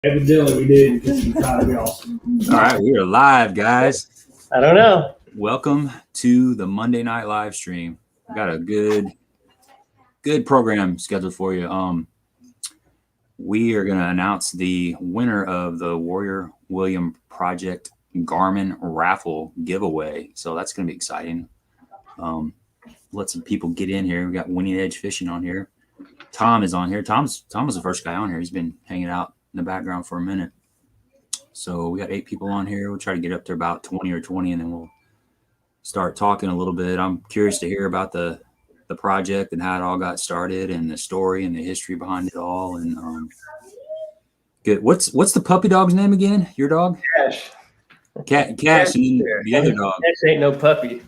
Evidently we did because we thought it'd be awesome. All right, we are live, guys. I don't know. Welcome to the Monday night live stream. We got a good program scheduled for you. We are going to announce the winner of the Warrior William Project Garmin Raffle giveaway. So that's going to be exciting. Let some people get in here. We got Winning Edge Fishing on here. Tom is on here. Tom was the first guy on here. He's been hanging out in the background for a minute. So we got 8 people on here. We'll try to get up to about 20 or 20, and then we'll start talking a little bit. I'm curious to hear about the project and how it all got started and the story and the history behind it all. And good. What's the puppy dog's name again? Your dog? Cash. Cash and the other dog. Cash ain't no puppy.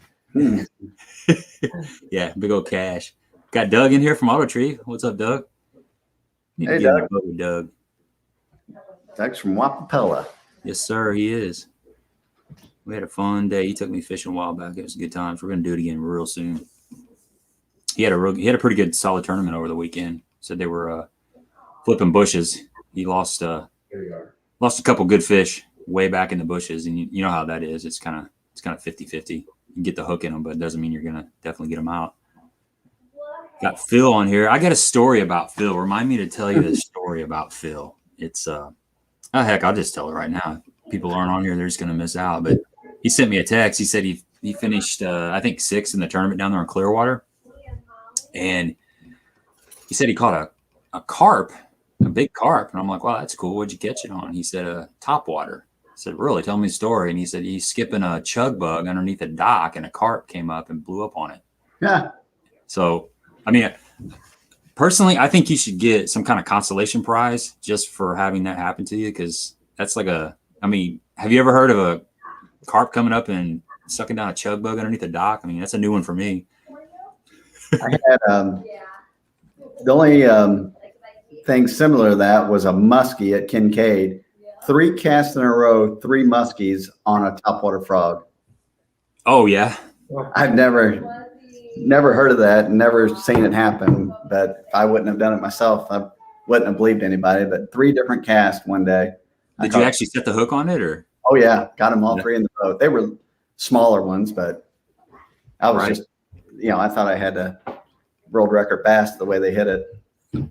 Yeah, big old Cash. Got Doug in here from Auto Tree. What's up, Doug? Hey, Doug. Doug. Doug's from Wapapella. Yes, sir, he is. We had a fun day. He took me fishing a while back. It was a good time. We're going to do it again real soon. He had a pretty good solid tournament over the weekend. Said they were flipping bushes. He lost a couple good fish way back in the bushes, and you know how that is. It's kind of 50-50. You can get the hook in them, but it doesn't mean you're going to definitely get them out. Got Phil on here. I got a story about Phil. Remind me to tell you the story about Phil. It's heck, I'll just tell it right now. If people aren't on here, they're just gonna miss out. But he sent me a text. He said he finished I think 6th in the tournament down there in Clearwater, and he said he caught a carp, a big carp, and I'm like, wow, that's cool. What'd you catch it on? He said topwater. I said, really? Tell me the story. And he said he's skipping a chug bug underneath a dock, and a carp came up and blew up on it. Yeah. So I mean, personally, I think you should get some kind of consolation prize just for having that happen to you, because that's like have you ever heard of a carp coming up and sucking down a chug bug underneath a dock? I mean, that's a new one for me. I had the only thing similar to that was a muskie at Kincaid. 3 casts in a row, 3 muskies on a topwater frog. Oh, yeah. I've never heard of that, never seen it happen, but I wouldn't have done it myself. I wouldn't have believed anybody, but 3 different casts one day. Did you actually set the hook on it, or? Oh yeah. Got them all 3 in the boat. They were smaller ones, but I was just, I thought I had a world record bass the way they hit it.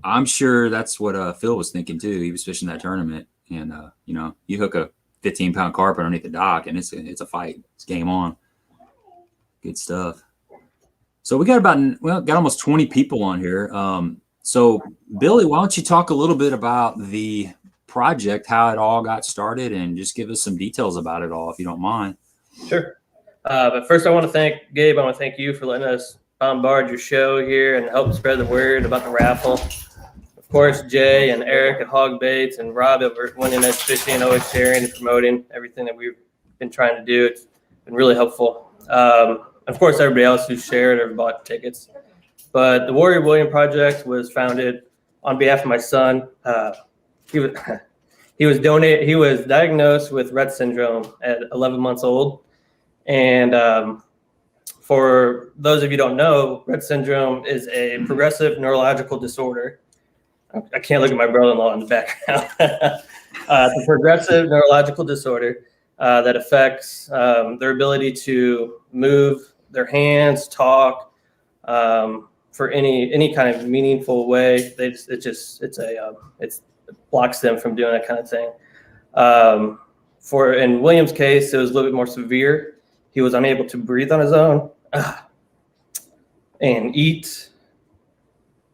I'm sure that's what Phil was thinking too. He was fishing that tournament, and you hook a 15-pound carp underneath the dock, and it's a fight. It's game on. Good stuff. So we got almost 20 people on here. So Billy, why don't you talk a little bit about the project, how it all got started, and just give us some details about it all, if you don't mind. Sure. But first I want to thank Gabe. I want to thank you for letting us bombard your show here and help spread the word about the raffle. Of course, Jay and Eric at Hawgz Baits and Rob over Winning Edge Fishing, always sharing and promoting everything that we've been trying to do. It's been really helpful. Of course, everybody else who shared or bought tickets. But the Warrior William Project was founded on behalf of my son. He was diagnosed with Rett syndrome at 11 months old. And for those of you who don't know, Rett syndrome is a progressive neurological disorder. I can't look at my brother-in-law in the background. It's a progressive neurological disorder that affects their ability to move their hands, talk, for any kind of meaningful way. It blocks them from doing that kind of thing. In William's case, it was a little bit more severe. He was unable to breathe on his own and eat.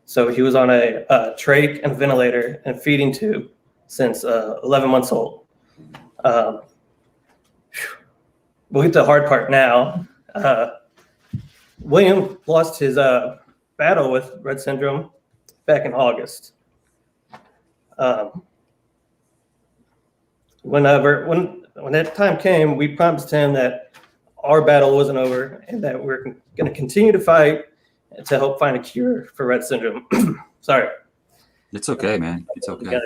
So he was on a trach and ventilator and feeding tube since 11 months old. We'll get to the hard part now. William lost his battle with Rett syndrome back in August. When that time came, we promised him that our battle wasn't over and that we're going to continue to fight to help find a cure for Rett syndrome. Sorry. It's okay, man. It's okay.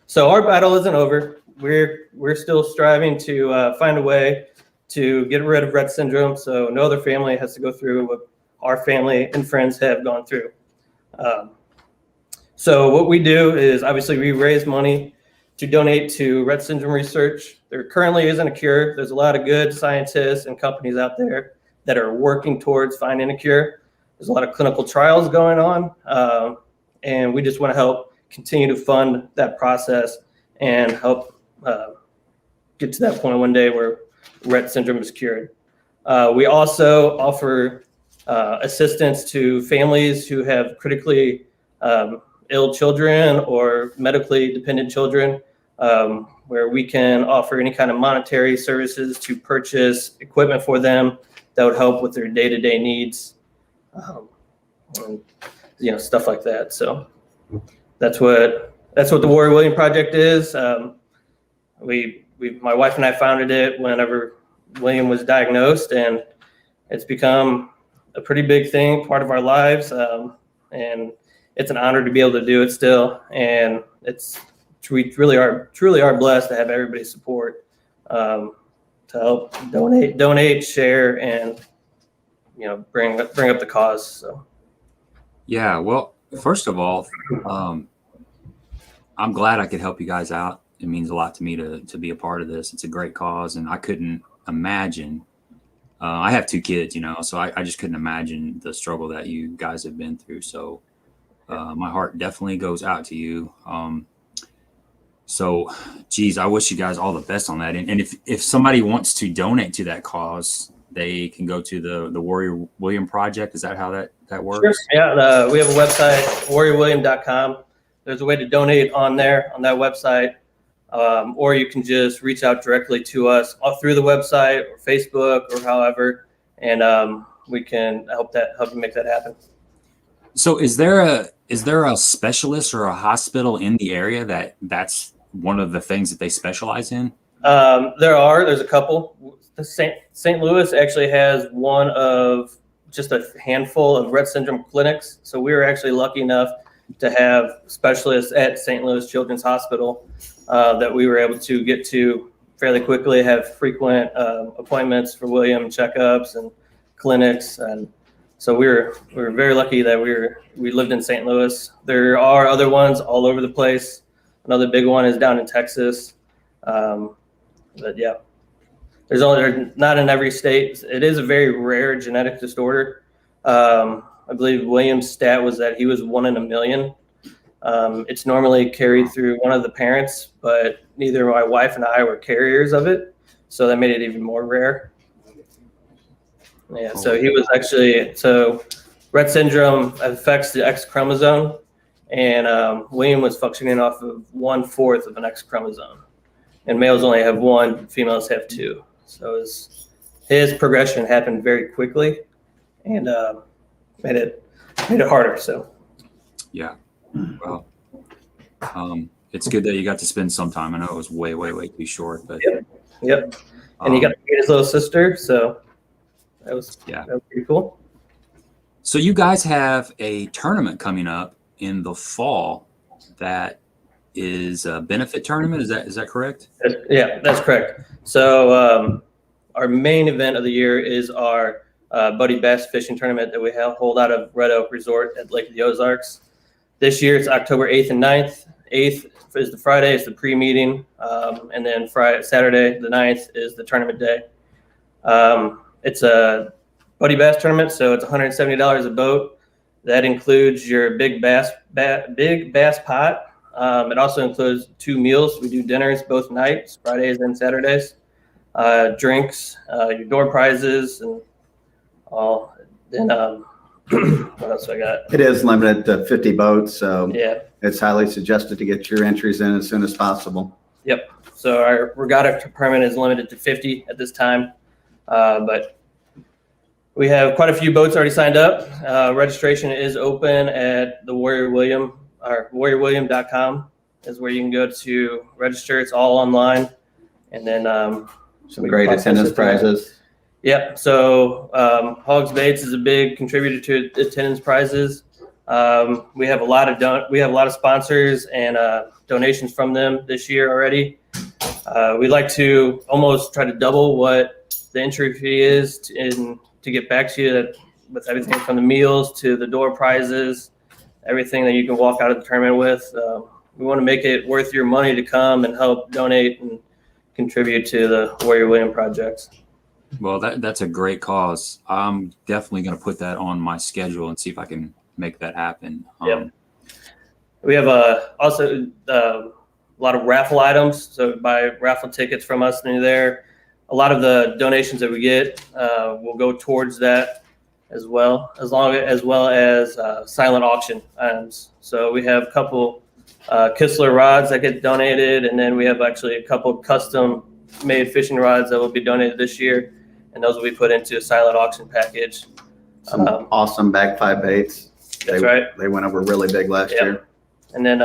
So our battle isn't over. We're still striving to find a way to get rid of Rett syndrome, so no other family has to go through what our family and friends have gone through. So what we do is obviously we raise money to donate to Rett syndrome research. There currently isn't a cure. There's a lot of good scientists and companies out there that are working towards finding a cure. There's a lot of clinical trials going on, and we just want to help continue to fund that process and help get to that point one day where Rett syndrome is cured. We also offer assistance to families who have critically ill children or medically dependent children, where we can offer any kind of monetary services to purchase equipment for them that would help with their day-to-day needs, and stuff like that. So that's what the Warrior William Project is. My wife and I founded it whenever William was diagnosed, and it's become a pretty big thing, part of our lives, and it's an honor to be able to do it still. And we truly are blessed to have everybody's support to help donate, share, and bring up the cause. So Yeah, well, first of all, I'm glad I could help you guys out. It means a lot to me to be a part of this. It's a great cause, and I couldn't imagine. I have 2 kids, so I just couldn't imagine the struggle that you guys have been through. So my heart definitely goes out to you. So, geez, I wish you guys all the best on that. And if somebody wants to donate to that cause, they can go to the Warrior William Project. Is that how that works? Sure. Yeah, we have a website, warriorwilliam.com. There's a way to donate on that website, or you can just reach out directly to us through the website or Facebook or however, and we can help you make that happen. So is there a specialist or a hospital in the area that's one of the things that they specialize in? There's a couple. St. Louis actually has one of just a handful of Rett syndrome clinics. So we were actually lucky enough to have specialists at St. Louis Children's Hospital that we were able to get to fairly quickly, have frequent appointments for William, checkups and clinics. And so we were very lucky that we lived in St. Louis. There are other ones all over the place. Another big one is down in Texas. But yeah, there's not in every state. It is a very rare genetic disorder. I believe William's stat was that he was 1 in a million. It's normally carried through one of the parents, but neither my wife and I were carriers of it, so that made it even more rare. Yeah, so he was Rett syndrome affects the X chromosome, and William was functioning off of 1/4 of an X chromosome, and males only have 1, females have 2. So his progression happened very quickly, and made it harder. So yeah, well, it's good that you got to spend some time. I know it was way too short, but yep. And he got to meet his little sister, so that was pretty cool. So you guys have a tournament coming up in the fall that is a benefit tournament. Is that correct? Yeah, that's correct. So our main event of the year is our Buddy Bass fishing tournament that we hold out of Red Oak Resort at Lake of the Ozarks. This year it's October 8th and 9th. 8th is the Friday, it's the pre-meeting, and then Saturday the 9th is the tournament day. It's a Buddy Bass tournament, so it's $170 a boat. That includes your big bass pot. It also includes 2 meals. We do dinners both nights, Fridays and Saturdays. Drinks, your door prizes, and all. Then what else I got? It is limited to 50 boats, so Yeah. it's highly suggested to get your entries in as soon as possible. Yep. So our regatta permit is limited to 50 at this time, but we have quite a few boats already signed up. Registration is open at the Warrior William, or warriorwilliam.com is where you can go to register. It's all online, and then Some great attendance prizes. Yep. So Hawgz Baits is a big contributor to attendance prizes. We have a lot of sponsors and donations from them this year already. We'd like to almost try to double what the entry fee is to get back to you with everything from the meals to the door prizes everything that you can walk out of the tournament with. We want to make it worth your money to come and help donate and contribute to the Warrior William projects. Well, that's a great cause. I'm definitely going to put that on my schedule and see if I can make that happen. Yep. We have also a lot of raffle items. So buy raffle tickets from us near there. A lot of the donations that we get will go towards that as well as silent auction items. So we have a couple Kistler rods that get donated, and then we have actually a couple custom made fishing rods that will be donated this year, and those will be put into a silent auction package. Some awesome back 5 baits. That's right. They went over really big last year. And then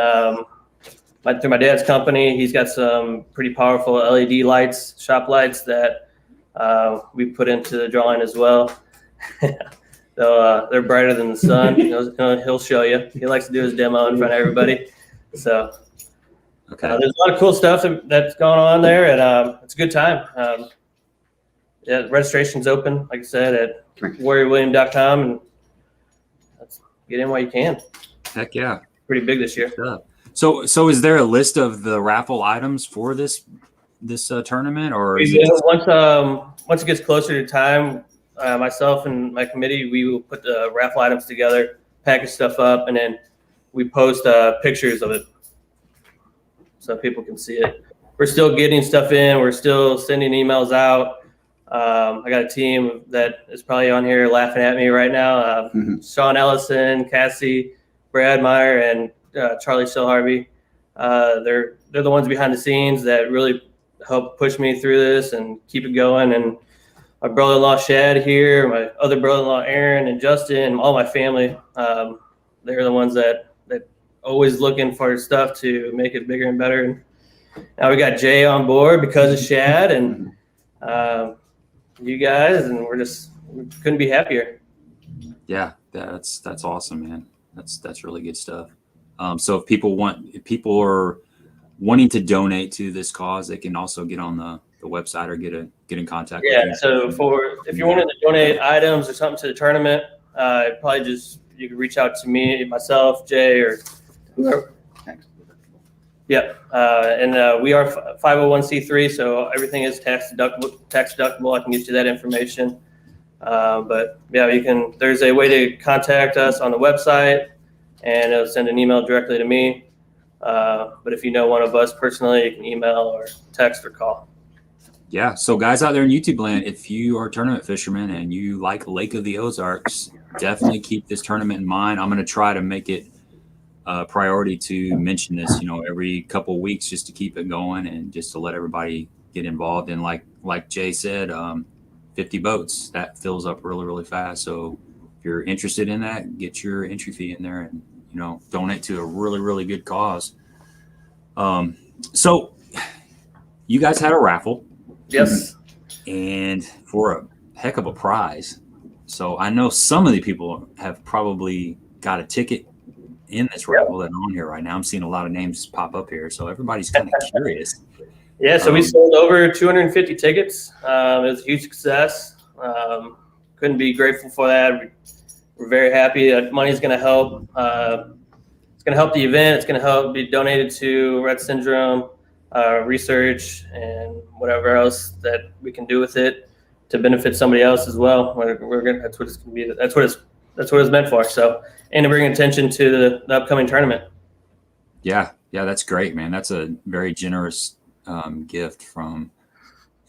through my dad's company, he's got some pretty powerful LED lights, shop lights that we put into the drawing as well. So they're brighter than the sun. He'll show you. He likes to do his demo in front of everybody. So Okay. there's a lot of cool stuff that's going on there, and it's a good time. Yeah, registration's open, like I said, at warriorwilliam.com, and get in while you can. Heck yeah. Pretty big this year. So is there a list of the raffle items for this tournament, or is once it gets closer to time, myself and my committee, we will put the raffle items together, package stuff up, and then we post pictures of it so people can see it. We're still getting stuff in. We're still sending emails out. I got a team that is probably on here laughing at me right now. Sean Ellison, Cassie, Brad Meyer, and Charlie Silharvey. They're the ones behind the scenes that really help push me through this and keep it going. And my brother-in-law Shad here, my other brother-in-law Aaron and Justin, all my family, they're the ones that always looking for stuff to make it bigger and better. And now we got Jay on board because of Shad and you guys, and we couldn't be happier. Yeah, that's awesome, man. That's really good stuff. So if people are wanting to donate to this cause, they can also get on the website or get in contact with you. So if you're wanting to donate items or something to the tournament, you can reach out to me, myself, Jay, or whoever. Yeah, and we are 501c3, so everything is tax deductible. I can get you that information. But yeah, there's a way to contact us on the website, and it'll send an email directly to me. But if you know one of us personally, you can email or text or call. Yeah. So guys out there in YouTube land, if you are tournament fishermen and you like Lake of the Ozarks, definitely keep this tournament in mind. I'm going to try to make it a priority to mention this, every couple of weeks, just to keep it going and just to let everybody get involved. And like Jay said, 50 boats, that fills up really, really fast. So if you're interested in that, get your entry fee in there and, donate to a really, really good cause. So you guys had a raffle. Yes. And for a heck of a prize. So I know some of the people have probably got a ticket in this raffle that are on here right now. I'm seeing a lot of names pop up here. So everybody's kind of curious. Yeah, so we sold over 250 tickets. It was a huge success. Couldn't be grateful for that. We're very happy. That money's going to help. It's going to help the event. It's going to help be donated to Rett syndrome research and whatever else that we can do with it to benefit somebody else as well. That's what it's going to be. That's what it's meant for. So, and to bring attention to the upcoming tournament. Yeah, that's great, man. That's a very generous gift from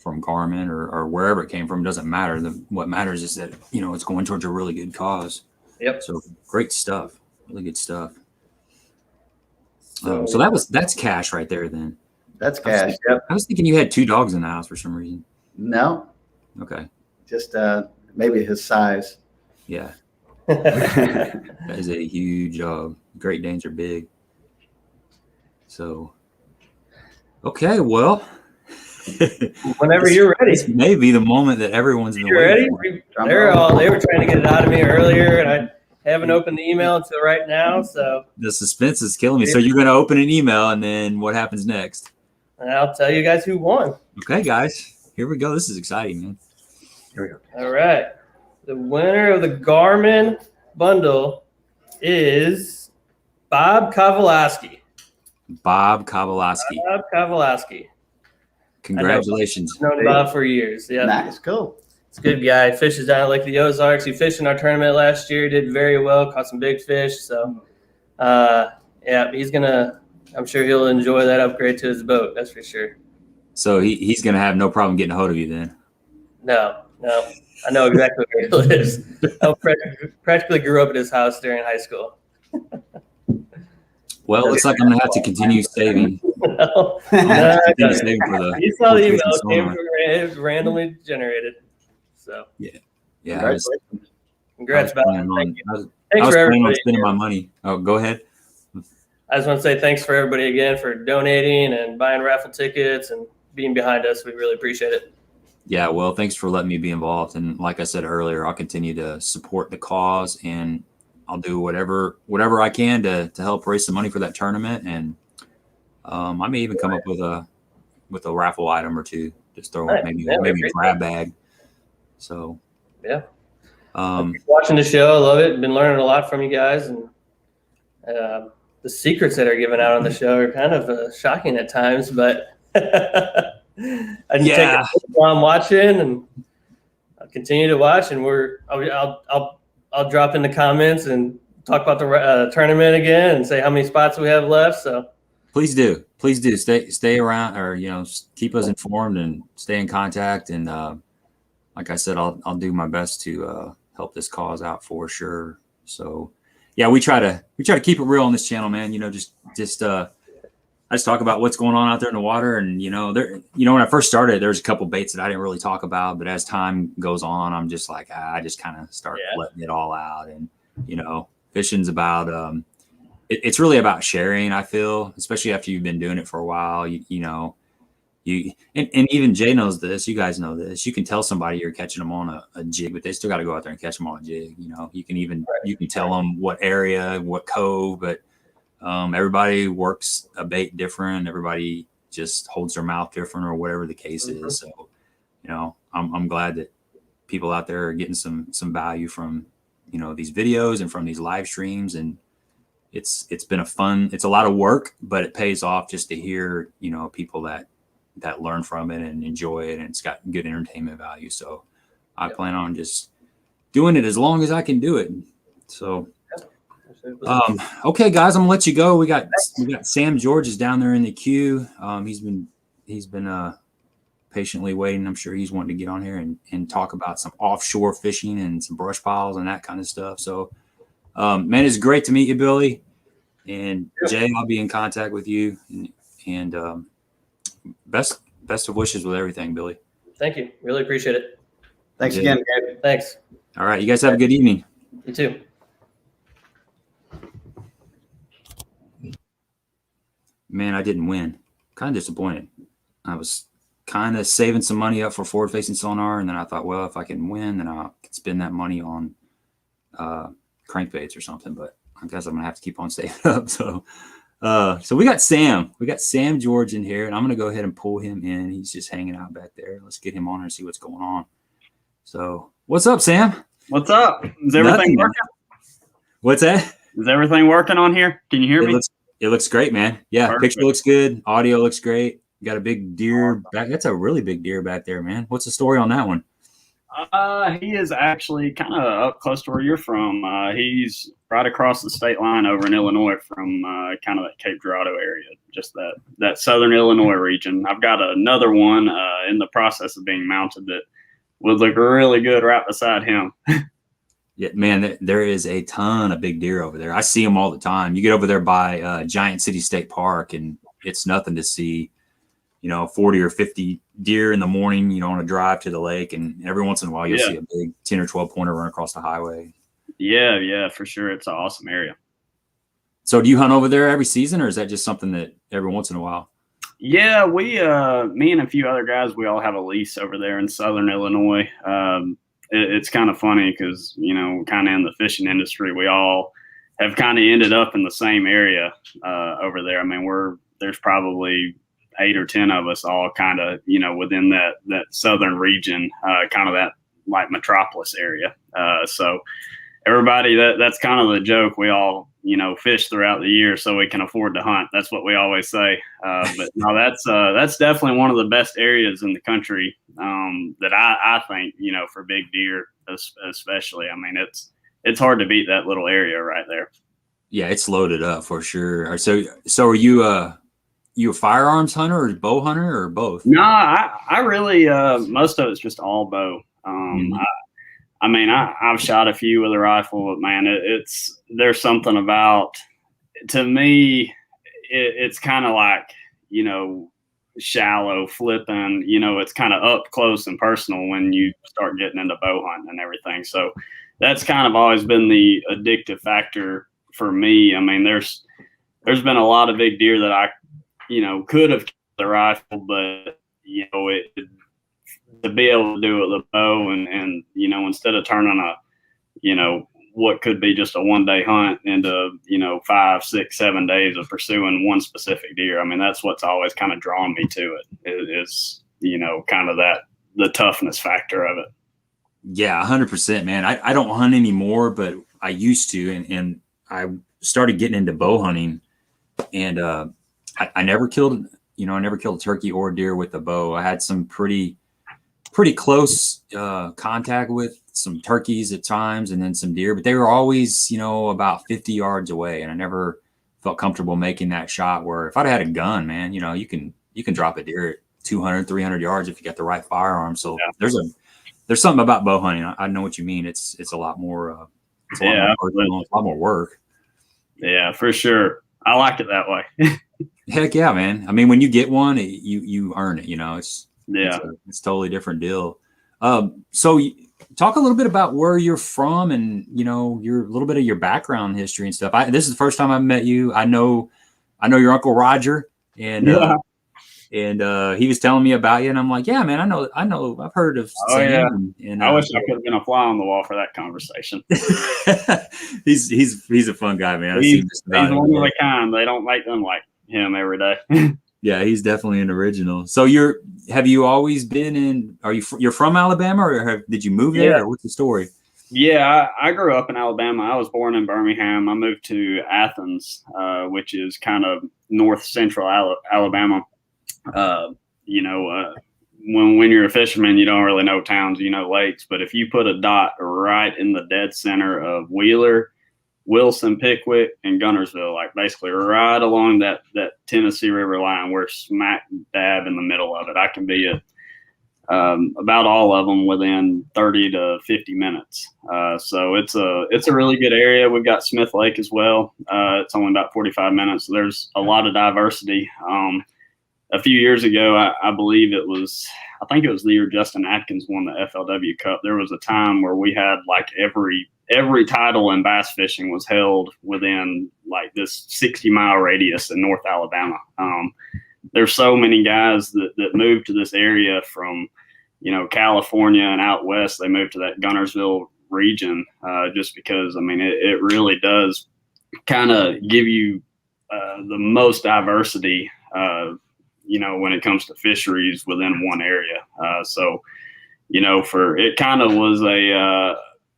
Garmin or wherever it came from. It doesn't matter. What matters is that it's going towards a really good cause. So great stuff, really good stuff. So that's cash right there. Then That's cash. I was thinking you had 2 dogs in the house for some reason. No, Okay. just maybe his size. Yeah. That is a huge dog. Great Danes are big. So, okay, well. Whenever you're ready. This may be the moment that everyone's been ready? waiting for. They were trying to get it out of me earlier, and I haven't opened the email until right now. So the suspense is killing me. So you're going to open an email, and then what happens next? And I'll tell you guys who won. Okay, guys. Here we go. This is exciting, man. Here we go. All right. The winner of the Garmin bundle is Bob Kowalski. Bob Kowalski. Bob Kowalski. Congratulations. I've known Bob for years. Yeah. Nice, cool. It's a good guy. Fishes down at Lake of the Ozarks. He fished in our tournament last year. Did very well. Caught some big fish. So, yeah, I'm sure he'll enjoy that upgrade to his boat. That's for sure. So he's going to have no problem getting a hold of you then. No. I know exactly where he lives. I practically grew up at his house during high school. Well, it looks like I'm going to have to continue saving. No. Continue saving for the You saw the email. Sonar. It was randomly generated. So, Yeah. congrats, Bob. Thank you. I was Thanks for planning on everybody. spending my money. Oh, go ahead. I just want to say thanks for everybody again for donating and buying raffle tickets and being behind us. We really appreciate it. Yeah, well, thanks for letting me be involved. And like I said earlier, I'll continue to support the cause, and I'll do whatever I can to help raise some money for that tournament. And I may even come up with a raffle item or two. Just throw maybe a grab bag. So yeah. Thanks Watching the show, I love it. Been learning a lot from you guys, and the secrets that are given out on the show are kind of shocking at times, but I take it while I'm watching, and I'll continue to watch, and I'll drop in the comments and talk about the tournament again and say how many spots we have left. So please do stay around, or keep us informed and stay in contact. And like I said, I'll do my best to help this cause out for sure. So yeah, we try to keep it real on this channel, man. I just talk about what's going on out there in the water. And, when I first started, there's a couple baits that I didn't really talk about, but as time goes on, I'm just like, I just kind of start letting it all out. And, fishing's about, it's really about sharing, I feel, especially after you've been doing it for a while. And even Jay knows this, you guys know this, you can tell somebody you're catching them on a jig, but they still got to go out there and catch them on a jig. You can tell them what area, what cove, but everybody works a bait different. Everybody just holds their mouth different, or whatever the case is. So, I'm glad that people out there are getting some value from, these videos and from these live streams. And it's been it's a lot of work, but it pays off just to hear, people that learn from it and enjoy it, and it's got good entertainment value. So I plan on just doing it as long as I can do it. So okay, guys, I'm gonna let you go. We got Sam George is down there in the queue. He's been patiently waiting. I'm sure he's wanting to get on here and talk about some offshore fishing and some brush piles and that kind of stuff. So man, it's great to meet you, Billy. And Jay, I'll be in contact with you, and best of wishes with everything, Billy. Thank you. Really appreciate it. Thanks again, Gabe. Thanks. All right, you guys have a good evening. You too. Man, I didn't win. Kind of disappointed. I was kind of saving some money up for forward-facing sonar, and then I thought, well, if I can win, then I can spend that money on crankbaits or something. But I guess I'm gonna have to keep on saving up. So we got Sam George in here, and I'm gonna go ahead and pull him in. He's just hanging out back there. Let's get him on and see what's going on. So what's up, Sam? What's up? Is everything working? What's that? Is everything working on here? Can you hear me? It looks great, man. Yeah, Perfect. Picture looks good. Audio looks great. You got a big deer back. That's a really big deer back there, man. What's the story on that one? He is actually kind of up close to where you're from. He's right across the state line over in Illinois from kind of that Cape Girardeau area, just that southern Illinois region. I've got another one in the process of being mounted that would look really good right beside him. Yeah, man, there is a ton of big deer over there. I see them all the time. You get over there by Giant City State Park, and it's nothing to see, 40 or 50 deer in the morning, on a drive to the lake. And every once in a while, you'll see a big 10 or 12 pointer run across the highway. Yeah, for sure. It's an awesome area. So do you hunt over there every season, or is that just something that every once in a while? Yeah, we, me and a few other guys, we all have a lease over there in southern Illinois. It's kind of funny because, kind of in the fishing industry, we all have kind of ended up in the same area over there. I mean, there's probably 8 or 10 of us all kind of, within that southern region, kind of that like metropolis area. So everybody, that's kind of the joke. We all, fish throughout the year so we can afford to hunt. That's what we always say. But no, that's definitely one of the best areas in the country that I think, for big deer especially. I mean, it's hard to beat that little area right there. Yeah, it's loaded up for sure. So are you a firearms hunter or bow hunter or both? No, I really most of it's just all bow. I've shot a few with a rifle, but man, there's something about, to me, it's kind of like, shallow flipping, it's kind of up close and personal when you start getting into bow hunting and everything. So that's kind of always been the addictive factor for me. I mean, there's been a lot of big deer that I, could have killed the rifle, but, to be able to do it with a bow and instead of turning what could be just a one-day hunt into 5, 6, 7 days of pursuing one specific deer. I mean, that's what's always kind of drawn me to it is kind of the toughness factor of it. Yeah, 100%, man. I don't hunt anymore, but I used to, and I started getting into bow hunting, and I never killed a turkey or deer with a bow. I had some pretty close contact with some turkeys at times and then some deer, but they were always, about 50 yards away. And I never felt comfortable making that shot where if I'd had a gun, man, you can drop a deer at 200, 300 yards if you got the right firearm. So yeah. There's something about bow hunting. I know what you mean. It's a lot more, it's a lot more work. Yeah, for sure. I like it that way. Heck yeah, man. I mean, when you get one, you earn it, it's a totally different deal. So talk a little bit about where you're from and, your little bit of your background history and stuff. This is the first time I've met you. I know your Uncle Roger and he was telling me about you and I'm like, yeah, man, I know I've heard of Sam. And I wish I could have been a fly on the wall for that conversation. he's a fun guy, man. He's one of a kind. They don't make them like him every day. Yeah, he's definitely an original. So have you always been you're from Alabama or did you move there? Or what's the story? Yeah, I grew up in Alabama. I was born in Birmingham. I moved to Athens, which is kind of north central Alabama. When you're a fisherman, you don't really know towns, lakes, but if you put a dot right in the dead center of Wheeler, Wilson, Pickwick, and Guntersville, like basically right along that Tennessee River line, we're smack dab in the middle of it. I can be at about all of them within 30 to 50 minutes. So it's a really good area. We've got Smith Lake as well. It's only about 45 minutes. So there's a lot of diversity. A few years ago, I believe I think it was the year Justin Atkins won the FLW Cup. There was a time where we had like every Tidal and bass fishing was held within like this 60-mile radius in North Alabama. There's so many guys that moved to this area from, California and out west. They moved to that Guntersville region just because, I mean, it really does kind of give you the most diversity, when it comes to fisheries within one area. It kind of was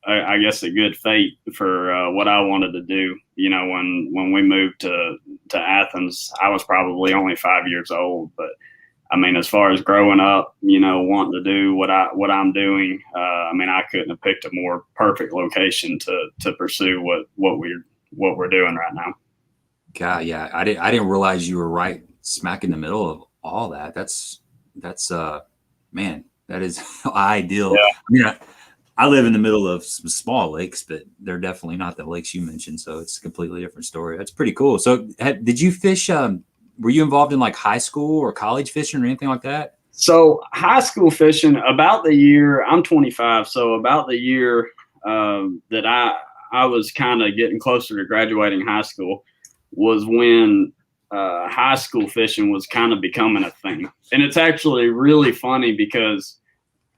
I guess a good fate for what I wanted to do. When we moved to Athens, I was probably only 5 years old, but I mean, as far as growing up, wanting to do what I'm doing, I couldn't have picked a more perfect location to pursue what we're doing right now. God, yeah, I didn't realize you were right smack in the middle of all that. That's man, that is ideal. Yeah. I mean, I live in the middle of some small lakes, but they're definitely not the lakes you mentioned. So it's a completely different story. That's pretty cool. So did you fish? Were you involved in like high school or college fishing or anything like that? So high school fishing, about the year, I'm 25. So about the year that I was kind of getting closer to graduating high school was when high school fishing was kind of becoming a thing. And it's actually really funny because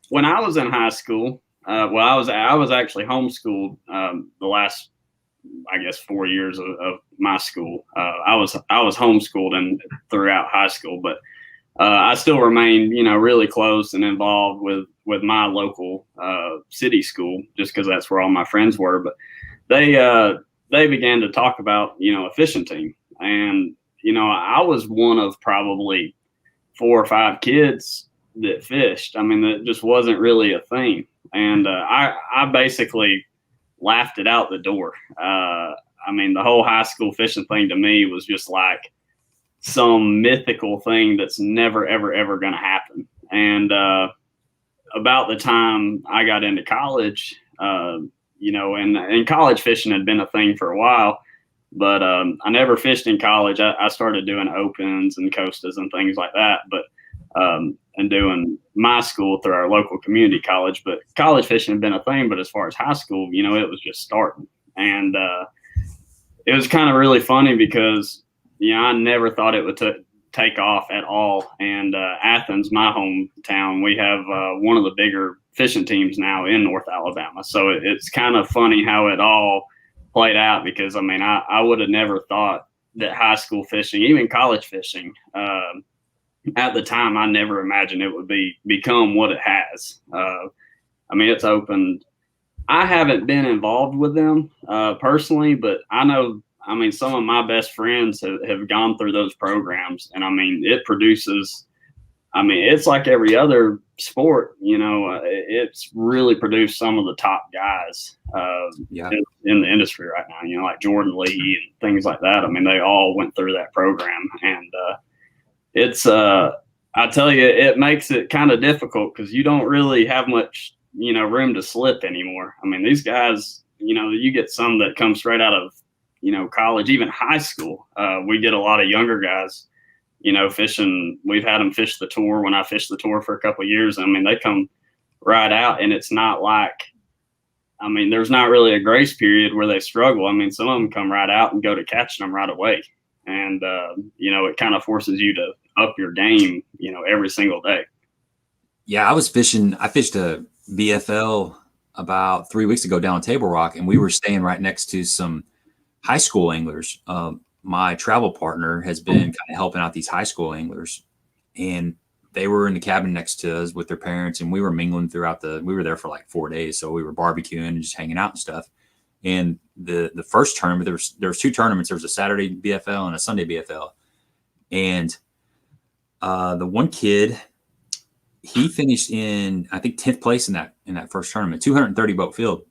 when I was in high school, I was actually homeschooled the last, I guess, 4 years of my school. I was homeschooled and throughout high school, but I still remained, really close and involved with my local city school, just because that's where all my friends were. But they began to talk about, a fishing team. And, I was one of probably 4 or 5 kids that fished. I mean, that just wasn't really a thing. And I basically laughed it out the door. I mean, the whole high school fishing thing to me was just like some mythical thing that's never, ever, ever going to happen. And about the time I got into college, and college fishing had been a thing for a while, but I never fished in college. I started doing opens and coastas and things like that, but and doing my school through our local community college. But college fishing had been a thing, but as far as high school, it was just starting. And it was kind of really funny because, I never thought it would take off at all. And Athens, my hometown, we have one of the bigger fishing teams now in North Alabama. So it's kind of funny how it all played out, because I mean, I would have never thought that high school fishing, even college fishing, at the time, I never imagined it would become what it has. I mean, it's opened. I haven't been involved with them personally, but I know, I mean, some of my best friends have gone through those programs, and I mean, it produces, I mean, it's like every other sport, it's really produced some of the top guys in the industry right now, like Jordan Lee and things like that. I mean, they all went through that program, and it's, I tell you, it makes it kind of difficult because you don't really have much, room to slip anymore. I mean, these guys, you get some that come straight out of, college, even high school. We get a lot of younger guys, fishing. We've had them fish the tour when I fished the tour for a couple of years. I mean, they come right out, and it's not like, I mean, there's not really a grace period where they struggle. I mean, some of them come right out and go to catching them right away. And, it kind of forces you to up your game, every single day. Yeah, I fished a BFL about 3 weeks ago down in Table Rock, and we were staying right next to some high school anglers. My travel partner has been kind of helping out these high school anglers, and they were in the cabin next to us with their parents, and we were mingling throughout we were there for like 4 days. So we were barbecuing and just hanging out and stuff. And the first tournament, there was 2 tournaments. There was a Saturday BFL and a Sunday BFL. And the one kid, he finished in, I think, 10th place in that first tournament, 230 boat field.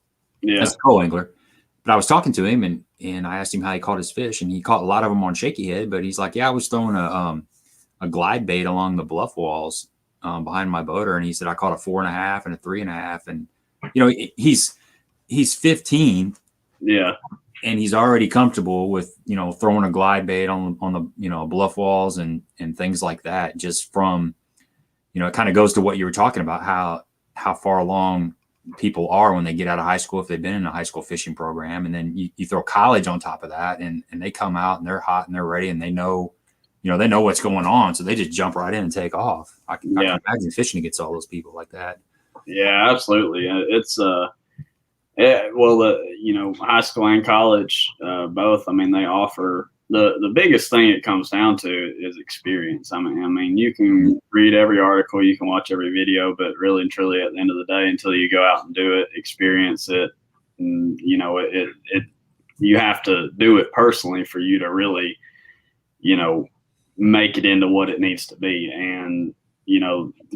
Yeah. That's a pro angler. But I was talking to him, and I asked him how he caught his fish, and he caught a lot of them on shaky head. But he's like, yeah, I was throwing a glide bait along the bluff walls behind my boater, and he said I caught a 4.5 and a 3.5, and he's 15. Yeah. And he's already comfortable with, throwing a glide bait on the, bluff walls and things like that, just from, it kind of goes to what you were talking about, how far along people are when they get out of high school, if they've been in a high school fishing program, and then you throw college on top of that, and they come out and they're hot and they're ready, and they know what's going on. So they just jump right in and take off. I can imagine fishing against all those people like that. Yeah, absolutely. It's, high school and college, both. I mean, they offer the biggest thing it comes down to is experience. I mean, you can read every article, you can watch every video, but really and truly, at the end of the day, until you go out and do it, experience it, and, you have to do it personally for you to really, make it into what it needs to be. And,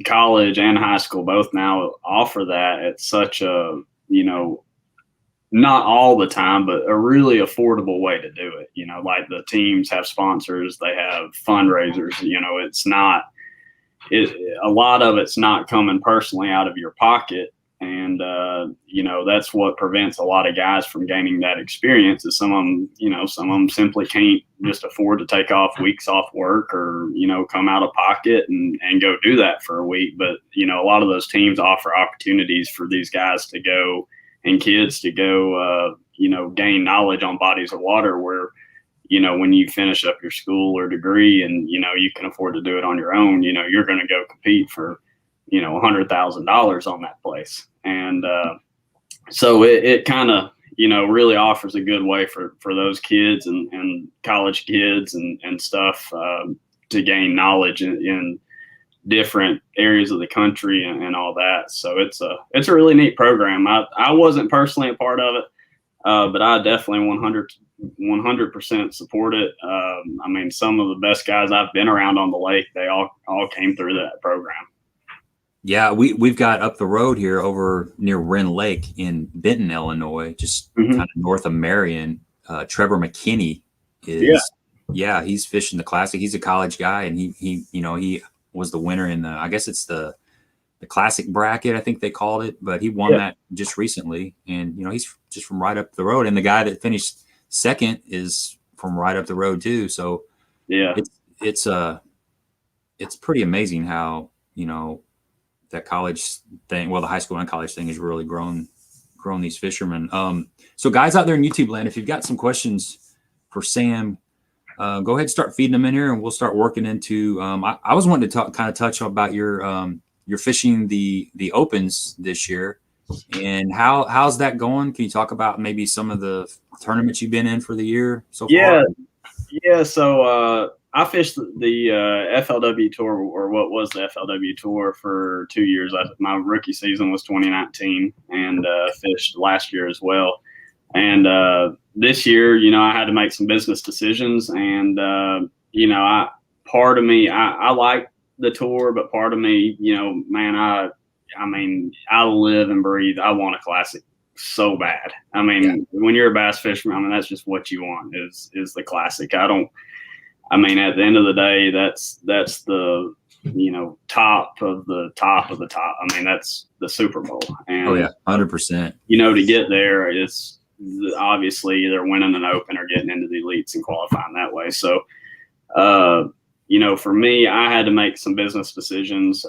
college and high school both now offer that at such a, not all the time, but a really affordable way to do it. Like the teams have sponsors, they have fundraisers, it's not, a lot of it's not coming personally out of your pocket. And, that's what prevents a lot of guys from gaining that experience, is some of them simply can't just afford to take off weeks off work or, come out of pocket and go do that for a week. But, a lot of those teams offer opportunities for these guys to go, and kids to go, gain knowledge on bodies of water where, when you finish up your school or degree and, you can afford to do it on your own, you're going to go compete for, $100,000 on that place. And so it kind of, really offers a good way for those kids and college kids and stuff to gain knowledge in different areas of the country and all that. So it's a really neat program. I wasn't personally a part of it. But I definitely 100% support it. I mean, some of the best guys I've been around on the lake, they all came through that program. Yeah, we've got up the road here over near Wren Lake in Benton, Illinois, just kind of north of Marion. Trevor McKinney is, he's fishing the Classic. He's a college guy, and he was the winner in I guess it's the Classic bracket, I think they called it, but he won that just recently. And he's just from right up the road, and the guy that finished second is from right up the road too. So it's pretty amazing how that college thing, well, the high school and college thing has really grown these fishermen. So guys out there in YouTube land, if you've got some questions for Sam, go ahead and start feeding them in here, and we'll start working into. I was wanting to kind of touch about your fishing the opens this year, and how's that going? Can you talk about maybe some of the tournaments you've been in for the year so far? Yeah. So I fished the FLW tour, or what was the FLW tour, for 2 years. My rookie season was 2019, and fished last year as well. And this year, I had to make some business decisions, and part of me, I like the tour, but part of me, man, I live and breathe. I want a Classic so bad. I mean, when you're a bass fisherman, that's just what you want is the Classic. At the end of the day, that's the top of the top of the top. That's the Super Bowl. And 100%. To get there, it's obviously either winning an open or getting into the elites and qualifying that way. So, for me, I had to make some business decisions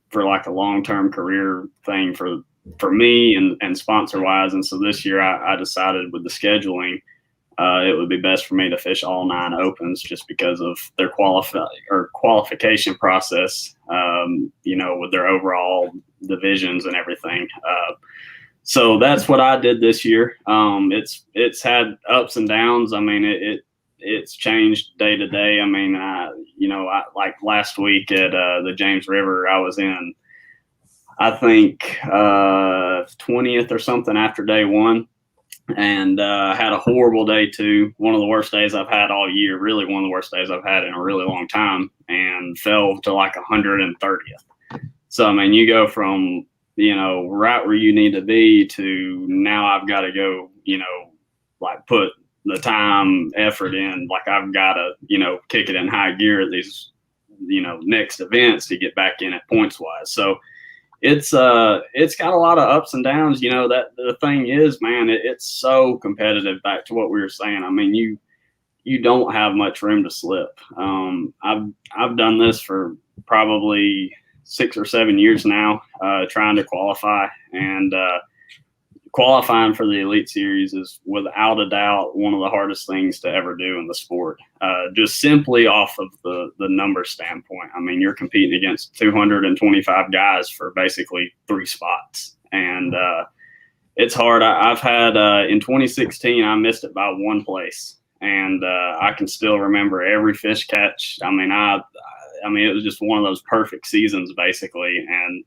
for like a long-term career thing for me and sponsor wise. And so this year I decided with the scheduling, it would be best for me to fish all 9 opens just because of their qualification process, with their overall divisions and everything. So that's what I did this year. It's had ups and downs. It's changed day to day. I like last week at the James River, I was in, I think 20th or something after day 1. And had a horrible day 2, one of the worst days I've had all year, really one of the worst days I've had in a really long time, and fell to like 130th. So, you go from, right where you need to be to now I've got to go, like put the time, effort in, like I've got to, kick it in high gear at these, next events to get back in at points wise. So, it's got a lot of ups and downs. That the thing is, man, it's so competitive. Back to what we were saying. You don't have much room to slip. I've done this for probably 6 or 7 years now, trying to qualify, and qualifying for the Elite Series is without a doubt one of the hardest things to ever do in the sport. Just simply off of the number standpoint. You're competing against 225 guys for basically 3 spots. And it's hard. I've had, in 2016, I missed it by 1 place. And I can still remember every fish catch. It was just one of those perfect seasons, basically. And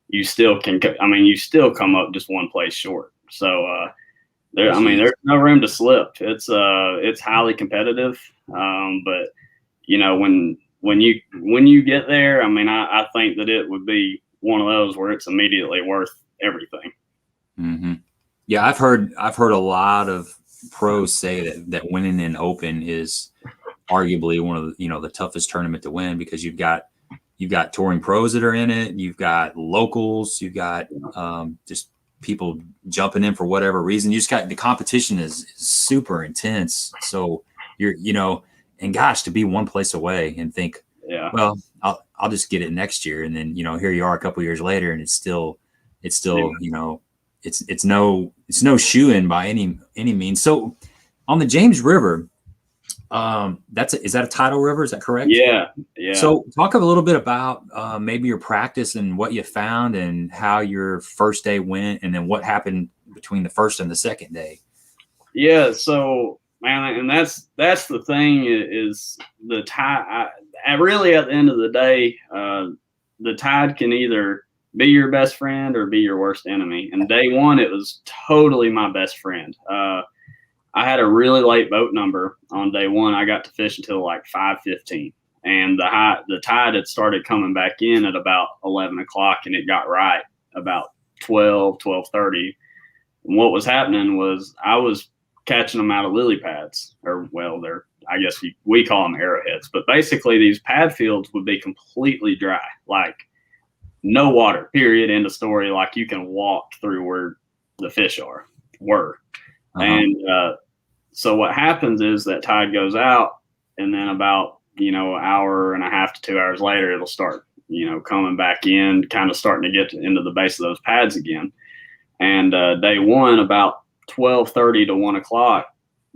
you still you still come up just 1 place short. So, there's no room to slip. It's highly competitive. But when you get there, I think that it would be one of those where it's immediately worth everything. Mm-hmm. Yeah. I've heard a lot of pros say that winning an open is arguably one of the, the toughest tournament to win, because you've got touring pros that are in it. You've got locals, you've got, just people jumping in for whatever reason. You just got, the competition is super intense. So you're, and gosh, to be 1 place away and think, well, I'll just get it next year. And then, here you are a couple years later, and it's still, it's no shoe-in by any means. So on the James River, is that a tidal river? Is that correct? Yeah. So talk a little bit about maybe your practice and what you found and how your first day went, and then what happened between the first and the second day. Yeah. So, man, and that's the thing is the tide. Really, at the end of the day, the tide can either be your best friend or be your worst enemy. And day one, it was totally my best friend. I had a really late boat number on day one. I got to fish until like 5:15, and the tide had started coming back in at about 11 o'clock, and it got right about 12:30. And what was happening was I was catching them out of lily pads, or well, I guess we call them arrowheads, but basically these pad fields would be completely dry, like no water, period, end of story. Like you can walk through where the fish were. And so what happens is that tide goes out, and then about, an hour and a half to 2 hours later, it'll start, coming back in, kind of starting to get into the base of those pads again. And day one, about 12:30 to 1 o'clock,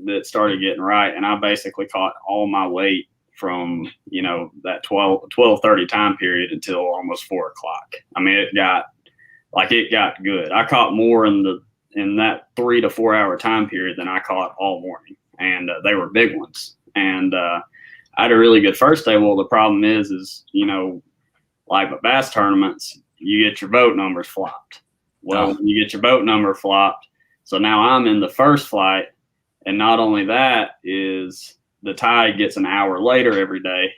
that started getting right. And I basically caught all my weight from, that 12:30 time period until almost 4 o'clock. I mean, it got good. I caught more in that 3 to 4 hour time period than I caught all morning. And they were big ones. And I had a really good first day. Well, the problem is, like at bass tournaments, you get your boat numbers flopped. Well, when you get your boat number flopped, so now I'm in the first flight. And not only that, is the tide gets an hour later every day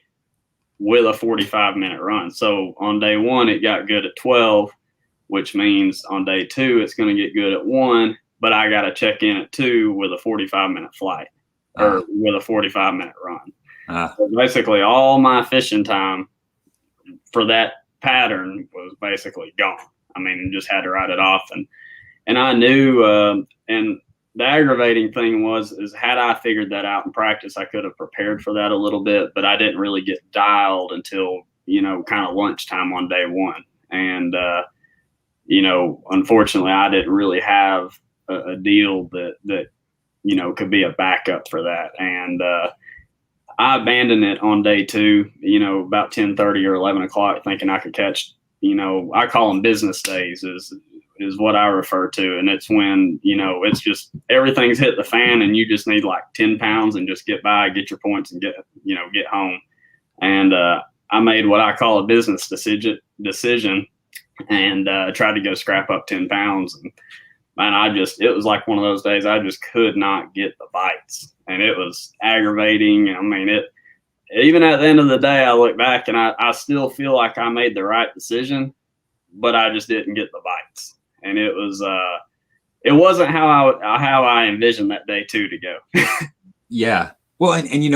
with a 45-minute run. So on day one, it got good at 12, which means on day two, it's going to get good at 1, but I got to check in at 2 with a 45-minute flight or with a 45-minute run. So basically, all my fishing time for that pattern was basically gone. I mean, just had to write it off. And I knew, and the aggravating thing is had I figured that out in practice, I could have prepared for that a little bit, but I didn't really get dialed until, kind of lunchtime on day one. And, unfortunately, I didn't really have a deal that could be a backup for that. And I abandoned it on day two, about 10:30 or 11 o'clock, thinking I could catch, I call them business days is what I refer to. And it's when, it's just everything's hit the fan and you just need like 10 pounds and just get by, get your points and get home. And I made what I call a business decision and tried to go scrap up 10 pounds. And man, it was like one of those days I just could not get the bites, and it was aggravating. I mean, even at the end of the day, I look back and I still feel like I made the right decision, but I just didn't get the bites. And it wasn't how I envisioned that day two to go. Yeah. Well, and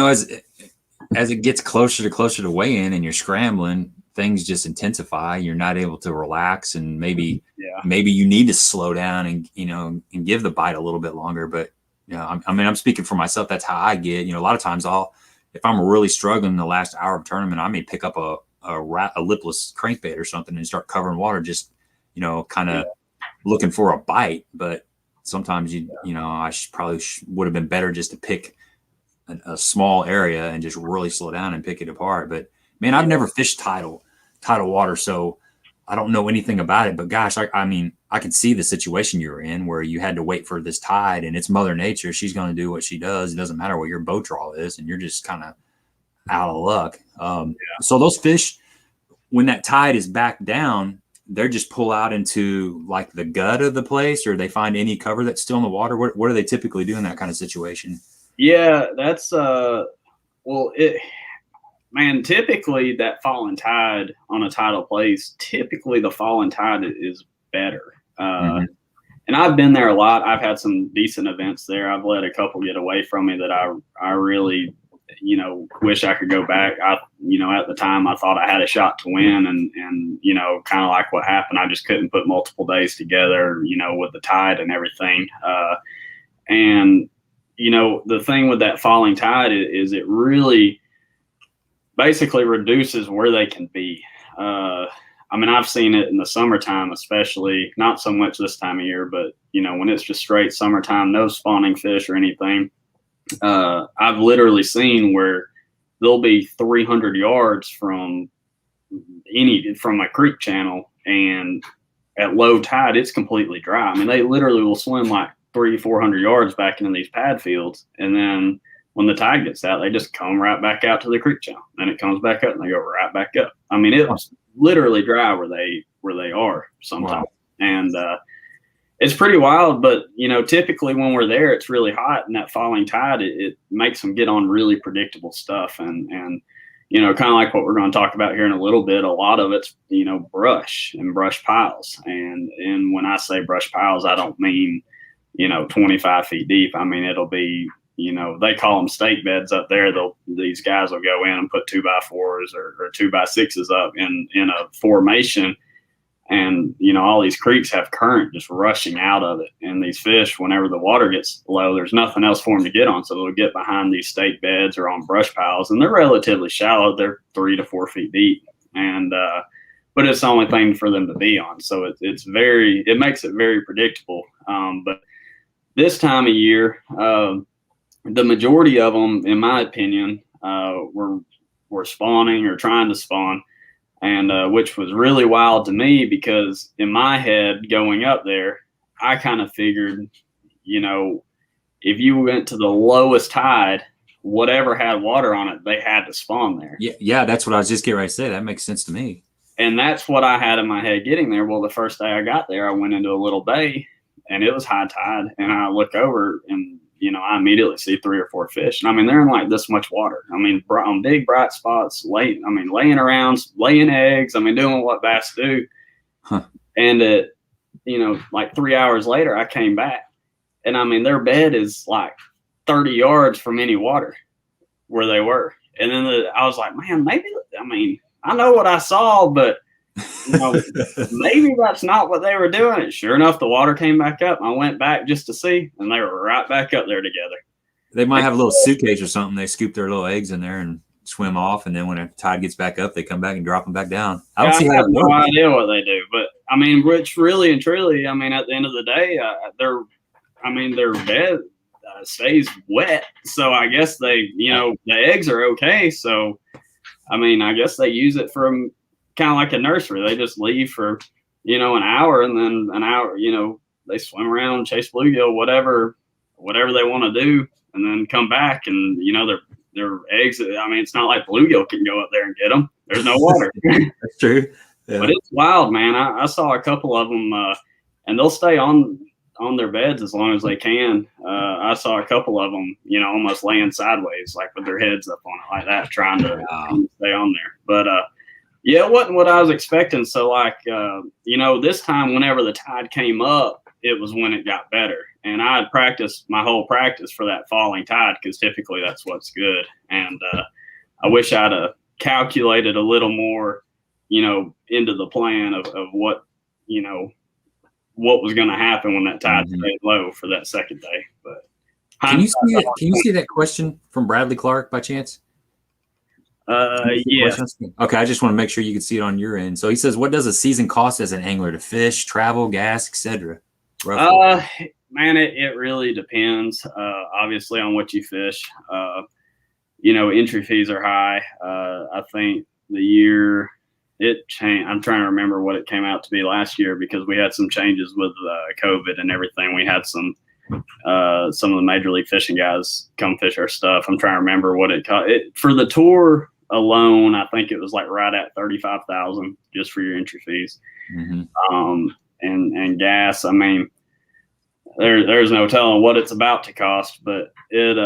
as it gets closer to weigh-in and you're scrambling, things just intensify. You're not able to relax, and maybe you need to slow down and give the bite a little bit longer. But I'm speaking for myself. That's how I get. A lot of times if I'm really struggling the last hour of tournament, I may pick up a lipless crankbait or something and start covering water, just kind of looking for a bite. But sometimes I probably would have been better just to pick a small area and just really slow down and pick it apart. But man, I've never fished tidal water, so I don't know anything about it. But gosh, I mean, I can see the situation you're in where you had to wait for this tide, and it's Mother Nature. She's going to do what she does. It doesn't matter what your boat draw is, and you're just kind of out of luck. So those fish, when that tide is back down, they're just pull out into like the gut of the place, or they find any cover that's still in the water. What do they typically do in that kind of situation? Yeah, that's typically that falling tide on a tidal place, typically the falling tide is better. And I've been there a lot. I've had some decent events there. I've let a couple get away from me that I really, wish I could go back. At the time I thought I had a shot to win, and kind of like what happened, I just couldn't put multiple days together, with the tide and everything. And the thing with that falling tide is it really basically reduces where they can be. I mean, I've seen it in the summertime, especially, not so much this time of year, but when it's just straight summertime, no spawning fish or anything. I've literally seen where they'll be 300 yards from a creek channel, and at low tide, it's completely dry. I mean, they literally will swim like 300-400 yards back into these pad fields, and then when the tide gets out, they just come right back out to the creek channel. Then it comes back up and they go right back up. I mean, it was literally dry where where they are sometimes. Wow. And it's pretty wild, but typically when we're there, it's really hot, and that falling tide, it makes them get on really predictable stuff. And kind of like what we're going to talk about here in a little bit, a lot of it's, brush and brush piles. And when I say brush piles, I don't mean, 25 feet deep. I mean, it'll be, they call them stake beds up there. These guys will go in and put 2x4s or 2x6s up in a formation. And, all these creeks have current just rushing out of it. And these fish, whenever the water gets low, there's nothing else for them to get on. So they'll get behind these stake beds or on brush piles, and they're relatively shallow. They're 3 to 4 feet deep. And, but it's the only thing for them to be on. So it makes it very predictable. But this time of year, the majority of them, in my opinion, were spawning or trying to spawn. And which was really wild to me, because in my head going up there, I kind of figured, if you went to the lowest tide, whatever had water on it, they had to spawn there. Yeah, that's what I was just getting ready to say. That makes sense to me. And that's what I had in my head getting there. Well, the first day I got there, I went into a little bay, and it was high tide, and I look over, and I immediately see 3 or 4 fish. And I mean, they're in like this much water. I mean, on big bright spots, laying around, laying eggs. I mean, doing what bass do. Huh. And like 3 hours later, I came back, and I mean, their bed is like 30 yards from any water where they were. And then I was like, man, I know what I saw, but maybe that's not what they were doing. And sure enough, the water came back up. I went back just to see, and they were right back up there together. They might have a little suitcase or something. They scoop their little eggs in there and swim off, and then when the tide gets back up, they come back and drop them back down. I have no idea what they do, but I mean, which really and truly, I mean, at the end of the day, their bed stays wet, so I guess they, the eggs are okay. So, I mean, I guess they use it for kind of like a nursery. They just leave for, an hour, and then an hour, they swim around, chase bluegill, whatever they want to do, and then come back, and, their eggs. I mean, it's not like bluegill can go up there and get them. There's no water. That's true. Yeah. But it's wild, man. I saw a couple of them, and they'll stay on their beds as long as they can. I saw a couple of them, almost laying sideways, like with their heads up on it like that, trying to stay on there. But, yeah, it wasn't what I was expecting. So, like, this time, whenever the tide came up, it was when it got better. And I had practiced my whole practice for that falling tide, because typically that's what's good. And I wish I'd have calculated a little more, into the plan of what, what was going to happen when that tide stayed low for that second day. But can you see that question from Bradley Clark by chance? Yeah. Okay, I just want to make sure you can see it on your end. So he says, what does a season cost as an angler to fish, travel, gas, etc.? Man, it really depends, obviously, on what you fish. Entry fees are high. I think the year it changed. I'm trying to remember what it came out to be last year, because we had some changes with COVID and everything. We had some of the Major League Fishing guys come fish our stuff. I'm trying to remember what it cost. For the tour alone, I think it was like right at $35,000 just for your entry fees. Mm-hmm. And gas. I mean, there's no telling what it's about to cost, but it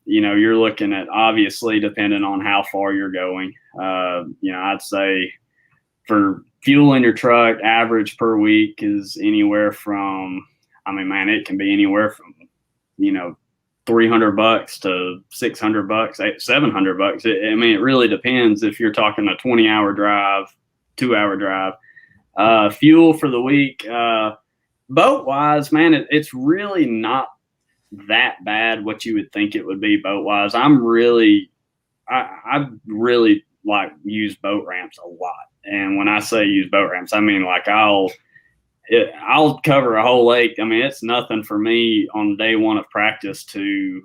you're looking at, obviously, depending on how far you're going. I'd say for fuel in your truck, average per week is anywhere from, it can be anywhere from, $300 to $600, $700. It really depends if you're talking a 20-hour drive, 2-hour drive. Fuel for the week, boat wise, man, it's really not that bad what you would think it would be boat wise. I really like use boat ramps a lot. And when I say use boat ramps, I mean, like I'll cover a whole lake. I mean, it's nothing for me on day one of practice to,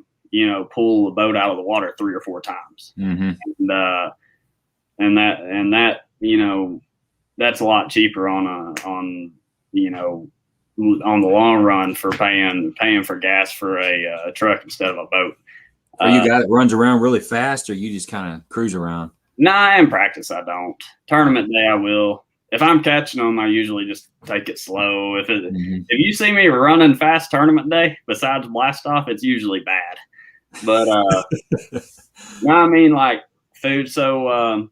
pull the boat out of the water 3 or 4 times. Mm-hmm. And that, that's a lot cheaper on the long run for paying for gas for a truck instead of a boat. Are you a guy that runs around really fast, or you just kind of cruise around? Nah, in practice I don't. Tournament day I will. if I'm catching them, I usually just take it slow. If Mhm. if you see me running fast tournament day, besides blast off, it's usually bad. But no, I mean, like food. So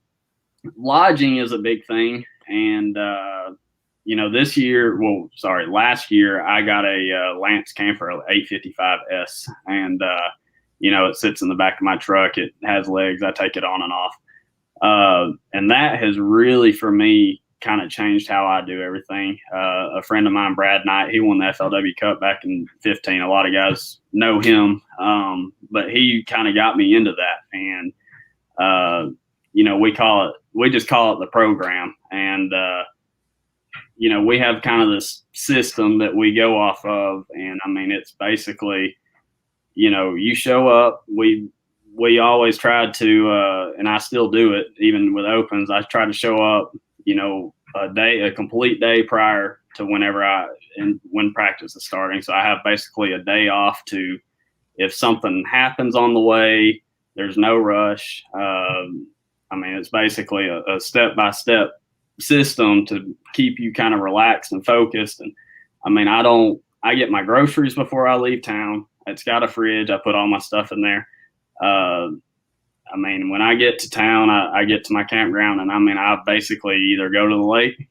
lodging is a big thing, and last year I got a Lance camper 855S, and it sits in the back of my truck. It has legs. I take it on and off, and that has really, for me, kind of changed how I do everything. A friend of mine, Brad Knight, he won the FLW Cup back in 15. A lot of guys know him, but he kind of got me into that, and we just call it the program, and we have kind of this system that we go off of, and I mean, it's basically, you show up. We always tried to, and I still do it even with opens. I try to show up, a complete day prior to when practice is starting. So I have basically a day off to, if something happens on the way, there's no rush. It's basically a step-by-step system to keep you kind of relaxed and focused. And I get my groceries before I leave town. It's got a fridge. I put all my stuff in there. When I get to town, I get to my campground, and I basically either go to the lake,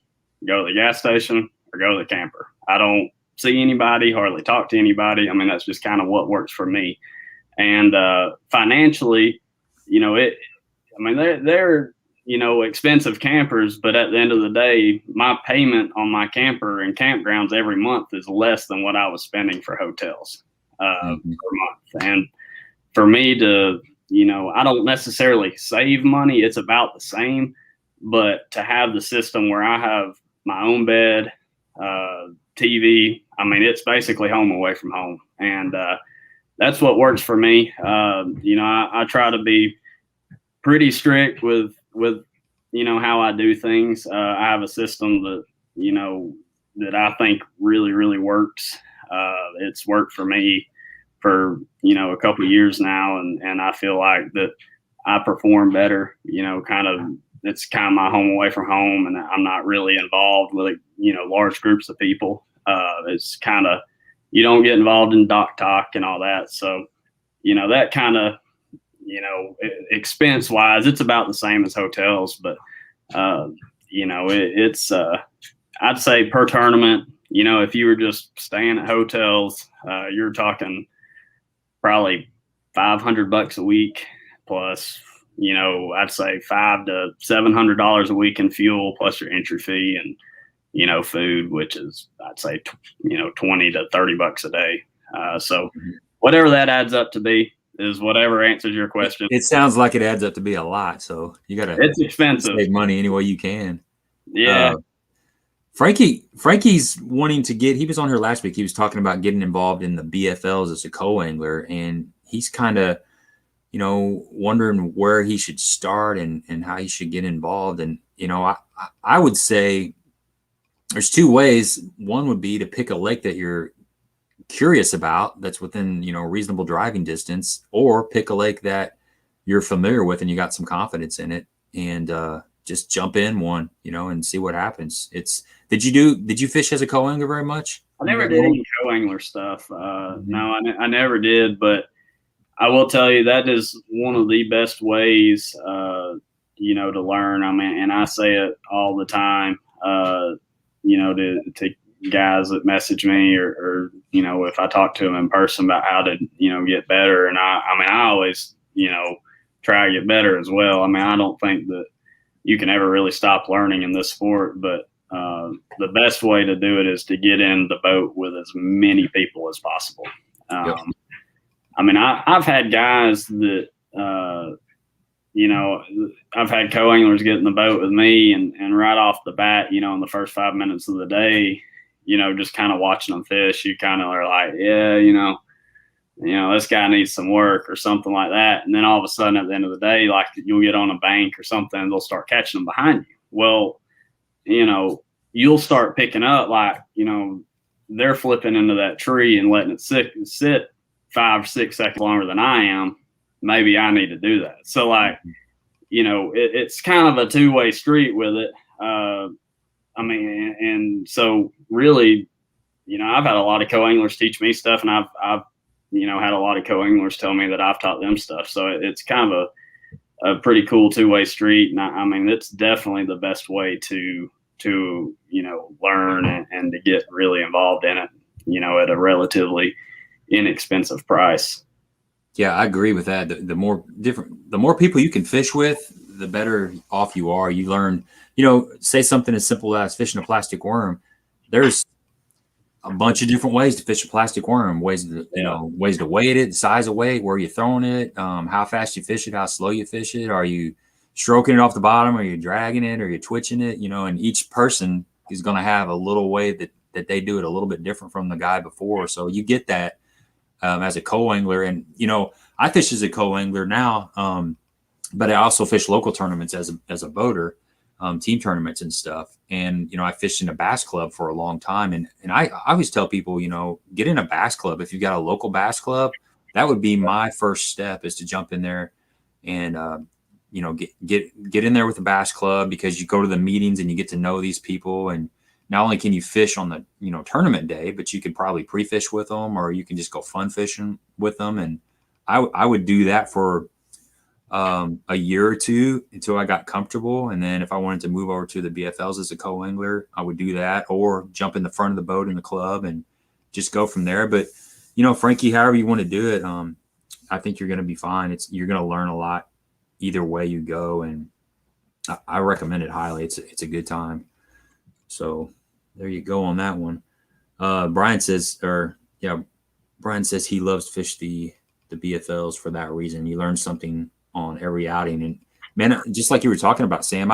go to the gas station, or go to the camper. I don't see anybody, hardly talk to anybody. That's just kind of what works for me. And financially, they're expensive campers, but at the end of the day, my payment on my camper and campgrounds every month is less than what I was spending for hotels per month. And for me to, I don't necessarily save money. It's about the same, but to have the system where I have my own bed, TV, it's basically home away from home. And that's what works for me. I try to be pretty strict with how I do things. I have a system that that I think really, really works. It's worked for me for a couple of years now, and I feel like that I perform better. It's kind of my home away from home, and I'm not really involved with large groups of people. It's kind of, you don't get involved in dock talk and all that. So that kind of, expense wise, it's about the same as hotels, but it's I'd say per tournament, if you were just staying at hotels, you're talking probably $500 a week plus, I'd say $500 to $700 a week in fuel plus your entry fee and food, which is, I'd say, $20 to $30 a day. So whatever that adds up to be is whatever answers your question. It sounds like it adds up to be a lot. So you got to, it's expensive. Save money any way you can. Yeah. Frankie's wanting to he was on here last week. He was talking about getting involved in the BFLs as a co-angler, and he's kind of, wondering where he should start and how he should get involved. And, I would say there's two ways. One would be to pick a lake that you're curious about, that's within, reasonable driving distance, or pick a lake that you're familiar with and you got some confidence in it, and just jump in one, and see what happens. Did you fish as a co-angler very much? I never did any co-angler stuff. No, I never did, but I will tell you that is one of the best ways, to learn. And I say it all the time, to guys that message me or if I talk to them in person about how to, get better. And I always, try to get better as well. I don't think that you can ever really stop learning in this sport, but the best way to do it is to get in the boat with as many people as possible. Yep. I've had guys that, I've had co-anglers get in the boat with me and right off the bat, in the first 5 minutes of the day, just kind of watching them fish, you kind of are like, yeah, this guy needs some work or something like that. And then all of a sudden at the end of the day, like you'll get on a bank or something and they'll start catching them behind you. Well, you'll start picking up like, they're flipping into that tree and letting it sit 5 or 6 seconds longer than I am. Maybe I need to do that. So like, it's kind of a two-way street with it. I mean, and so really, you know, I've had a lot of co-anglers teach me stuff, and I've you know, had a lot of co-anglers tell me that I've taught them stuff. So it's kind of a pretty cool two-way street. And I mean, it's definitely the best way to you know, learn and to get really involved in it, you know, at a relatively inexpensive price. Yeah, I agree with that. The more people you can fish with, the better off you are. You learn, you know, say something as simple as fishing a plastic worm. There's a bunch of different ways to fish a plastic worm, ways to, you know, ways to weight it, the size of weight, where you're throwing it, how fast you fish it, how slow you fish it. Are you stroking it off the bottom? Are you dragging it? Are you twitching it? You know, and each person is going to have a little way that they do it a little bit different from the guy before. So you get that as a co-angler. And, you know, I fish as a co-angler now, but I also fish local tournaments as a boater, team tournaments and stuff. And, you know, I fished in a bass club for a long time. And I always tell people, you know, get in a bass club. If you've got a local bass club, that would be my first step, is to jump in there and, you know, get in there with the bass club, because you go to the meetings and you get to know these people. And not only can you fish on the, you know, tournament day, but you could probably pre-fish with them, or you can just go fun fishing with them. And I would do that for a year or two until I got comfortable. And then if I wanted to move over to the BFLs as a co-angler, I would do that, or jump in the front of the boat in the club and just go from there. But, you know, Frankie, however you want to do it, I think you're going to be fine. You're going to learn a lot either way you go. And I recommend it highly. It's a good time. So there you go on that one. Brian says he loves to fish the BFLs for that reason. You learn something on every outing. And man, just like you were talking about, Sam,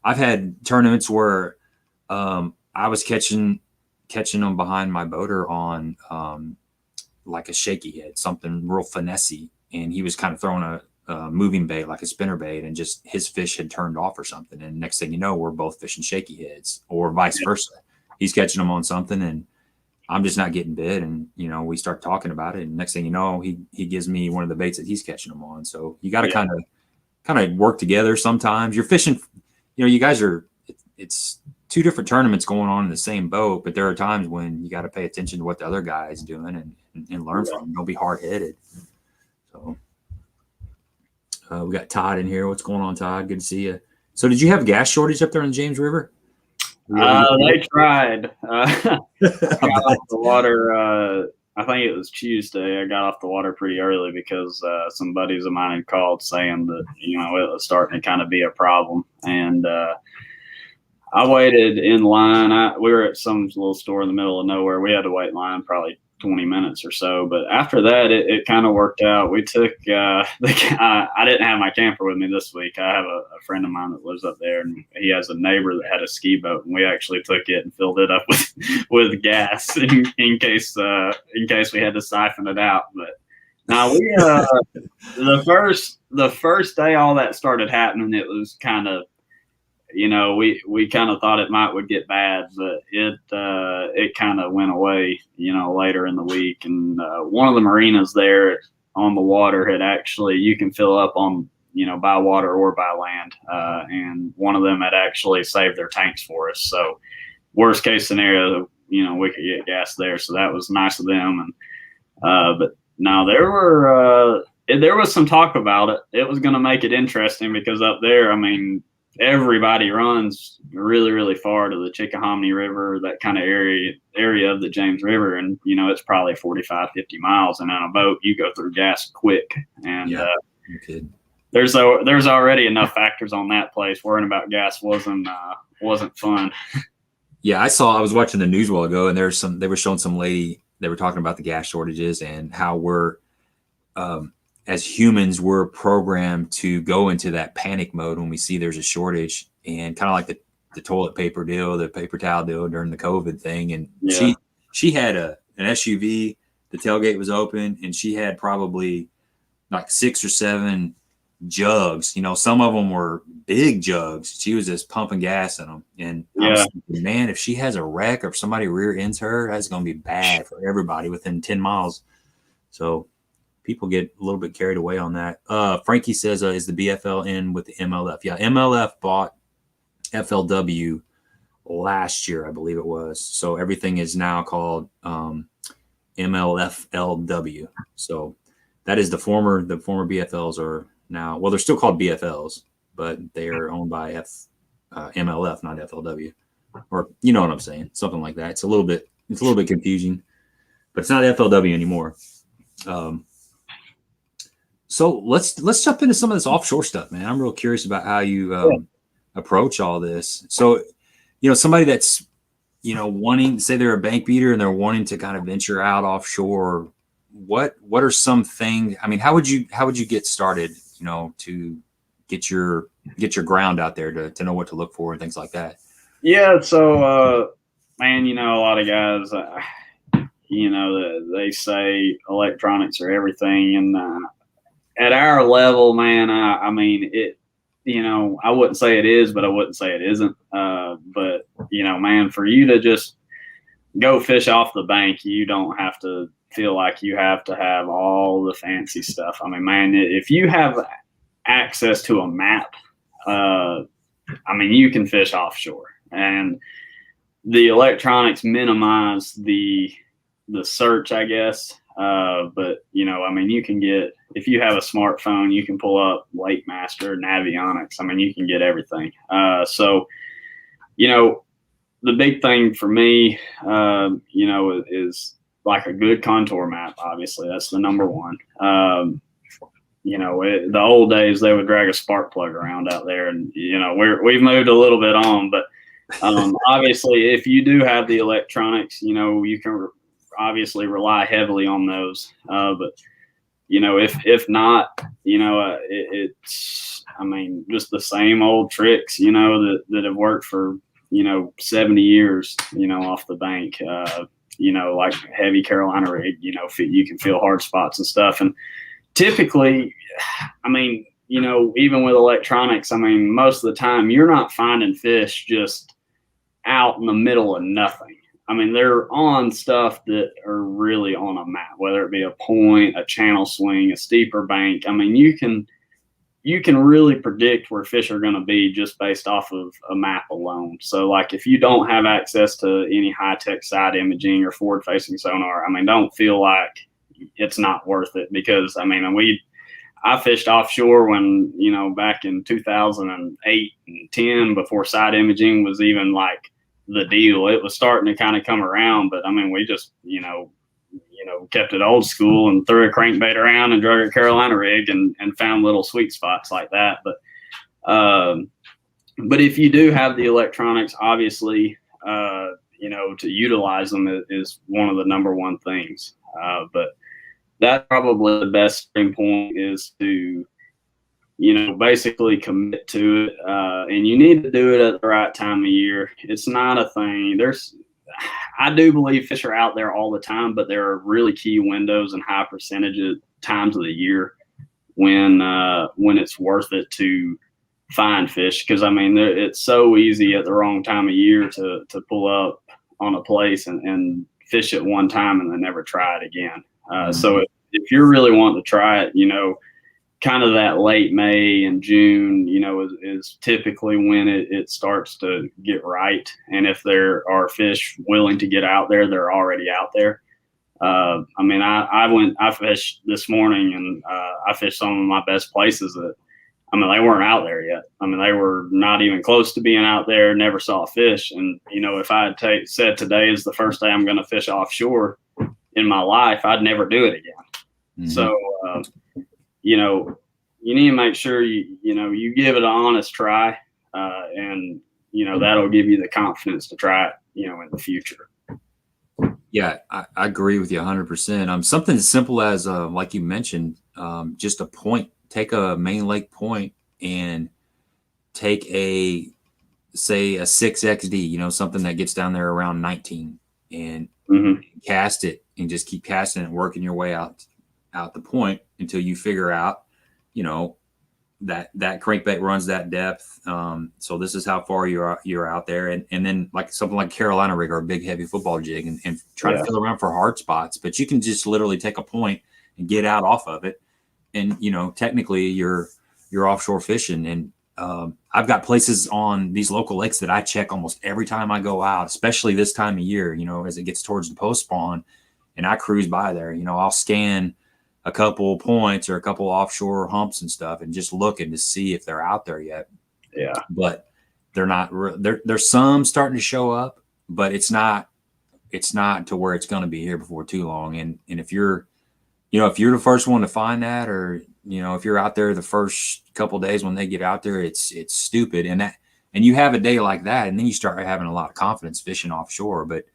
I've had tournaments where I was catching them behind my boater on like a shaky head, something real finessey, and he was kind of throwing a moving bait, like a spinner bait, and just his fish had turned off or something. And next thing you know, we're both fishing shaky heads, or vice versa. He's catching them on something and I'm just not getting bit. And, you know, we start talking about it, and next thing you know, he gives me one of the baits that he's catching them on. So you got to kind of work together. Sometimes you're fishing, you know, you guys are, it's two different tournaments going on in the same boat, but there are times when you got to pay attention to what the other guy is doing and learn from him. Don't be hard-headed. So we got Todd in here. What's going on, Todd? Good to see you. So did you have gas shortage up there in the James River? They tried. I got off the water. I think it was Tuesday. I got off the water pretty early because some buddies of mine had called saying that, you know, it was starting to kind of be a problem. And I waited in line. We were at some little store in the middle of nowhere. We had to wait in line probably 20 minutes or so. But after that, it kind of worked out. We took I didn't have my camper with me this week. I have a friend of mine that lives up there, and he has a neighbor that had a ski boat, and we actually took it and filled it up with gas in case we had to siphon it out. But now we the first day all that started happening, it was kind of, you know, we kind of thought it would get bad, but it kind of went away, you know, later in the week. And one of the marinas there on the water had actually, you can fill up on, you know, by water or by land. And one of them had actually saved their tanks for us. So worst case scenario, you know, we could get gas there. So that was nice of them. And but now there was some talk about it. It was going to make it interesting because up there, I mean, everybody runs really, really far to the Chickahominy River, that kind of area of the James River. And, you know, it's probably 45, 50 miles. And on a boat, you go through gas quick. And there's already enough factors on that place. Worrying about gas wasn't fun. Yeah, I was watching the news a while ago, and they were showing some lady, they were talking about the gas shortages and how we're, as humans, we're programmed to go into that panic mode when we see there's a shortage, and kind of like the toilet paper deal, the paper towel deal during the COVID thing. And she had an SUV, the tailgate was open, and she had probably like 6 or 7 jugs. You know, some of them were big jugs. She was just pumping gas in them. And I was thinking, man, if she has a wreck or if somebody rear ends her, that's going to be bad for everybody within 10 miles. So people get a little bit carried away on that. Frankie says, is the BFL in with the MLF? Yeah, MLF bought FLW last year, I believe it was. So everything is now called MLFLW. So that is the former BFLs are now, well, they're still called BFLs, but they are owned by MLF, not FLW, or you know what I'm saying, something like that. It's a little bit confusing, but it's not FLW anymore. So let's jump into some of this offshore stuff, man. I'm real curious about how you approach all this. So, somebody that's, wanting, say they're a bank beater and they're wanting to kind of venture out offshore. What are some things? I mean, how would you get started? To get your ground out there to know what to look for and things like that. Yeah. So, man, a lot of guys, they say electronics are everything, and at our level, man, I mean it. I wouldn't say it is, but I wouldn't say it isn't. But man, for you to just go fish off the bank, you don't have to feel like you have to have all the fancy stuff. I mean, man, if you have access to a map, I mean, you can fish offshore, and the electronics minimize the search, I guess. But I mean, you can get, if you have a smartphone, you can pull up Lake Master, Navionics. I mean, you can get everything. So, the big thing for me, is like a good contour map. Obviously, that's the number one. The old days, they would drag a spark plug around out there, and we've moved a little bit on, but obviously, if you do have the electronics, you can obviously rely heavily on those. But if not, it's, I mean, just the same old tricks, that have worked for 70 years, off the bank. Like heavy Carolina rig, you can feel hard spots and stuff. And typically, I mean, even with electronics, I mean, most of the time you're not finding fish just out in the middle of nothing. I mean, they're on stuff that are really on a map, whether it be a point, a channel swing, a steeper bank. I mean, you can really predict where fish are going to be just based off of a map alone. So, like, if you don't have access to any high-tech side imaging or forward-facing sonar, I mean, don't feel like it's not worth it, because, I mean, I fished offshore when, back in 2008 and 10, before side imaging was even like the deal. It was starting to kind of come around, but I mean, we just, kept it old school and threw a crankbait around and drug a Carolina rig and found little sweet spots like that. But if you do have the electronics, obviously, to utilize them is one of the number one things. But that's probably the best starting point, is to, basically commit to it. And you need to do it at the right time of year. It's not a thing. I do believe fish are out there all the time, but there are really key windows and high percentage of times of the year when it's worth it to find fish. Because I mean, it's so easy at the wrong time of year to pull up on a place and fish it one time and then never try it again. So if you're really wanting to try it, kind of that late May and June, is typically when it starts to get right. And if there are fish willing to get out there, they're already out there. I mean, I fished this morning, and I fished some of my best places that, I mean, they weren't out there yet. I mean, they were not even close to being out there, never saw a fish. And, if I had said today is the first day I'm going to fish offshore in my life, I'd never do it again. Mm-hmm. So, you need to make sure you give it an honest try, and that'll give you the confidence to try it, in the future. Yeah, I agree with you 100%. Something as simple as, like you mentioned, just a point. Take a main lake point and take say a 6XD, something that gets down there around 19, and cast it, and just keep casting it, working your way out the point until you figure out, that crankbait runs that depth. So this is how far you're out there. And then like something like Carolina rig or a big heavy football jig, and try to feel around for hard spots, but you can just literally take a point and get out off of it. And, technically you're offshore fishing. And I've got places on these local lakes that I check almost every time I go out, especially this time of year, you know, as it gets towards the post spawn, and I cruise by there. You know, I'll scan a couple points or a couple offshore humps and stuff and just looking to see if they're out there yet. Yeah. But they're not, there's some starting to show up, but it's not to where it's going to be here before too long. And if you're, you know, if you're the first one to find that, or, you know, if you're out there the first couple of days when they get out there, it's stupid. And you have a day like that, and then you start having a lot of confidence fishing offshore. But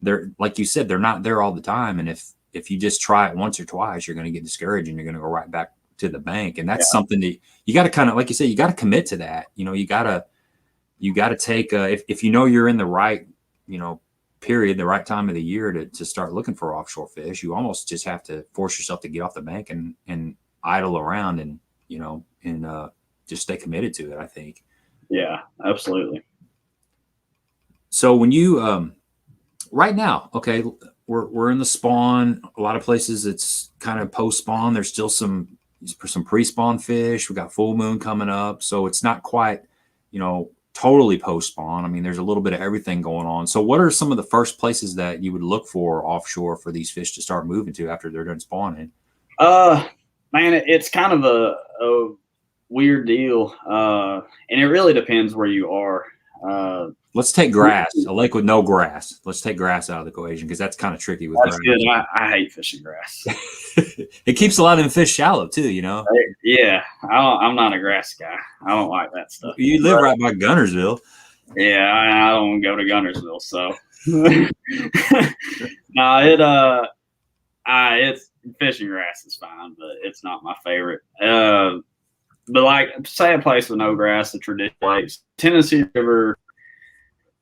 they're, like you said, they're not there all the time. And if you just try it once or twice, you're going to get discouraged and you're going to go right back to the bank. And that's something that you got to kind of, like you said, you got to commit to that. You know, you got to take, if you know you're in the right, you know, period, the right time of the year to start looking for offshore fish, you almost just have to force yourself to get off the bank and idle around and, you know, and just stay committed to it, I think. Yeah, absolutely. So when you, right now, okay, we're in the spawn. A lot of places it's kind of post spawn. There's still some pre-spawn fish. We got full moon coming up, so it's not quite, you know, totally post spawn. I mean, there's a little bit of everything going on. So what are some of the first places that you would look for offshore for these fish to start moving to after they're done spawning? Man, it's kind of a weird deal. And it really depends where you are. Let's take grass, a lake with no grass. Let's take grass out of the equation, because that's kind of tricky with that's grass. good. I hate fishing grass. It keeps a lot of them fish shallow too, you know? Yeah, I'm not a grass guy. I don't like that stuff. You live right by Gunnersville. Yeah, I don't go to Gunnersville, so no, it's fishing grass is fine, but it's not my favorite. But like, say a place with no grass, the traditional lakes, Tennessee River.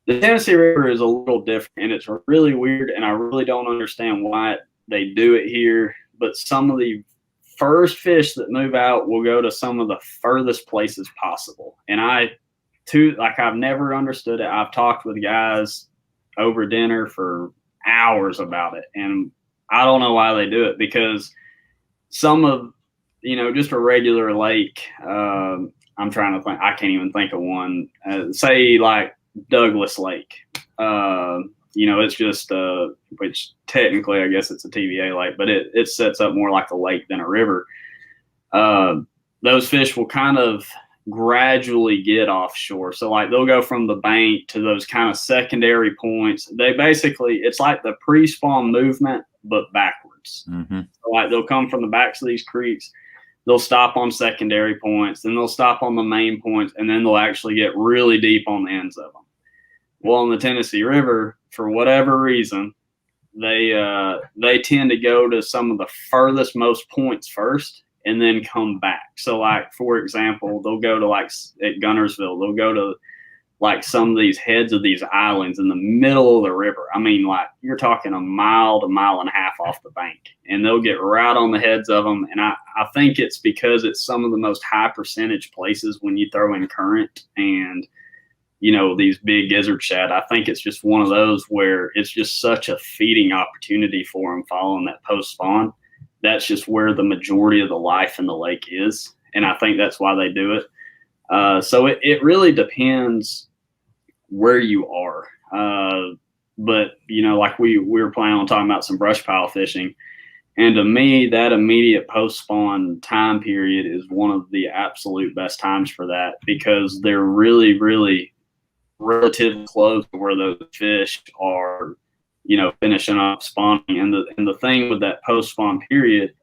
The Tennessee River is a little different, and it's really weird, and I really don't understand why they do it here. But some of the first fish that move out will go to some of the furthest places possible. And I've never understood it. I've talked with guys over dinner for hours about it, and I don't know why they do it, because some of, you know, just a regular lake, I'm trying to think, I can't even think of one, say like Douglas Lake, you know, it's just which technically I guess it's a TVA lake, but it sets up more like a lake than a river. Those fish will kind of gradually get offshore. So like they'll go from the bank to those kind of secondary points. They basically, it's like the pre-spawn movement, but backwards. Mm-hmm. So like they'll come from the backs of these creeks, they'll stop on secondary points, then they'll stop on the main points, and then they'll actually get really deep on the ends of them. Well, in the Tennessee River, for whatever reason, they tend to go to some of the furthest most points first and then come back. So like, for example, they'll go to like at Gunnersville, they'll go to like some of these heads of these islands in the middle of the river. I mean, like you're talking a mile to mile and a half off the bank, and they'll get right on the heads of them. And I think it's because it's some of the most high percentage places when you throw in current and, you know, these big gizzard shad. I think it's just one of those where it's just such a feeding opportunity for them following that post spawn. That's just where the majority of the life in the lake is. And I think that's why they do it. So it really depends where you are. But, you know, like we were planning on talking about some brush pile fishing. And to me, that immediate post-spawn time period is one of the absolute best times for that, because they're really, really relatively close to where those fish are, you know, finishing up spawning. And the thing with that post-spawn period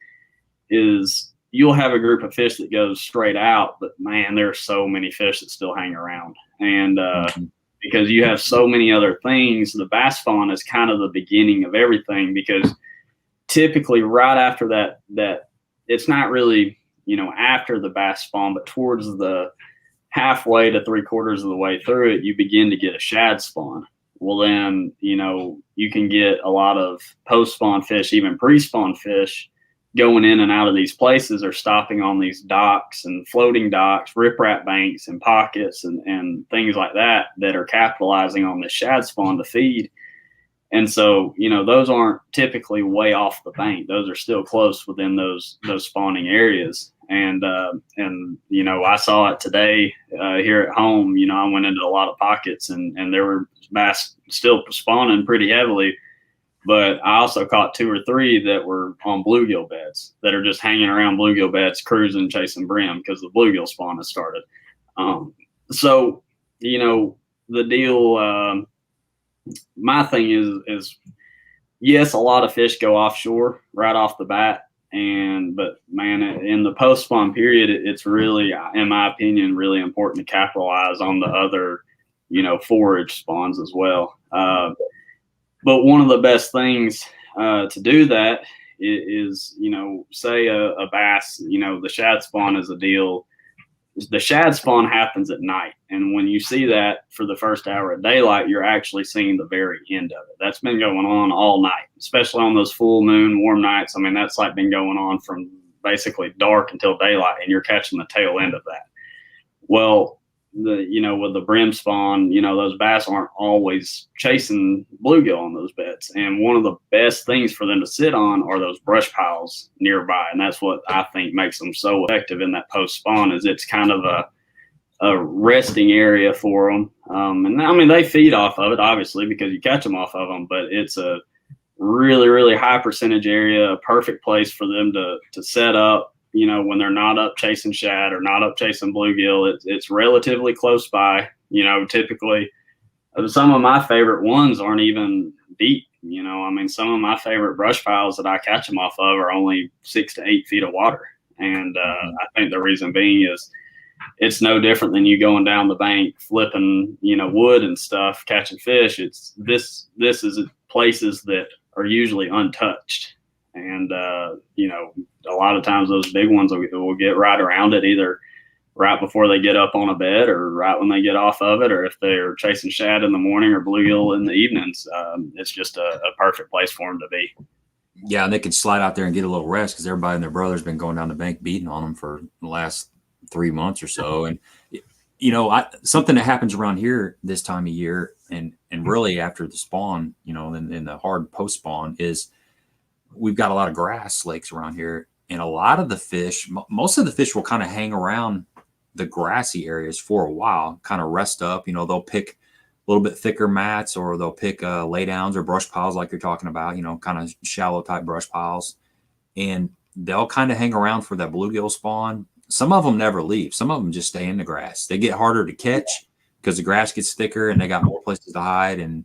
is you'll have a group of fish that goes straight out, but man, there are so many fish that still hang around. And because you have so many other things, the bass spawn is kind of the beginning of everything, because typically right after that it's not really, you know, after the bass spawn, but towards the halfway to 3/4 of the way through it, you begin to get a shad spawn. Well, then, you know, you can get a lot of post-spawn fish, even pre-spawn fish, going in and out of these places, or stopping on these docks and floating docks, riprap banks and pockets and things like that are capitalizing on the shad spawn to feed. And so, you know, those aren't typically way off the bank. Those are still close within those spawning areas. And you know, I saw it today here at home. You know, I went into a lot of pockets, and there were bass still spawning pretty heavily. But I also caught 2 or 3 that were on bluegill beds that are just hanging around bluegill beds, cruising, chasing brim because the bluegill spawn has started. So, you know, the deal, my thing is yes, a lot of fish go offshore right off the bat. But man, in the post spawn period, it's really, in my opinion, really important to capitalize on the other, you know, forage spawns as well. But one of the best things to do that is, you know, say a bass, you know, the shad spawn is a deal. The shad spawn happens at night. And when you see that for the first hour of daylight, you're actually seeing the very end of it. That's been going on all night, especially on those full moon, warm nights. I mean, that's like been going on from basically dark until daylight, and you're catching the tail end of that. Well, you know, with the brim spawn, you know, those bass aren't always chasing bluegill on those beds. And one of the best things for them to sit on are those brush piles nearby. And that's what I think makes them so effective in that post spawn, is it's kind of a resting area for them. And I mean, they feed off of it, obviously, because you catch them off of them, but it's a really, really high percentage area, a perfect place for them to set up. You know, when they're not up chasing shad or not up chasing bluegill, it's relatively close by. You know, typically some of my favorite ones aren't even deep. You know, I mean, some of my favorite brush piles that I catch them off of are only 6 to 8 feet of water. And I think the reason being is it's no different than you going down the bank, flipping, you know, wood and stuff, catching fish. It's this is places that are usually untouched. And, you know, a lot of times those big ones will get right around it, either right before they get up on a bed or right when they get off of it, or if they're chasing shad in the morning or bluegill in the evenings. It's just a perfect place for them to be. Yeah, and they can slide out there and get a little rest because everybody and their brother's been going down the bank beating on them for the last 3 months or so. And, you know, something that happens around here this time of year and really after the spawn, you know, in the hard post spawn, is we've got a lot of grass lakes around here. And a lot of the fish, most of the fish will kind of hang around the grassy areas for a while, kind of rest up. You know, they'll pick a little bit thicker mats, or they'll pick lay downs or brush piles like you're talking about, you know, kind of shallow type brush piles. And they'll kind of hang around for that bluegill spawn. Some of them never leave. Some of them just stay in the grass. They get harder to catch because the grass gets thicker and they got more places to hide, and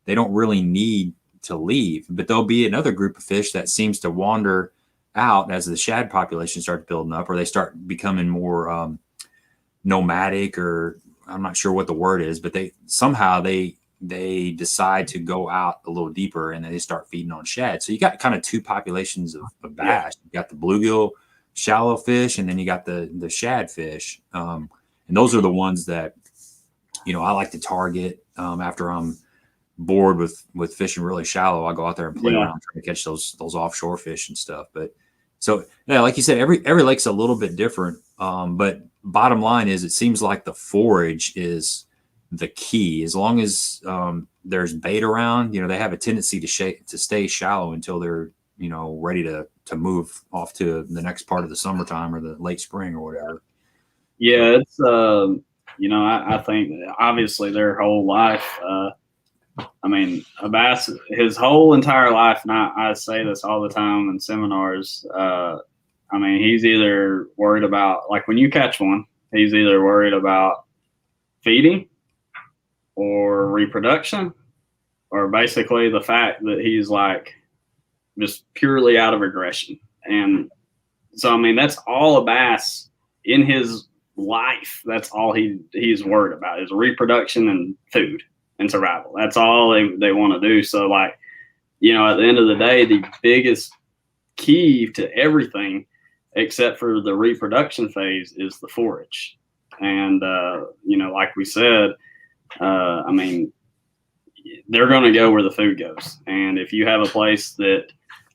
they don't really need to leave. But there'll be another group of fish that seems to wander out as the shad population starts building up, or they start becoming more nomadic, or I'm not sure what the word is, but they decide to go out a little deeper and then they start feeding on shad. So you got kind of two populations of bass. You got the bluegill shallow fish, and then you got the shad fish. And those are the ones that, you know, I like to target after I'm bored with fishing really shallow. I go out there and play around trying to catch those offshore fish and stuff. But so yeah, like you said, every lake's a little bit different. But bottom line is, it seems like the forage is the key. As long as there's bait around, you know, they have a tendency to stay shallow until they're, you know, ready to move off to the next part of the summertime or the late spring or whatever. Yeah, it's you know, I think obviously their whole life. I mean, a bass, his whole entire life, and I say this all the time in seminars, I mean, he's either worried about, like when you catch one, he's either worried about feeding or reproduction, or basically the fact that he's like just purely out of aggression. And so, I mean, that's all a bass in his life. That's all he's worried about, is reproduction and food and survival. That's all they want to do. So, like, you know, at the end of the day, the biggest key to everything except for the reproduction phase is the forage. And you know, like we said, I mean, they're going to go where the food goes. And if you have a place that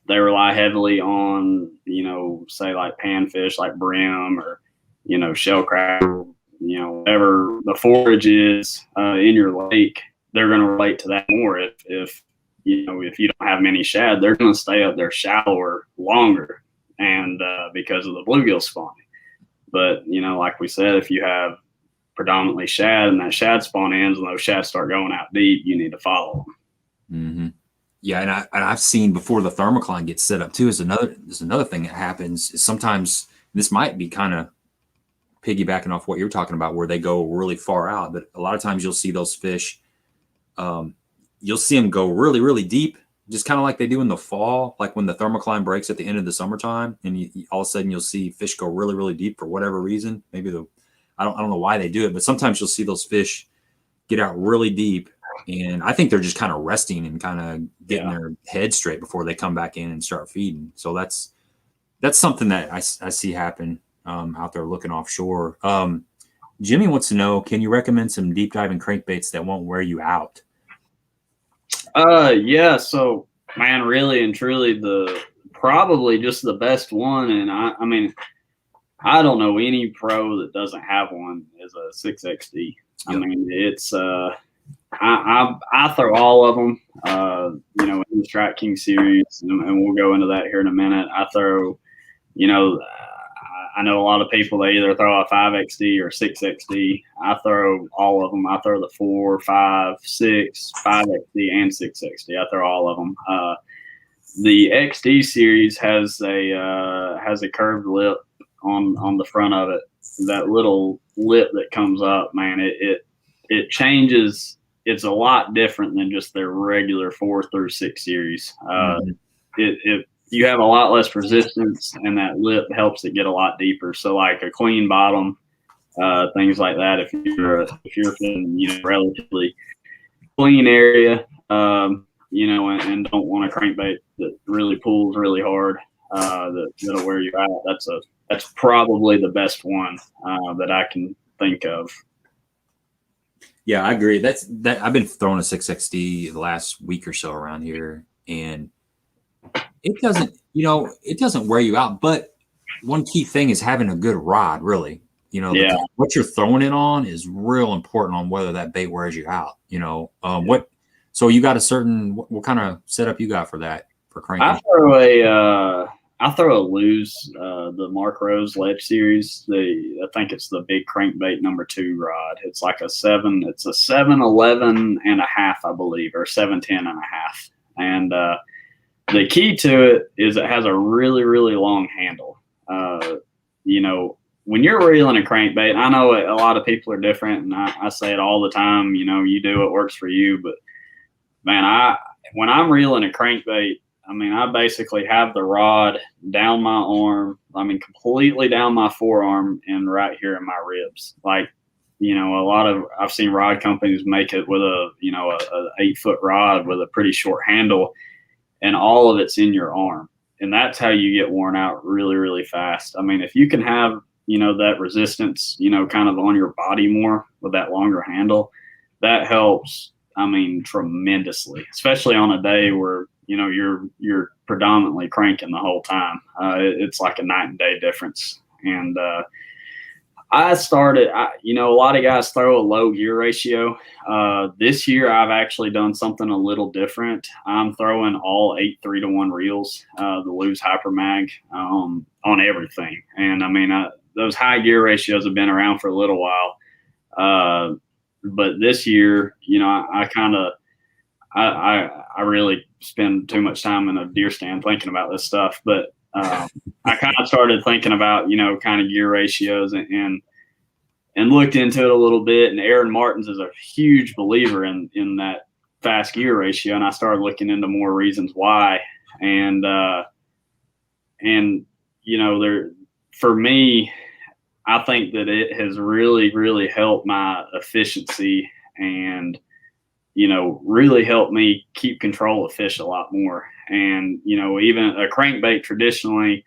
they rely heavily on, you know, say like panfish, like brim, or, you know, shell crab, you know, whatever the forage is in your lake, they're going to relate to that more. If you know, if you don't have many shad, they're going to stay up there shallower longer, and because of the bluegill spawning. But, you know, like we said, if you have predominantly shad and that shad spawn ends and those shads start going out deep, you need to follow them. Mm-hmm. Yeah, and I've seen before the thermocline gets set up too. Is another thing that happens. Is sometimes this might be kind of piggybacking off what you're talking about, where they go really far out. But a lot of times you'll see those fish. You'll see them go really, really deep, just kind of like they do in the fall, like when the thermocline breaks at the end of the summertime, and all of a sudden you'll see fish go really, really deep for whatever reason. Maybe I don't know why they do it, but sometimes you'll see those fish get out really deep. And I think they're just kind of resting and kind of getting their head straight before they come back in and start feeding. So that's something that I see happen out there looking offshore. Jimmy wants to know, can you recommend some deep diving crankbaits that won't wear you out? Yeah. So, man, really and truly, probably just the best one. And I mean, I don't know any pro that doesn't have one is a 6XD. I mean, it's I throw all of them, you know, in the Strike King series, and we'll go into that here in a minute. I throw, you know, I know a lot of people, they either throw a 5XD or 6XD. I throw all of them. I throw the 4, 5, 6, 5XD, and 6XD. I throw all of them. The XD series has a curved lip on the front of it. That little lip that comes up, man, it changes. It's a lot different than just their regular 4 through 6 series. You have a lot less resistance, and that lip helps it get a lot deeper. So like a clean bottom, things like that. If you're in, you know, relatively clean area, you know, and don't want a crankbait that really pulls really hard, that'll wear you out. That's probably the best one that I can think of. Yeah, I agree. I've been throwing a 6XD the last week or so around here, and it doesn't wear you out. But one key thing is having a good rod, really. You know, what you're throwing it on is real important on whether that bait wears you out. You know, so you got what kind of setup you got for that, for cranking? I throw a Lose, the Mark Rose Ledge series. I think it's the big crankbait #2 rod. It's like it's a 7-11 and a half, I believe, or 7-10 and a half. And the key to it is it has a really, really long handle. You know, when you're reeling a crankbait, I know a lot of people are different, and I say it all the time, you know, you do what works for you. But, man, when I'm reeling a crankbait, I mean, I basically have the rod down my arm, I mean, completely down my forearm and right here in my ribs. Like, you know, I've seen rod companies make it with a 8-foot rod with a pretty short handle, and all of it's in your arm. And that's how you get worn out really, really fast. I mean, if you can have, you know, that resistance, you know, kind of on your body more with that longer handle, that helps, I mean, tremendously, especially on a day where, you know, you're predominantly cranking the whole time. It's like a night and day difference. And you know, a lot of guys throw a low gear ratio. This year I've actually done something a little different. I'm throwing all 8 3-to-1 reels, the Lose Hyper Mag, on everything. And I mean, those high gear ratios have been around for a little while. But this year, you know, I really spend too much time in a deer stand thinking about this stuff. But I kind of started thinking about, you know, kind of gear ratios and looked into it a little bit. And Aaron Martins is a huge believer in that fast gear ratio. And I started looking into more reasons why. And you know, for me, I think that it has really, really helped my efficiency and, you know, really helped me keep control of fish a lot more. And, you know, even a crankbait traditionally,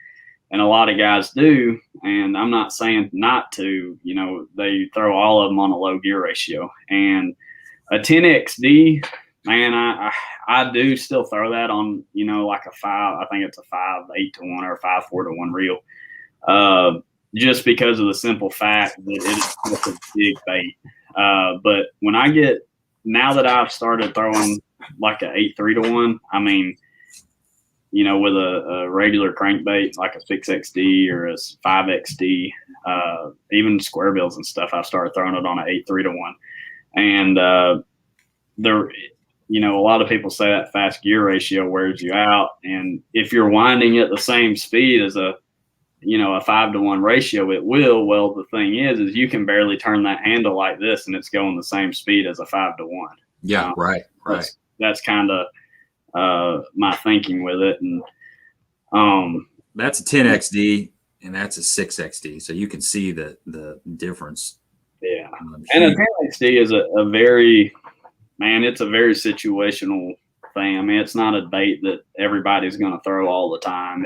and a lot of guys do, and I'm not saying not to, you know, they throw all of them on a low gear ratio. And a 10XD, man, I do still throw that on, you know, like a 5, I think it's a 5 8-to-1 or 5 4-to-1 reel. Just because of the simple fact that it's a big bait. But now that I've started throwing like a 8 3-to-1, I mean, you know, with a regular crankbait, like a 6XD or a 5XD, Even square bills and stuff, I've started throwing it on an 8-3 to 1. And there, you know, a lot of people say that fast gear ratio wears you out. And if you're winding at the same speed as a 5 to 1 ratio, it will. Well, the thing is you can barely turn that handle like this and it's going the same speed as a 5 to 1. Yeah, right. That's kind of my thinking with it. And that's a 10XD and that's a 6XD. So you can see the difference. Yeah. And a 10XD is a very, man, it's a very situational thing. I mean, it's not a bait that everybody's going to throw all the time.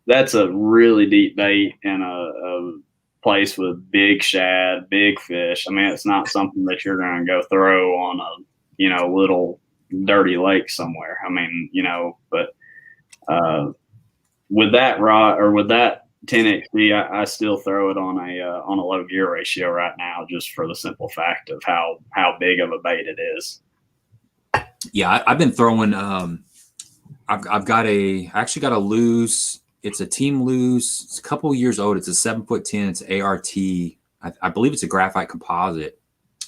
That's a really deep bait in a place with big shad, big fish. I mean, it's not something that you're going to go throw on a, little dirty lake somewhere. I mean, but with that rod or with that 10XD, I still throw it on a low gear ratio right now, just for the simple fact of how big of a bait it is. Yeah, I've been throwing. I actually got a loose. It's a team loose. It's a couple of years old. It's a 7'10". It's ART. I believe it's a graphite composite.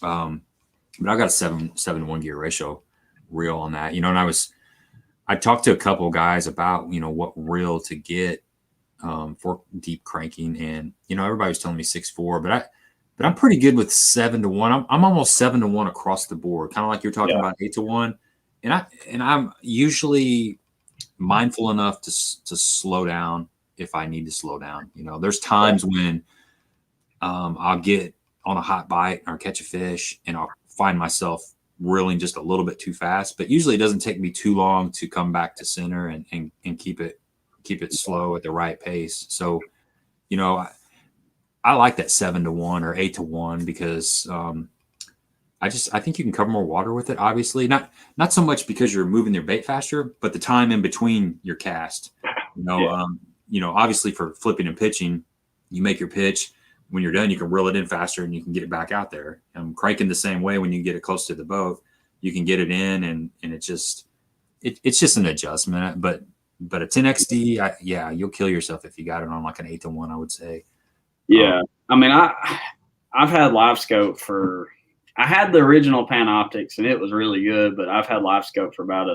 But I got a 7 to 1 gear ratio reel on that. And I talked to a couple of guys about what reel to get for deep cranking, and everybody was telling me 6'4", but I'm pretty good with 7 to 1. I'm almost 7 to 1 across the board, kind of like you're talking about 8 to 1. And I'm usually mindful enough to slow down if I need to slow down. There's times when I'll get on a hot bite or catch a fish and I'll find myself reeling just a little bit too fast, but usually it doesn't take me too long to come back to center and keep it slow at the right pace. So, I like that 7 to 1 or 8 to 1 because I think you can cover more water with it. Obviously, not so much because you're moving your bait faster, but the time in between your cast. Obviously for flipping and pitching, you make your pitch. When you're done, you can reel it in faster and you can get it back out there. Cranking the same way when you get it close to the boat, you can get it in, and it's just an adjustment. But a 10XD, you'll kill yourself if you got it on like an 8 to 1, I would say. Yeah, I mean, I've had LiveScope I had the original Panoptics and it was really good, but I've had LiveScope for about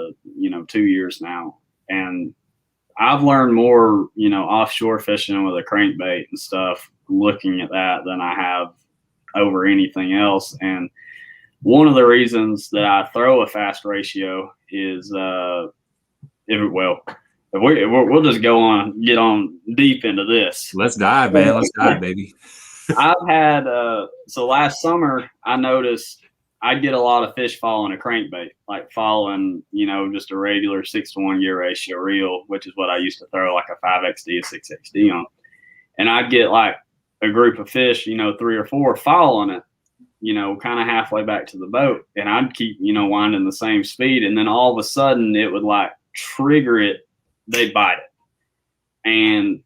2 years now, and I've learned more, offshore fishing with a crankbait and stuff, looking at that than I have over anything else. And one of the reasons that I throw a fast ratio is, we'll just get on deep into this. Let's dive, man. Let's dive, baby. I've had, so last summer I noticed I'd get a lot of fish following a crankbait, like following, just a regular 6 to 1 gear ratio reel, which is what I used to throw like a 5XD, a 6XD on. And I'd get like a group of fish, 3 or 4 following it, kind of halfway back to the boat. And I'd keep, winding the same speed. And then all of a sudden it would like trigger it. They'd bite it. And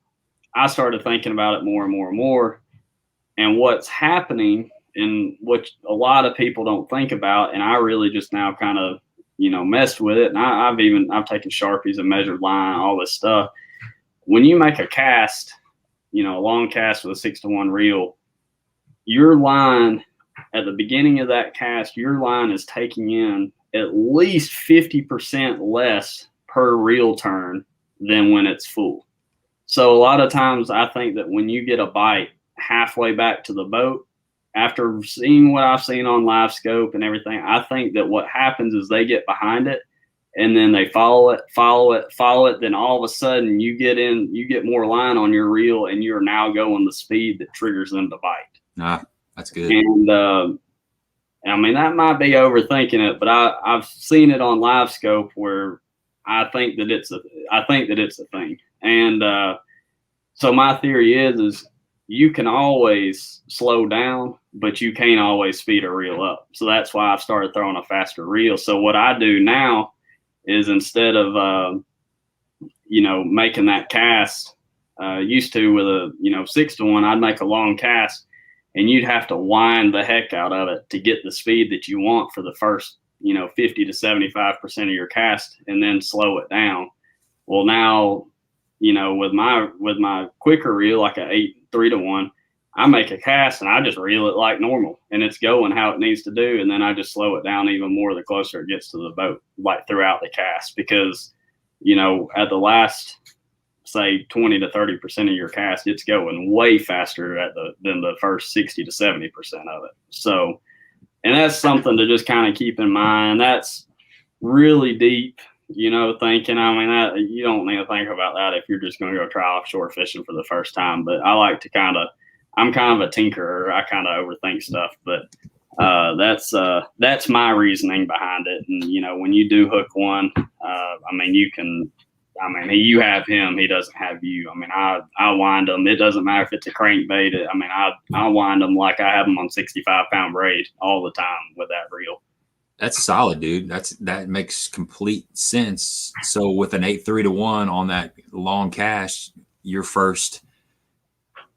I started thinking about it more and more and more. And what's happening, and what a lot of people don't think about, and I really just now kind of, messed with it. And I've taken Sharpies and measured line, all this stuff. When you make a cast, a long cast with a 6 to 1 reel, your line at the beginning of that cast, your line is taking in at least 50% less per reel turn than when it's full. So a lot of times I think that when you get a bite halfway back to the boat, after seeing what I've seen on LiveScope and everything, I think that what happens is they get behind it and then they follow it. Then all of a sudden you get more line on your reel and you're now going the speed that triggers them to bite. That's good. And I mean, that might be overthinking it, but I've seen it on LiveScope where I think that it's a thing. And so my theory is you can always slow down, but you can't always speed a reel up. So that's why I've started throwing a faster reel. So what I do now is instead of, making that cast, used to with a, 6 to 1, I'd make a long cast and you'd have to wind the heck out of it to get the speed that you want for the first, 50 to 75% of your cast and then slow it down. Well, now, with my quicker reel, like a 8 3-1, I make a cast and I just reel it like normal, and it's going how it needs to do. And then I just slow it down even more the closer it gets to the boat, like throughout the cast, because, at the last, say 20 to 30% of your cast, it's going way faster than the first 60 to 70% of it. So, and that's something to just kind of keep in mind. That's really deep, thinking. I mean, that you don't need to think about that if you're just going to go try offshore fishing for the first time. But I like to I'm kind of a tinkerer. I kind of overthink stuff, but that's my reasoning behind it. And when you do hook one, you have him, he doesn't have you. I mean, I wind them. It doesn't matter if it's a crankbait. I wind them like I have them on 65-pound braid all the time with that reel. That's solid, dude. That makes complete sense. So with an 8 3-1 on that long cast, your first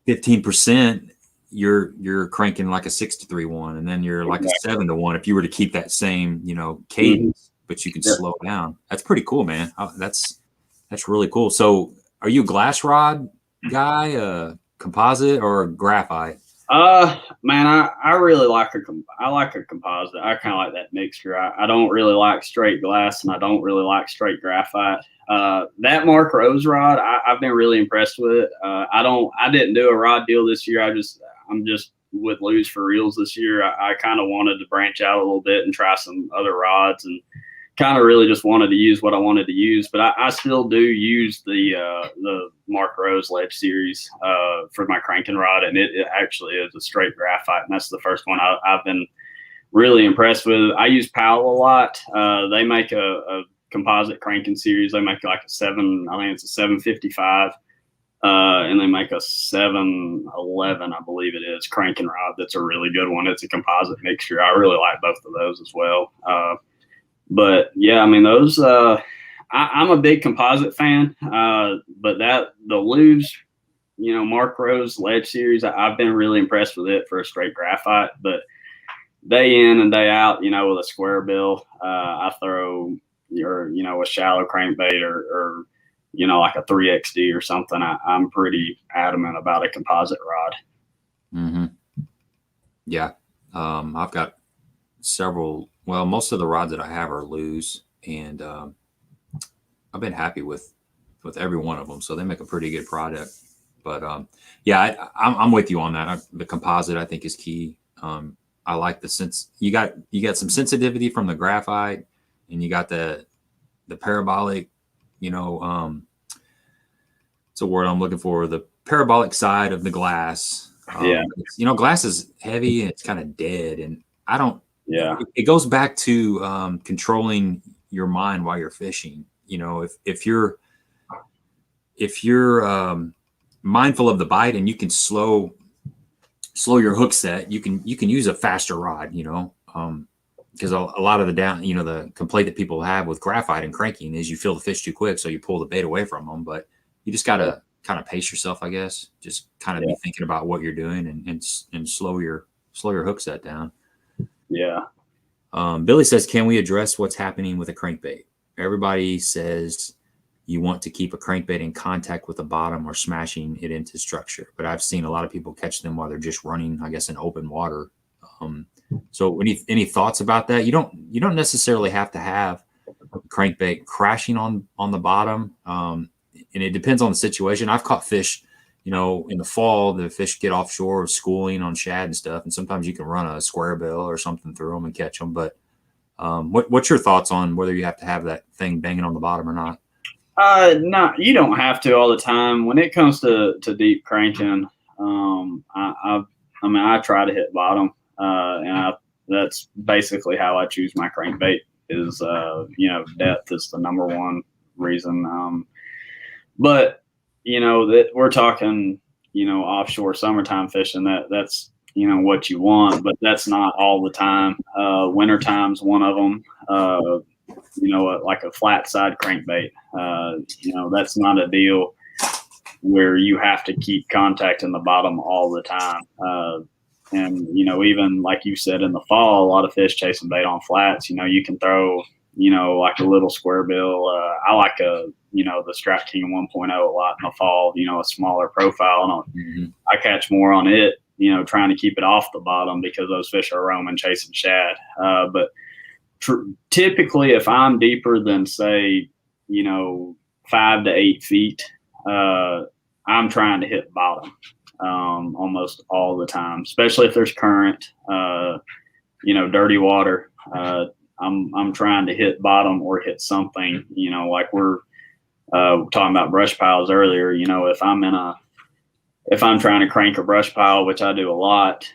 15%, you're cranking like a 6 3-1, and then you're like a 7-1 if you were to keep that same cadence, but you can slow down. That's pretty cool, man. That's really cool. So are you a glass rod guy, a composite, or a graphite? Man, I really like a composite. I kind of like that mixture. I don't really like straight glass, and I don't really like straight graphite. That Mark Rose rod, I've been really impressed with it. I didn't do a rod deal this year. I'm just with Lose for Reels this year. I kind of wanted to branch out a little bit and try some other rods, and kind of really just wanted to use what I wanted to use. But I still do use the Mark Rose Ledge series for my cranking rod, and it actually is a straight graphite, and that's the first one I've been really impressed with. I use Powell a lot. They make a composite cranking series. They make like a 755, and they make a 711, I believe it is, cranking rod. That's a really good one. It's a composite mixture. I really like both of those as well. But yeah, I mean, those, I'm a big composite fan, but the Lose, Mark Rose Ledge series, I've been really impressed with it for a straight graphite. But day in and day out, with a square bill, I throw a shallow crankbait or like a 3XD or something. I'm pretty adamant about a composite rod. Mm-hmm. Yeah. I've got several. Well, most of the rods that I have are Lose, and I've been happy with every one of them. So they make a pretty good product. But yeah, I'm with you on that. The composite, I think, is key. I like the sense. You got some sensitivity from the graphite, and you got the parabolic. It's a word I'm looking for. The parabolic side of the glass. Glass is heavy and it's kind of dead, and I don't. Yeah, it goes back to controlling your mind while you're fishing. If you're mindful of the bite and you can slow your hook set, you can use a faster rod. Because a lot of the complaint that people have with graphite and cranking is you feel the fish too quick, so you pull the bait away from them. But you just gotta kind of pace yourself, I guess. Just kind of be thinking about what you're doing and slow your hook set down. Yeah. Billy says, can we address what's happening with a crankbait? Everybody says you want to keep a crankbait in contact with the bottom or smashing it into structure. But I've seen a lot of people catch them while they're just running, I guess, in open water. So any thoughts about that? You don't necessarily have to have a crankbait crashing on the bottom. And it depends on the situation. I've caught fish, in the fall, the fish get offshore schooling on shad and stuff. And sometimes you can run a square bill or something through them and catch them. But what's your thoughts on whether you have to have that thing banging on the bottom or not? No, you don't have to all the time. When it comes to deep cranking, I try to hit bottom, and that's basically how I choose my crankbait. Is depth is the number one reason. But that we're talking, offshore summertime fishing. That's what you want, but that's not all the time. Winter time's one of them. Like a flat side crankbait. That's not a deal where you have to keep contacting the bottom all the time. And even like you said, in the fall, a lot of fish chasing bait on flats. You can throw you know, like a little square bill. I like you know, the Strap King 1.0 a lot in the fall, you know, a smaller profile. And I catch more on it, you know, trying to keep it off the bottom because those fish are roaming, chasing shad. But typically if I'm deeper than say, you know, 5 to 8 feet, I'm trying to hit bottom almost all the time, especially if there's current, you know, dirty water. I'm trying to hit bottom or hit something, you know, like we're talking about brush piles earlier. You know, if I'm trying to crank a brush pile, which I do a lot,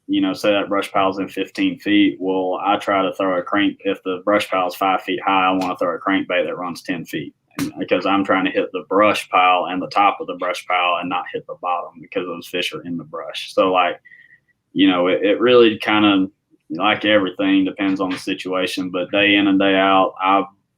you know, say that brush pile's in 15 feet. Well, I try to throw a crank. If the brush pile's 5 feet high, I want to throw a crankbait that runs 10 feet because I'm trying to hit the brush pile and the top of the brush pile and not hit the bottom because those fish are in the brush. So like, you know, it really kind of, like everything, depends on the situation, but day in and day out,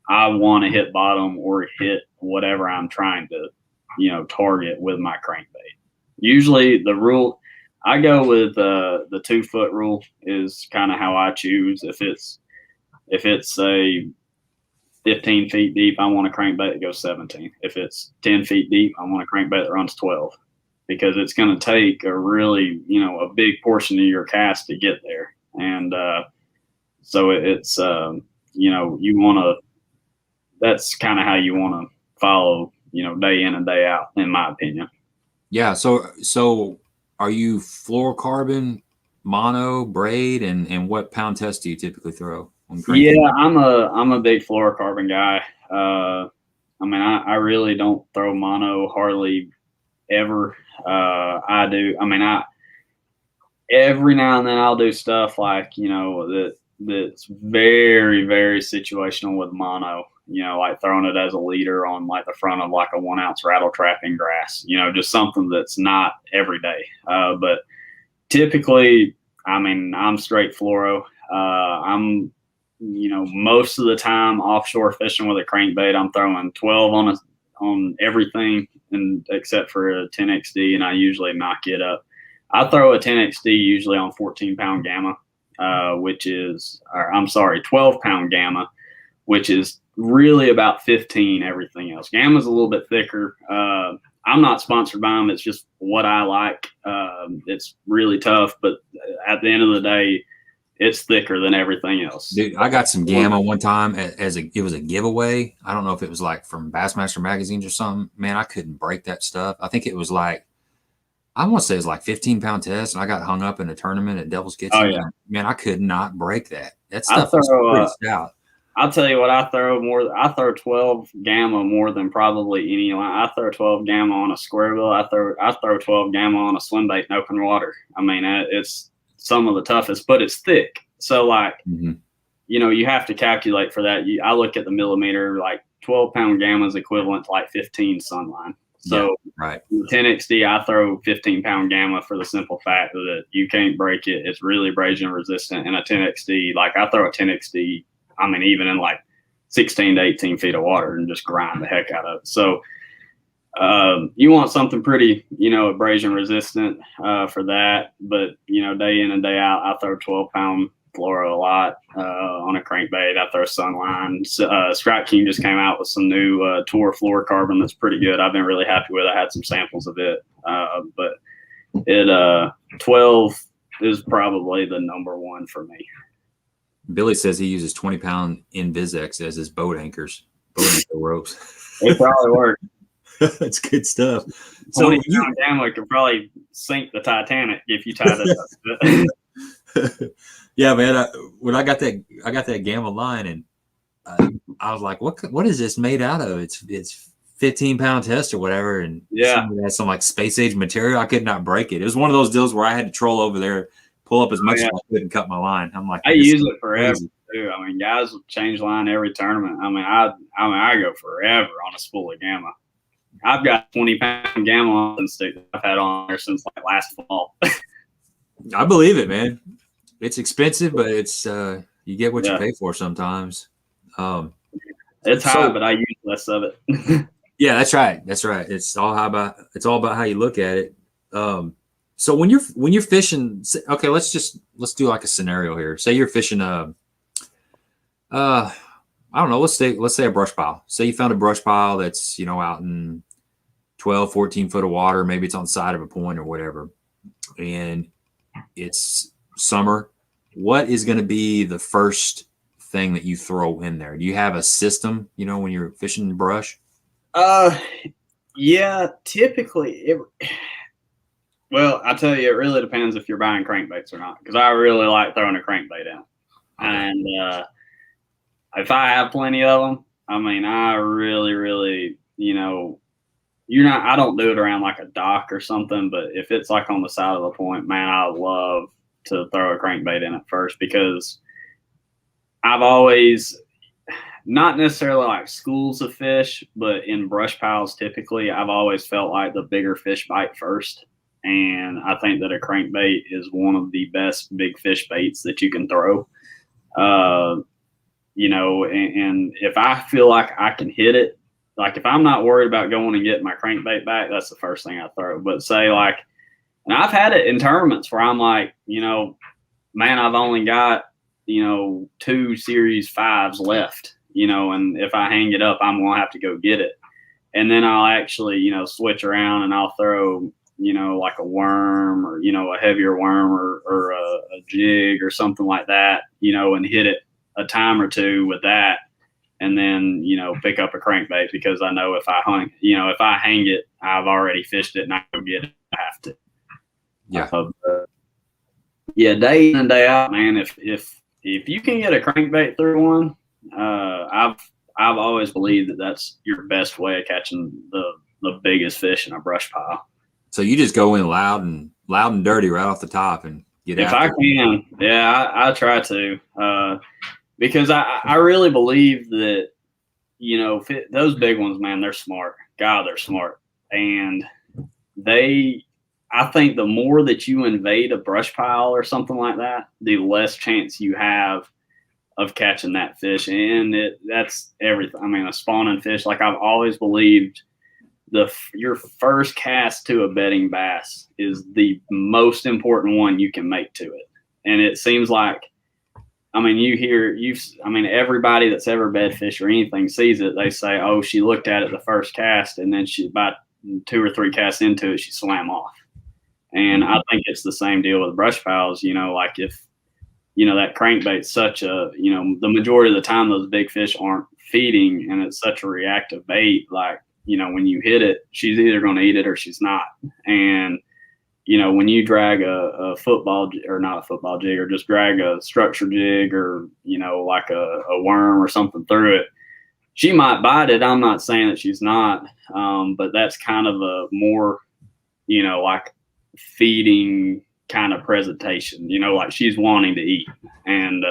I want to hit bottom or hit whatever I'm trying to, you know, target with my crankbait. Usually the rule, I go with the 2 foot rule is kind of how I choose. If it's say 15 feet deep, I want a crankbait that goes 17. If it's 10 feet deep, I want a crankbait that runs 12 because it's going to take a really, you know, a big portion of your cast to get there. And so it's, you know, you want to, that's kind of how you want to follow, you know, day in and day out, in my opinion. Yeah. So are you fluorocarbon, mono, braid, and what pound test do you typically throw? Yeah, I'm a big fluorocarbon guy. I mean, I really don't throw mono hardly ever. I do. I mean, every now and then I'll do stuff like, you know, that's very, very situational with mono, you know, like throwing it as a leader on like the front of like a 1 ounce rattle trap in grass, you know, just something that's not every day. But typically, I mean, I'm straight fluoro. I'm, you know, most of the time offshore fishing with a crankbait, I'm throwing 12 on everything and except for a 10XD, and I usually knock it up. I throw a 10XD usually on 14-pound gamma, which is, or I'm sorry, 12-pound gamma, which is really about 15 everything else. Gamma's a little bit thicker. I'm not sponsored by them. It's just what I like. It's really tough, but at the end of the day, it's thicker than everything else. Dude, I got some gamma one time it was a giveaway. I don't know if it was like from Bassmaster magazines or something. Man, I couldn't break that stuff. I think it was like, I want to say it was like 15-pound test, and I got hung up in a tournament at Devil's Kitchen. Oh, yeah. Man, I could not break that. That stuff was pretty stout. I'll tell you what, I throw 12 gamma more than probably any line. I throw 12 gamma on a square bill. I throw 12 gamma on a swim bait in open water. I mean, it's some of the toughest, but it's thick. So like, you know, you have to calculate for that. I look at the millimeter, like 12-pound gamma is equivalent to like 15 sunline. So yeah, right. 10XD, I throw 15-pound gamma for the simple fact that you can't break it. It's really abrasion resistant. And a 10XD, like I throw a 10XD, I mean, even in like 16 to 18 feet of water and just grind the heck out of it. So you want something pretty, you know, abrasion resistant for that. But, you know, day in and day out, I throw 12-pound fluoro a lot on a crankbait. I throw sunline. Strap King just came out with some new Tour fluorocarbon that's pretty good. I've been really happy with it. I had some samples of it. But 12 is probably the number one for me. Billy says he uses 20-pound Invisex as his boat anchors, boat anchor ropes. It probably works. That's good stuff. 20-pound gamma could probably sink the Titanic if you tied it up. Yeah, man. When I got that gamma line, and I was like, "What is this made out of?" It's 15-pound test or whatever, and yeah, it had some like space age material. I could not break it. It was one of those deals where I had to troll over there, pull up as much as I could, and cut my line. I'm like, I use it forever too. I mean, guys will change line every tournament. I mean, I go forever on a spool of gamma. I've got 20-pound gamma on stick that I've had on there since like last fall. I believe it, man. It's expensive, but it's you get what you pay for sometimes. It's high, but I use less of it. Yeah, that's right. That's right. It's all about how you look at it. So when you're fishing, okay, let's do like a scenario here. Say you're fishing I don't know. Let's say a brush pile. Say you found a brush pile that's, out in 12, 14 foot of water. Maybe it's on the side of a point or whatever. And it's summer. What is going to be the first thing that you throw in there? Do you have a system, when you're fishing brush? Yeah, typically well, I tell you, it really depends if you're buying crankbaits or not, because I really like throwing a crankbait in. And if I have plenty of them, I really, really, I don't do it around like a dock or something, but if it's like on the side of the point, man, I love to throw a crankbait in at first, because I've always, not necessarily like schools of fish, but in brush piles, typically, I've always felt like the bigger fish bite first. And I think that a crankbait is one of the best big fish baits that you can throw. And if I feel like I can hit it, like if I'm not worried about going and getting my crankbait back, that's the first thing I throw. But say like, and I've had it in tournaments where I'm like, man, I've only got, 2 series 5s left, and if I hang it up, I'm going to have to go get it. And then I'll actually, switch around and I'll throw, like a worm or, a heavier worm or a jig or something like that, and hit it a time or two with that. And then, pick up a crankbait, because I know if I hang it, I've already fished it and I go get it. I have to. Yeah. Yeah. Day in and day out, man. If you can get a crankbait through one, I've always believed that that's your best way of catching the biggest fish in a brush pile. So you just go in loud and dirty right off the top and get if after I can. Yeah, I try to, because I really believe that, those big ones, man, they're smart. God, they're smart. And I think the more that you invade a brush pile or something like that, the less chance you have of catching that fish. And that's everything. A spawning fish, like I've always believed, your first cast to a bedding bass is the most important one you can make to it. And it seems like, everybody that's ever bed fish or anything sees it. They say, oh, she looked at it the first cast, and then about 2 or 3 casts into it, she swam off. And I think it's the same deal with brush piles. Like if, that crankbait's such a, the majority of the time those big fish aren't feeding, and it's such a reactive bait, like, when you hit it, she's either going to eat it or she's not. And, when you drag a football, or not a football jig, or just drag a structure jig, or, like a worm or something through it, she might bite it. I'm not saying that she's not, but that's kind of a more, like feeding kind of presentation, like she's wanting to eat. And,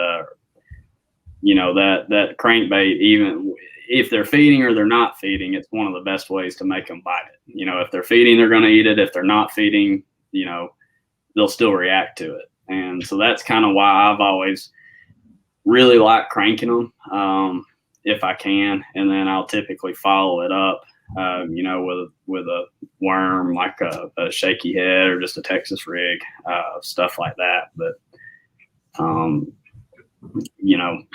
that crankbait, even if they're feeding or they're not feeding, it's one of the best ways to make them bite it. If they're feeding, they're going to eat it. If they're not feeding, they'll still react to it. And so that's kind of why I've always really liked cranking them, if I can. And then I'll typically follow it up, with a worm, like a shaky head or just a Texas rig, stuff like that. But,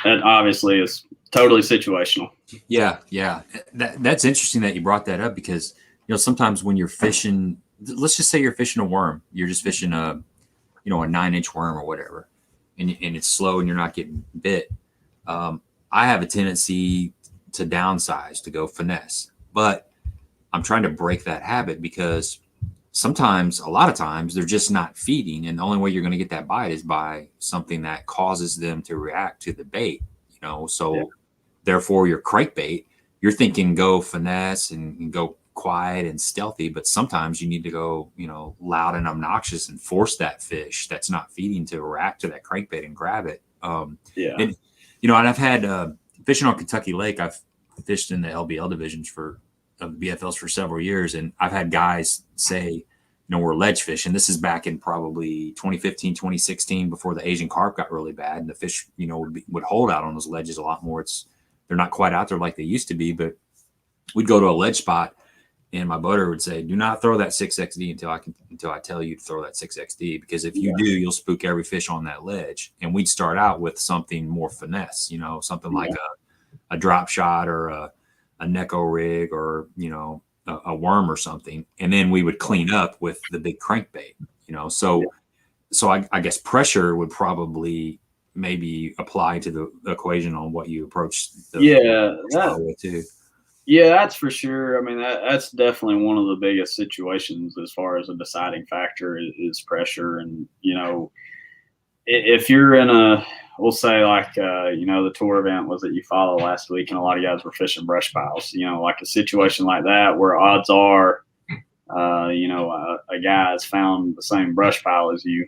that obviously is totally situational. Yeah. That's interesting that you brought that up, because sometimes when you're fishing, let's just say you're fishing a worm, you're just fishing a 9-inch worm or whatever, and it's slow and you're not getting bit. I have a tendency to downsize, to go finesse, but I'm trying to break that habit, because a lot of times they're just not feeding, and the only way you're going to get that bite is by something that causes them to react to the bait. So therefore your crankbait, you're thinking go finesse and go quiet and stealthy, but sometimes you need to go, loud and obnoxious and force that fish that's not feeding to react to that crankbait and grab it. And I've had fishing on Kentucky Lake. I've fished in the LBL divisions of BFLs for several years, and I've had guys say, we're ledge fishing. This is back in probably 2015, 2016, before the Asian carp got really bad, and the fish, would hold out on those ledges a lot more. They're not quite out there like they used to be, but we'd go to a ledge spot, And my buddy would say, do not throw that 6XD until I tell you to throw that 6XD, because if you do, you'll spook every fish on that ledge. And we'd start out with something more finesse, you know, something like a drop shot or a Neko rig, or, you know, a worm or something. And then we would clean up with the big crankbait, you know. So I guess pressure would probably maybe apply to the equation on what you approach with too. Yeah, that's for sure. I mean, that's definitely one of the biggest situations as far as a deciding factor is pressure. And, you know, if you're in we'll say like, you know, the tour event was that you follow last week, and a lot of guys were fishing brush piles, you know, like a situation like that where odds are, you know, a guy has found the same brush pile as you,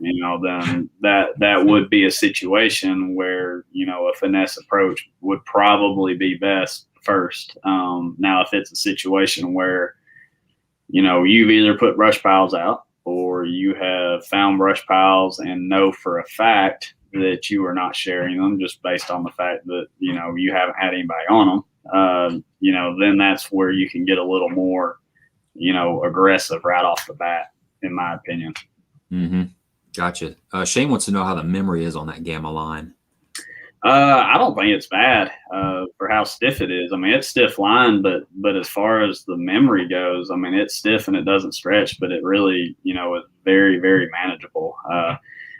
you know, then that would be a situation where, you know, a finesse approach would probably be best first. Now, if it's a situation where, you know, you've either put brush piles out or you have found brush piles and know for a fact that you are not sharing them just based on the fact that, you know, you haven't had anybody on them, you know, then that's where you can get a little more, you know, aggressive right off the bat, in my opinion. Mm-hmm. Gotcha. Shane wants to know how the memory is on that Gamma line. I don't think it's bad for how stiff it is. I mean, it's stiff line, but as far as the memory goes, I mean, it's stiff and it doesn't stretch, but it really, you know, it's very, very manageable.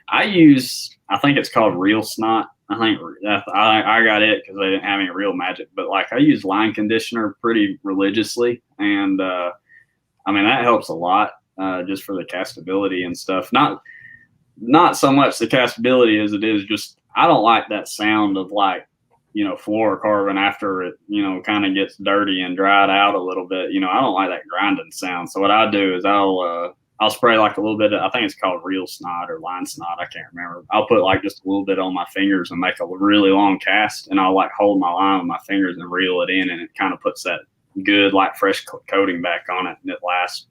I think it's called Real Snot. I think I got it because I didn't have any Real Magic, but like I use line conditioner pretty religiously, and I mean that helps a lot just for the castability and stuff. Not so much the castability as it is just, I don't like that sound of like, you know, fluorocarbon after it, you know, kind of gets dirty and dried out a little bit. You know, I don't like that grinding sound. So what I do is I'll spray like a little bit I think it's called Real Snot or Line Snot. I can't remember. I'll put like just a little bit on my fingers and make a really long cast, and I'll like hold my line with my fingers and reel it in, and it kind of puts that good, like fresh coating back on it, and it lasts,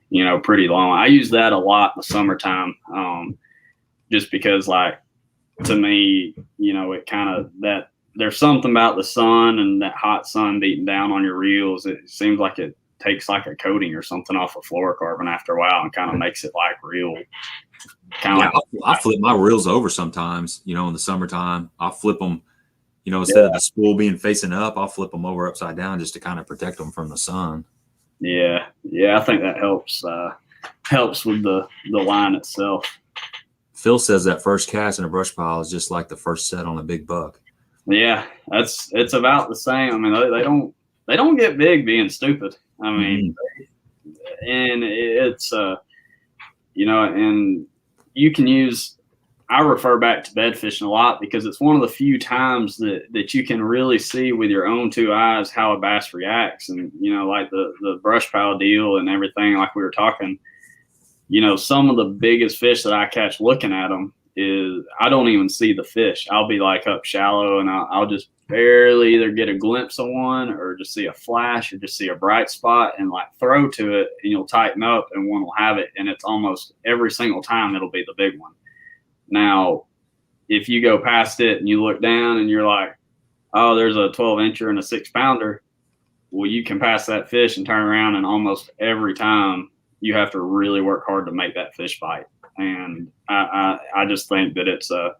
you know, pretty long. I use that a lot in the summertime. Just because, like, to me, you know, it kind of that there's something about the sun and that hot sun beating down on your reels. It seems like it takes like a coating or something off of fluorocarbon after a while and kind of makes it like real. I flip my reels over sometimes, you know, in the summertime. I'll flip them, you know, instead of the spool being facing up, I'll flip them over upside down just to kind of protect them from the sun. Yeah. I think that helps with the line itself. Phil says that first cast in a brush pile is just like the first set on a big buck. Yeah, it's about the same. I mean, they don't get big being stupid. I mean, and it's you know, and you can use. I refer back to bed fishing a lot because it's one of the few times that you can really see with your own two eyes how a bass reacts, and you know, like the brush pile deal and everything, like we were talking. You know, some of the biggest fish that I catch looking at them is I don't even see the fish. I'll be like up shallow and I'll just barely either get a glimpse of one or just see a flash or just see a bright spot and like throw to it, and you'll tighten up and one will have it. And it's almost every single time it'll be the big one. Now, if you go past it and you look down and you're like, oh, there's a 12-incher and a 6-pounder. Well, you can pass that fish and turn around, and almost every time you have to really work hard to make that fish bite. And I just think that it's a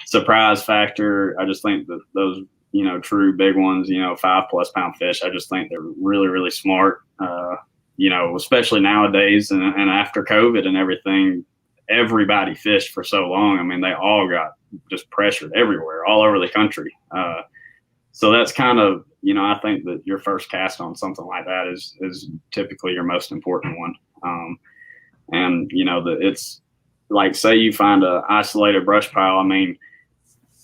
surprise factor. I just think that those, you know, true big ones, you know, 5+ pound fish, I just think they're really, really smart. You know, especially nowadays and after COVID and everything, everybody fished for so long. I mean, they all got just pressured everywhere, all over the country. So that's kind of, you know, I think that your first cast on something like that is typically your most important one. And you know, it's like, say you find a isolated brush pile. I mean,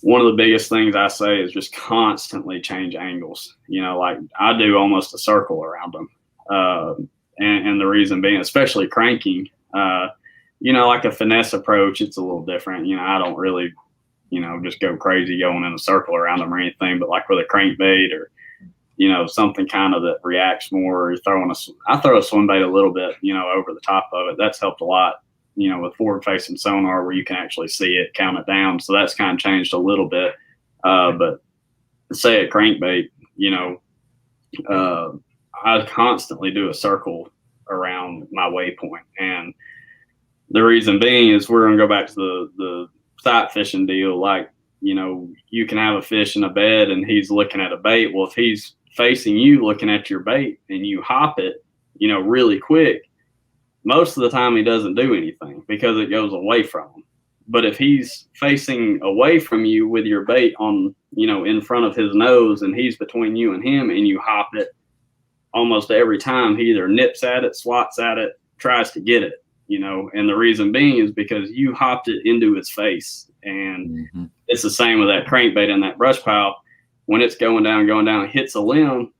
one of the biggest things I say is just constantly change angles. You know, like I do almost a circle around them. And the reason being, especially cranking, you know, like a finesse approach, it's a little different. You know, I don't really, you know, just go crazy going in a circle around them or anything, but like with a crankbait or, you know, something kind of that reacts more. I throw a swim bait a little bit, you know, over the top of it. That's helped a lot, you know, with forward facing sonar where you can actually see it, count it down. So that's kind of changed a little bit. But say at crankbait, you know, I constantly do a circle around my waypoint. And the reason being is we're going to go back to the sight fishing deal. Like, you know, you can have a fish in a bed and he's looking at a bait. Well, if he's facing you looking at your bait and you hop it, you know, really quick, most of the time he doesn't do anything because it goes away from him. But if he's facing away from you with your bait on, you know, in front of his nose and he's between you and him and you hop it, almost every time he either nips at it, swats at it, tries to get it, you know. And the reason being is because you hopped it into his face. And it's the same with that crankbait in that brush pile. When it's going down, it hits a limb,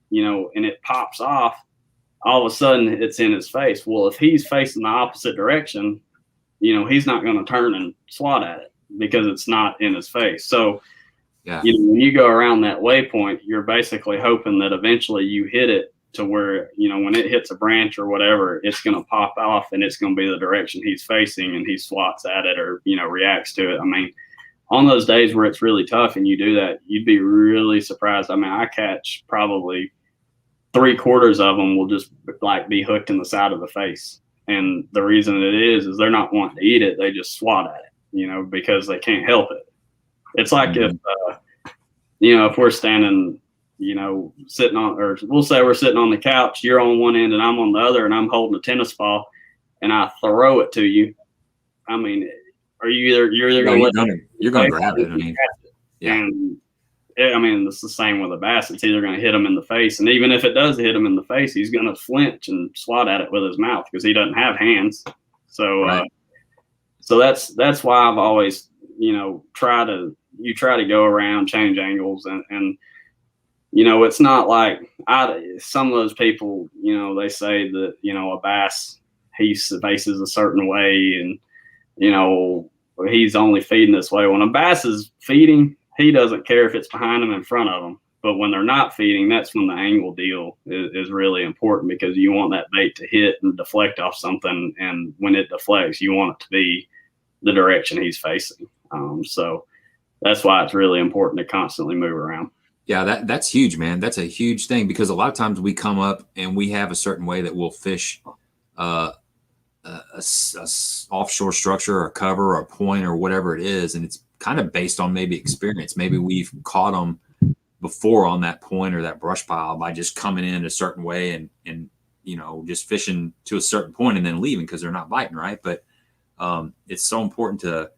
you know, and it pops off, all of a sudden it's in his face. Well, if he's facing the opposite direction, you know, he's not going to turn and swat at it because it's not in his face. So, you know, when you go around that waypoint, you're basically hoping that eventually you hit it to where, you know, when it hits a branch or whatever, it's going to pop off and it's going to be the direction he's facing and he swats at it or, you know, reacts to it. I mean, on those days where it's really tough and you do that, you'd be really surprised. I mean, I catch probably 3/4 of them will just like be hooked in the side of the face. And the reason it is they're not wanting to eat it. They just swat at it, you know, because they can't help it. It's like if, you know, if we're standing, you know, sitting on, or we'll say we're sitting on the couch, you're on one end and I'm on the other and I'm holding a tennis ball and I throw it to you. I mean, are you're either going to grab it. I mean, and I mean, it's the same with a bass. It's either going to hit him in the face. And even if it does hit him in the face, he's going to flinch and swat at it with his mouth because he doesn't have hands. So, so that's why I've always, you know, try to go around, change angles. And, you know, it's not like some of those people, you know, they say that, you know, a bass, he faces a certain way and, you know, he's only feeding this way. When a bass is feeding, he doesn't care if it's behind him, in front of him. But when they're not feeding, that's when the angle deal is really important because you want that bait to hit and deflect off something. And when it deflects, you want it to be the direction he's facing. So that's why it's really important to constantly move around. Yeah, that's huge, man. That's a huge thing because a lot of times we come up and we have a certain way that we'll fish a offshore structure or a cover or a point or whatever it is. And it's kind of based on maybe experience. Maybe we've caught them before on that point or that brush pile by just coming in a certain way and you know, just fishing to a certain point and then leaving because they're not biting, right? But it's so important to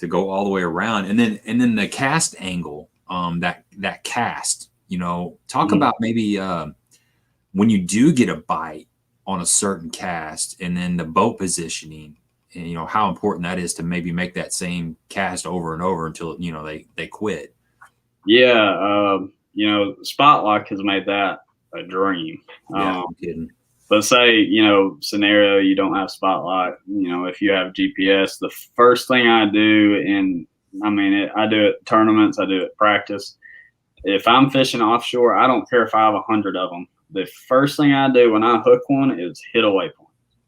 go all the way around. And then the cast angle, that cast, you know, talk about maybe when you do get a bite on a certain cast and then the boat positioning, and you know how important that is to maybe make that same cast over and over until, you know, they quit. Yeah, you know, spot lock has made that a dream. Yeah, I'm kidding. But say, you know, scenario you don't have spot lock, you know, if you have GPS, the first thing I do, and I mean, I do it tournaments, I do it practice. If I'm fishing offshore, I don't care if I have 100 of them. The first thing I do when I hook one is hit a waypoint.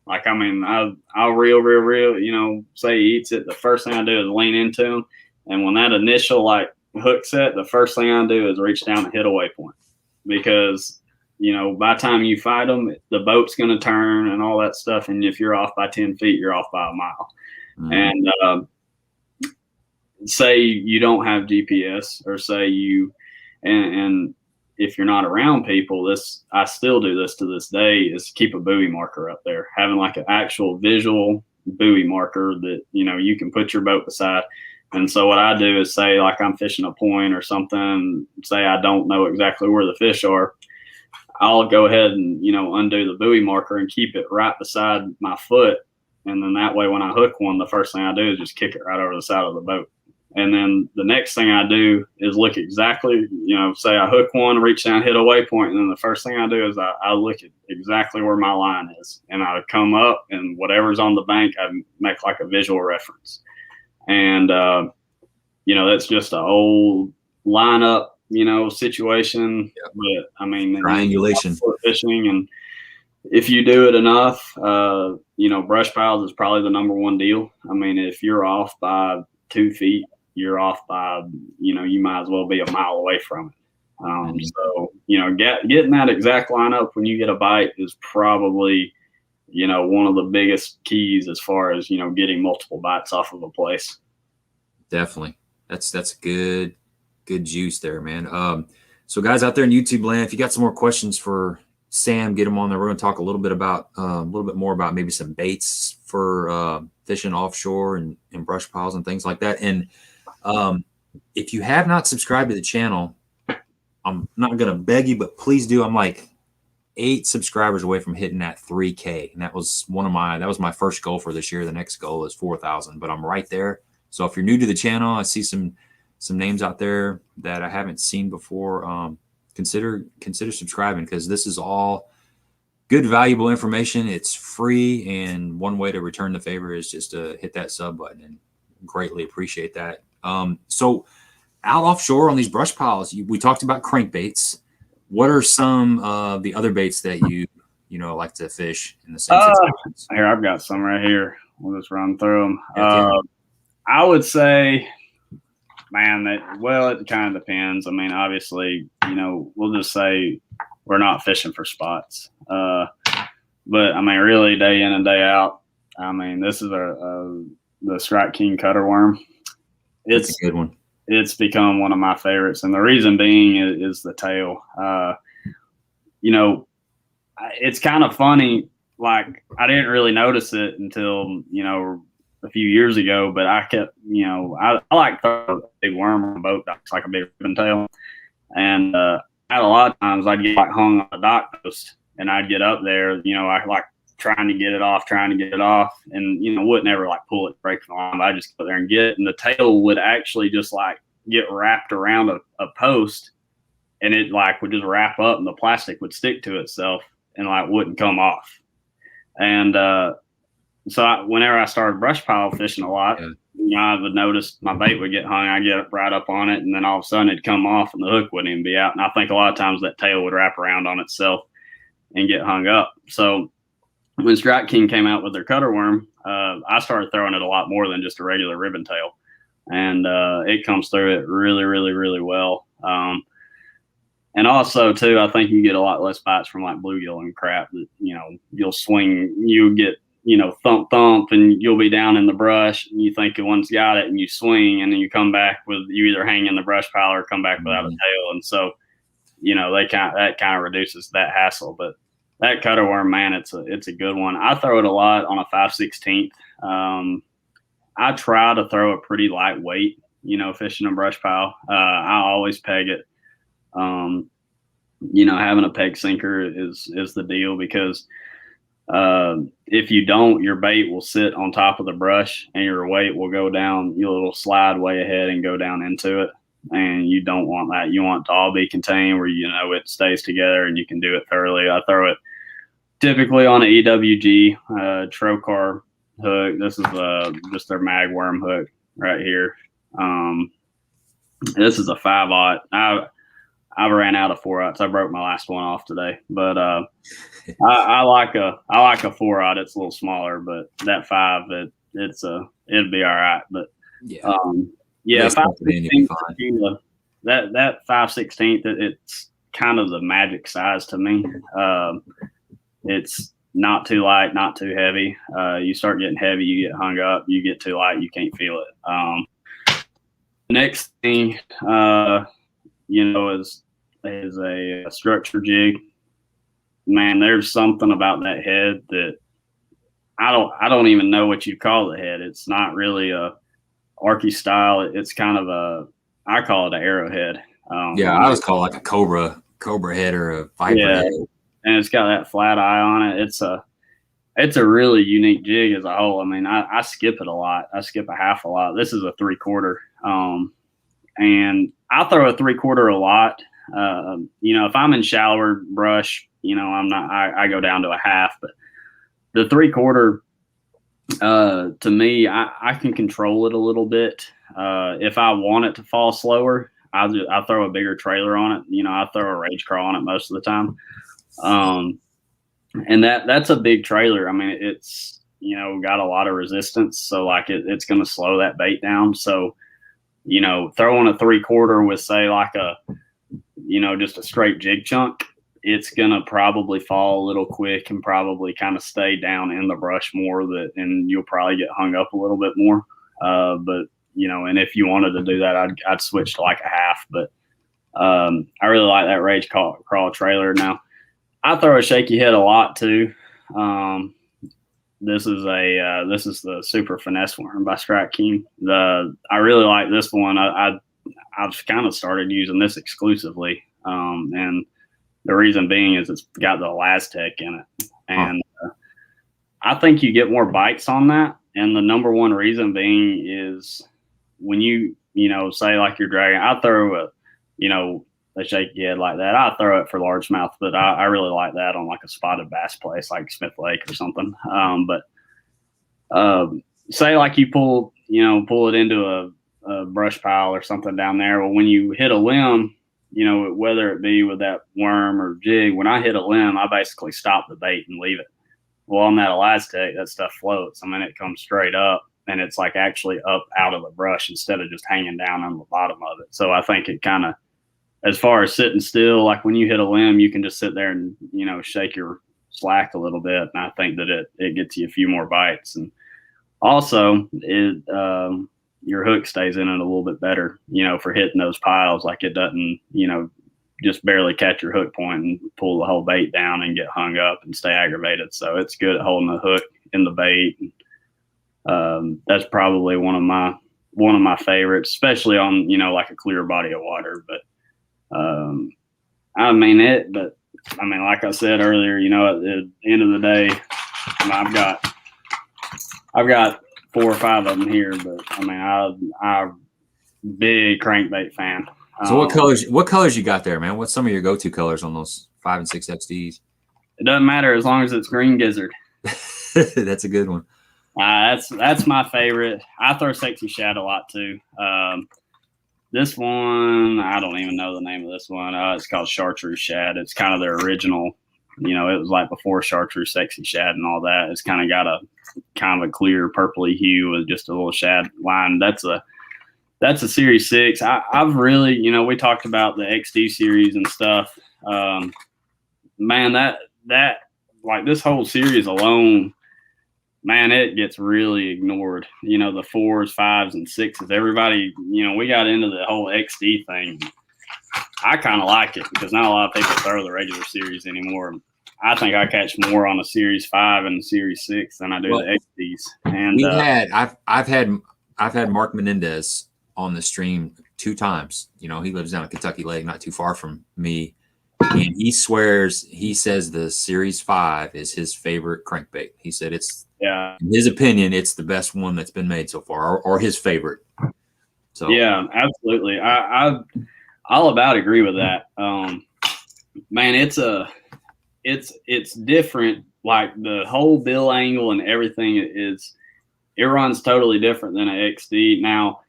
Like, I mean, I'll reel, you know, say he eats it. The first thing I do is lean into him. And when that initial like hook set, the first thing I do is reach down and hit a waypoint because, you know, by the time you fight them, the boat's going to turn and all that stuff. And if you're off by 10 feet, you're off by a mile. And say you don't have GPS or say you, and if you're not around people, I still do this to this day, is keep a buoy marker up there, having like an actual visual buoy marker that, you know, you can put your boat beside. And so what I do is say, like, I'm fishing a point or something, say I don't know exactly where the fish are, I'll go ahead and, you know, undo the buoy marker and keep it right beside my foot. And then that way, when I hook one, the first thing I do is just kick it right over the side of the boat. And then the next thing I do is look exactly, you know, say I hook one, reach down, hit a waypoint. And then the first thing I do is I look at exactly where my line is. And I come up and whatever's on the bank, I make like a visual reference. And, you know, that's just an old lineup, you know, situation. Yep. But I mean, triangulation fishing. And if you do it enough, you know, brush piles is probably the number one deal. I mean, if you're off by 2 feet, you're off by, you know, you might as well be a mile away from it. So, getting that exact lineup when you get a bite is probably, one of the biggest keys as far as, getting multiple bites off of a place. Definitely. That's good juice there, man. So guys out there in YouTube land, if you got some more questions for Sam, get them on there. We're going to talk a little bit more about maybe some baits for fishing offshore and brush piles and things like that. And if you have not subscribed to the channel, I'm not going to beg you, but please do. I'm like 8 subscribers away from hitting that 3K. And that was my first goal for this year. The next goal is 4,000, but I'm right there. So if you're new to the channel, I see some names out there that I haven't seen before. Consider subscribing, because this is all good, valuable information. It's free, and one way to return the favor is just to hit that sub button, and greatly appreciate that. So out offshore on these brush piles, we talked about crankbaits. What are some of the other baits that you like to fish in the same situations? Here, I've got some right here. We'll just run through them. Okay. I would say, man, it kind of depends. I mean, obviously, we'll just say we're not fishing for spots. But I mean, really, day in and day out, I mean, this is the Strike King cutter worm. It's a good one. It's become one of my favorites, and the reason being is the tail. It's kind of funny. Like, I didn't really notice it until a few years ago, but I kept, I like throwing a big worm on a boat docks, like a big ribbon tail. And I had a lot of times I'd get like hung on a dock post, and I'd get up there, I like trying to get it off, and, wouldn't ever like pull it, break the line. I just go there and get it. And the tail would actually just like get wrapped around a post, and it like would just wrap up, and the plastic would stick to itself and like wouldn't come off. And, so whenever I started brush pile fishing a lot, I would notice my bait would get hung. I'd get right up on it, and then all of a sudden it'd come off, and the hook wouldn't even be out. And I think a lot of times that tail would wrap around on itself and get hung up. So when Strike King came out with their cutter worm, I started throwing it a lot more than just a regular ribbon tail. And it comes through it really, really, really well. And also, too, I think you get a lot less bites from like bluegill and crap that, you'll swing, you get, thump, and you'll be down in the brush, and you think one's got it, and you swing, and then you come back with, you either hang in the brush pile or come back without a tail. And so, that kind of reduces that hassle. But that cutter worm, man, it's a good one. I throw it a lot on a 5/16. I try to throw it pretty lightweight, fishing a brush pile. I always peg it. Having a peg sinker is the deal, because if you don't, your bait will sit on top of the brush, and your weight will go down. You'll slide way ahead and go down into it, and you don't want that. You want it to all be contained where it stays together and you can do it thoroughly. I throw it typicity on an EWG Trocar hook. This is just their mag worm hook right here. This is a 5/0. I ran out of 4/0s. I broke my last one off today, but I like a 4/0. It's a little smaller, but that 5, it'd be all right. But that 5/16, it's kind of the magic size to me. It's not too light, not too heavy. You start getting heavy, you get hung up. You get too light, you can't feel it. Next thing, is a structure jig. Man, there's something about that head that I don't even know what you call the head. It's not really a Arky style. It's kind of I call it an arrowhead. I always call it like a cobra head or a viper head. And it's got that flat eye on it. It's a really unique jig as a whole. I mean, I skip it a lot. I skip a half a lot. This is a 3/4. And I throw a 3/4 a lot. If I'm in shallower brush, I go down to a half, but the 3/4, to me, I can control it a little bit. If I want it to fall slower, I throw a bigger trailer on it. I throw a rage crawl on it most of the time. And that's a big trailer. I mean, it's, got a lot of resistance. So like it's going to slow that bait down. So, throwing a 3/4 with say like a just a straight jig chunk, it's gonna probably fall a little quick and probably kind of stay down in the brush more, and you'll probably get hung up a little bit more. But and if you wanted to do that, I'd switch to like a half. But I really like that Rage Crawl trailer. Now I throw a shaky head a lot too. This is the Super Finesse Worm by Strike King. I really like this one. I've kind of started using this exclusively, and the reason being is it's got the Elastec in it, and I think you get more bites on that. And the number one reason being is when you say like you're dragging, I throw a shaky head like that. I throw it for largemouth, but I really like that on like a spotted bass place like Smith Lake or something. But say like you pull it into a brush pile or something down there. Well, when you hit a limb, whether it be with that worm or jig, when I hit a limb, I basically stop the bait and leave it. Well, on that Elastec, that stuff floats. I mean, it comes straight up, and it's like actually up out of the brush instead of just hanging down on the bottom of it. So I think it kind of, as far as sitting still, like when you hit a limb, you can just sit there and, shake your slack a little bit. And I think that it gets you a few more bites. And also your hook stays in it a little bit better, for hitting those piles. Like it doesn't, just barely catch your hook point and pull the whole bait down and get hung up and stay aggravated. So it's good at holding the hook in the bait. That's probably one of my favorites, especially on, like a clear body of water. But like I said earlier, at the end of the day, I've got 4 or 5 of them here, but I'm big crankbait fan. So what colors you got there, man? What's some of your go-to colors on those 5 and 6 XDs? It doesn't matter as long as it's green gizzard. That's a good one. That's my favorite. I throw Sexy Shad a lot too. This one, I don't even know the name of this one. It's called Chartreuse Shad. It's kind of their original. It was like before Chartreuse Sexy Shad and all that. It's kind of got a clear purpley hue with just a little shad line. That's a Series 6. I've really, we talked about the XD series and stuff. Man, that like this whole series alone, man, it gets really ignored. The 4s, 5s, and 6s. Everybody, we got into the whole XD thing. I kind of like it because not a lot of people throw the regular series anymore. I think I catch more on a Series 5 and a Series 6 than I do the XDs. And I've had Mark Menendez on the stream 2 times. He lives down at Kentucky Lake, not too far from me. And he says the Series 5 is his favorite crankbait. He said in his opinion, it's the best one that's been made so far, or his favorite. So yeah, absolutely. I I'll about agree with that. Man, it's different. Like the whole bill angle and everything it runs totally different than an XD. Now,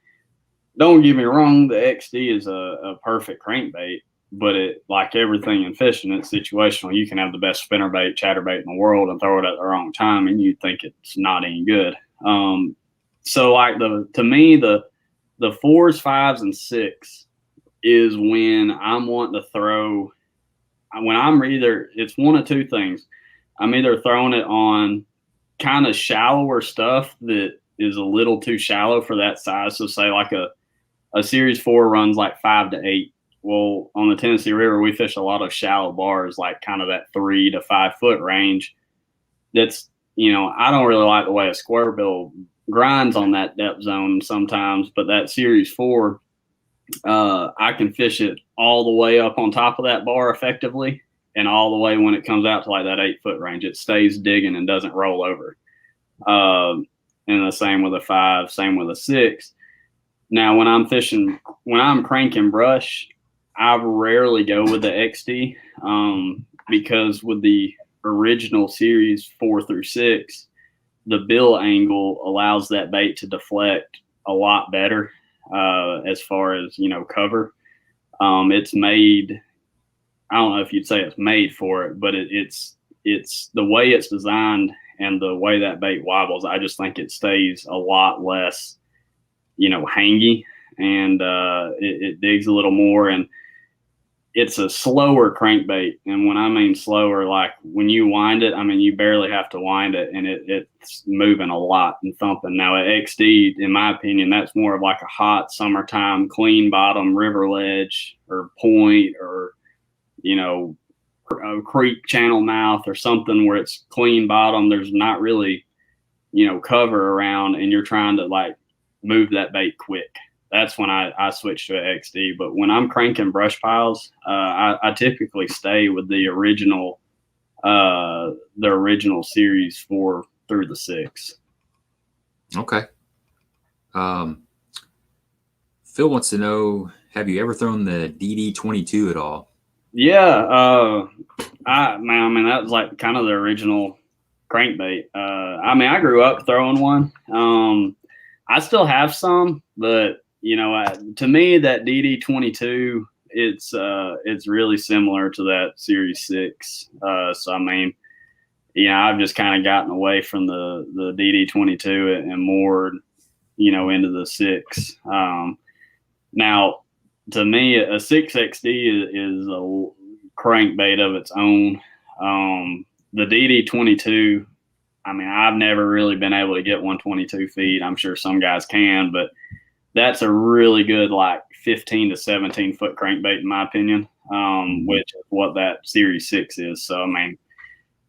don't get me wrong, the XD is a perfect crankbait, but it, like everything in fishing, it's situational. You can have the best spinnerbait, chatterbait in the world and throw it at the wrong time, and you think it's not any good. So like to me, the 4s, 5s, and 6 is when I'm wanting to throw. When I'm it's one of two things. I'm either throwing it on kind of shallower stuff that is a little too shallow for that size. So say like a Series 4 runs like 5 to 8. Well, on the Tennessee River, we fish a lot of shallow bars, like kind of that 3 to 5 foot range. That's, I don't really like the way a square bill grinds on that depth zone sometimes, but that Series 4, I can fish it all the way up on top of that bar effectively, and all the way when it comes out to like that 8 foot range, it stays digging and doesn't roll over. And the same with a 5, same with a 6. Now, when I'm cranking brush, I rarely go with the XD because with the original Series 4 through 6, the bill angle allows that bait to deflect a lot better as far as, cover. It's made, I don't know if you'd say it's made for it, but it's the way it's designed and the way that bait wobbles. I just think it stays a lot less, hangy, and it digs a little more. And it's a slower crankbait. And when I mean slower, like when you wind it, I mean, you barely have to wind it, and it's moving a lot and thumping. Now at XD, in my opinion, that's more of like a hot summertime, clean bottom river ledge or point, or, you know, a creek channel mouth or something where it's clean bottom. There's not really, you know, cover around, and you're trying to like move that bait quick. That's when I switch to an XD. But when I'm cranking brush piles, I typically stay with the original series 4 through the 6. Okay. Phil wants to know, have you ever thrown the DD22 at all? Yeah. I mean, that was like kind of the original crankbait. I mean, I grew up throwing one. I still have some, but you know, to me, that DD22, it's really similar to that Series 6. So I mean, yeah, I've just kind of gotten away from the DD22 and more, you know, into the 6. Now, to me, a 6XD is a crankbait of its own. The DD22, I mean, I've never really been able to get 122 feet. I'm sure some guys can, but that's a really good, like 15 to 17 foot crankbait, in my opinion, which is what that Series 6 is. So, I mean,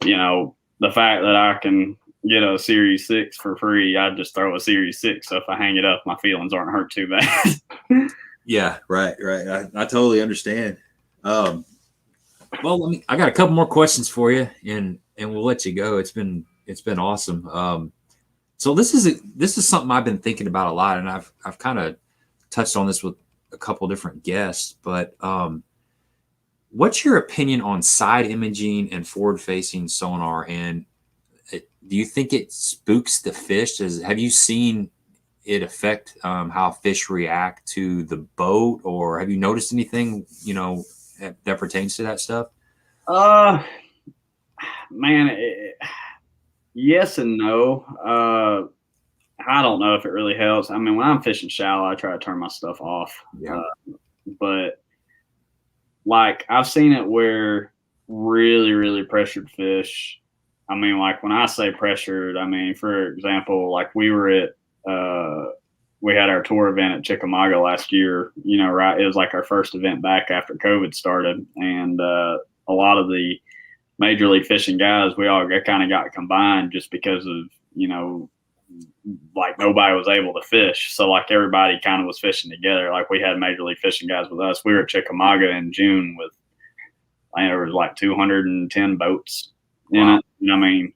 you know, the fact that I can get a Series 6 for free, I just throw a Series 6. So if I hang it up, my feelings aren't hurt too bad. Yeah, right. I totally understand. Well, I got a couple more questions for you, and we'll let you go. It's been awesome. So this is something I've been thinking about a lot, and I've kind of touched on this with a couple different guests. But what's your opinion on side imaging and forward-facing sonar? And do you think it spooks the fish? Have you seen it affect how fish react to the boat, or have you noticed anything, you know, that pertains to that stuff? Man, yes and no. I don't know if it really helps. I mean, when I'm fishing shallow, I try to turn my stuff off. Yeah. But like, I've seen it where really, really pressured fish. I mean, like when I say pressured, I mean, for example, like we were at, we had our tour event at Chickamauga last year, you know, right. It was like our first event back after COVID started. And a lot of the Major League Fishing guys, we all kind of got combined just because of, you know, like nobody was able to fish. So like everybody kind of was fishing together. Like we had Major League Fishing guys with us. We were at Chickamauga in June with, I think there was like 210 boats in it. And I mean,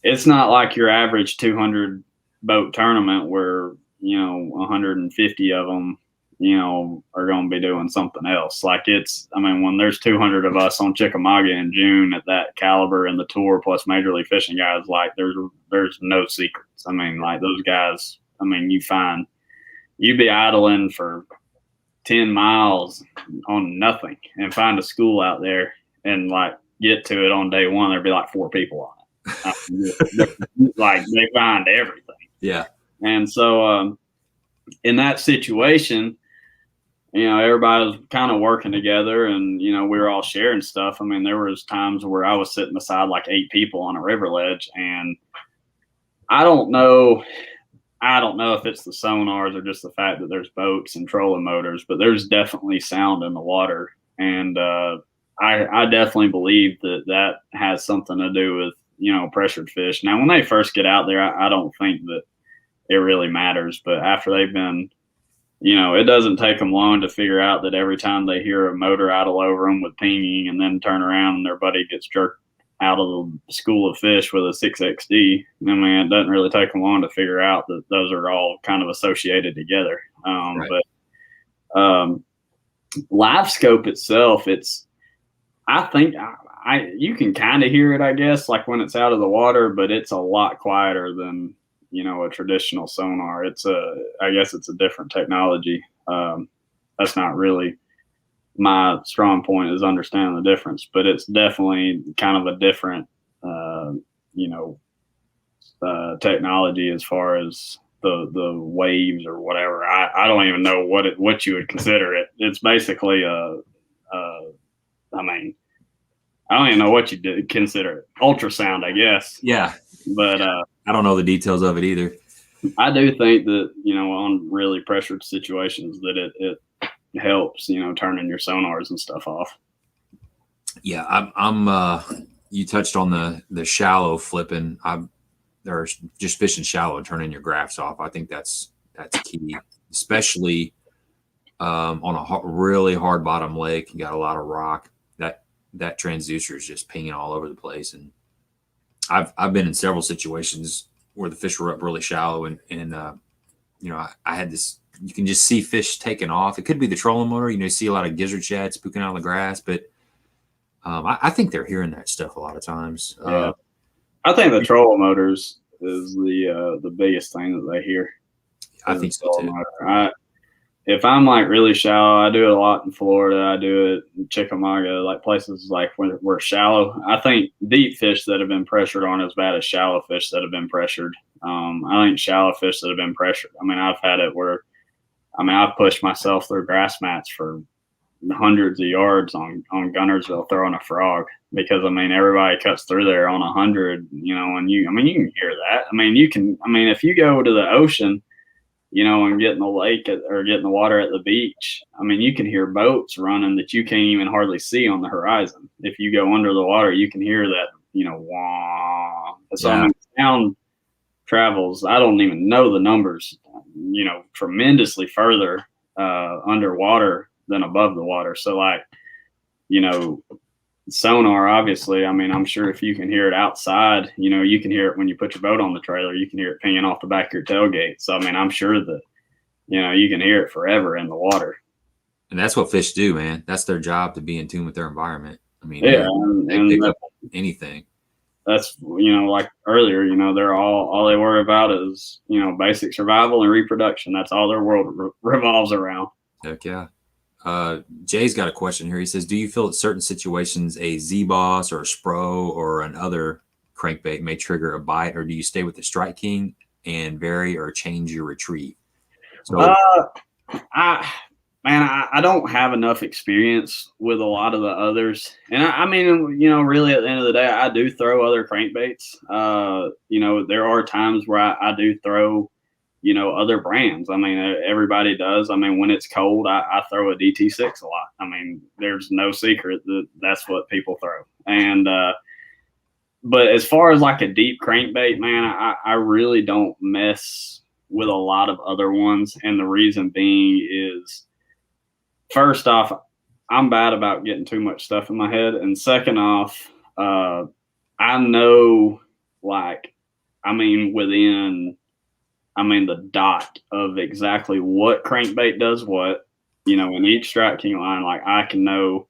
it's not like your average 200 boat tournament where, you know, 150 of them, you know, are going to be doing something else. Like it's, I mean, when there's 200 of us on Chickamauga in June at that caliber and the tour plus Major League Fishing guys, like there's no secrets. I mean, like those guys, I mean, you'd be idling for 10 miles on nothing and find a school out there and like get to it on day one. There'd be like 4 people on it. Like they find everything. Yeah. And so in that situation, you know, everybody was kind of working together and, you know, we were all sharing stuff. I mean, there was times where I was sitting beside like 8 people on a river ledge, and I don't know if it's the sonars or just the fact that there's boats and trolling motors, but there's definitely sound in the water. And I definitely believe that has something to do with, you know, pressured fish. Now, when they first get out there, I don't think that it really matters, but after they've been, you know, it doesn't take them long to figure out that every time they hear a motor idle over them with pinging and then turn around and their buddy gets jerked out of the school of fish with a 6XD, I mean, it doesn't really take them long to figure out that those are all kind of associated together. Right. But LiveScope itself, I think you can kind of hear it, I guess, like when it's out of the water, but it's a lot quieter than, you know, a traditional sonar. I guess it's a different technology. That's not really my strong point, is understanding the difference, but it's definitely kind of a different, you know, technology as far as the waves or whatever. I don't even know what you would consider it. It's basically I mean, I don't even know what you did consider ultrasound, I guess. Yeah. But I don't know the details of it either. I do think that, you know, on really pressured situations that it helps, you know, turning your sonars and stuff off. Yeah, I'm you touched on the shallow flipping. There's just fishing shallow and turning your graphs off. I think that's key, especially on a really hard bottom lake. You got a lot of rock. That transducer is just pinging all over the place. And I've been in several situations where the fish were up really shallow, and you know, I had this. You can just see fish taking off. It could be the trolling motor. You know, you see a lot of gizzard shad spooking out of the grass, but I think they're hearing that stuff a lot of times. Yeah. I think the trolling motors is the biggest thing that they hear. I think so too. If I'm like really shallow, I do it a lot in Florida. I do it in Chickamauga, like places like when we're shallow. I think deep fish that have been pressured aren't as bad as shallow fish that have been pressured. I think shallow fish that have been pressured. I mean, I've had it where, I mean, I've pushed myself through grass mats for hundreds of yards on Gunnersville throwing a frog, because I mean, everybody cuts through there on 100, you know, and you can hear that. I mean, if you go to the ocean, you know, and get in the lake or get in the water at the beach, I mean, you can hear boats running that you can't even hardly see on the horizon. If you go under the water, you can hear that, you know, wah. So I mean, sound travels, I don't even know the numbers, you know, tremendously further underwater than above the water. So like, you know, sonar, obviously, I mean, I'm sure if you can hear it outside, you know, you can hear it when you put your boat on the trailer, you can hear it pinging off the back of your tailgate. So, I mean, I'm sure that, you know, you can hear it forever in the water. And that's what fish do, man. That's their job, to be in tune with their environment. I mean, yeah, they pick up anything. That's, you know, like earlier, you know, they're all they worry about is, you know, basic survival and reproduction. That's all their world revolves around. Heck yeah. Jay's got a question here. He says, do you feel that certain situations a Z-Boss or a Spro or another crankbait may trigger a bite, or do you stay with the Strike King and vary or change your retrieve? So, I don't have enough experience with a lot of the others. And I mean, you know, really at the end of the day, I do throw other crankbaits. You know, there are times where I do throw, you know, other brands. I mean, everybody does. I mean, when it's cold, I throw a DT6 a lot. I mean, there's no secret that that's what people throw. And, but as far as like a deep crankbait, man, I really don't mess with a lot of other ones. And the reason being is, first off, I'm bad about getting too much stuff in my head. And second off, I know, like, I mean, within, I mean, the dot of exactly what crankbait does what, you know, in each Strike King line, like I can know,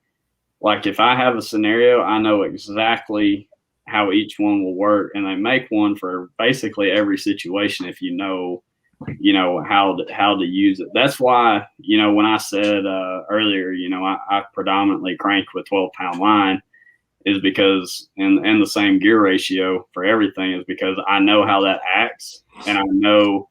like if I have a scenario, I know exactly how each one will work, and they make one for basically every situation if you know how to use it. That's why, you know, when I said earlier, you know, I predominantly crank with 12-pound line, is because, and the same gear ratio for everything, is because I know how that acts. And I know,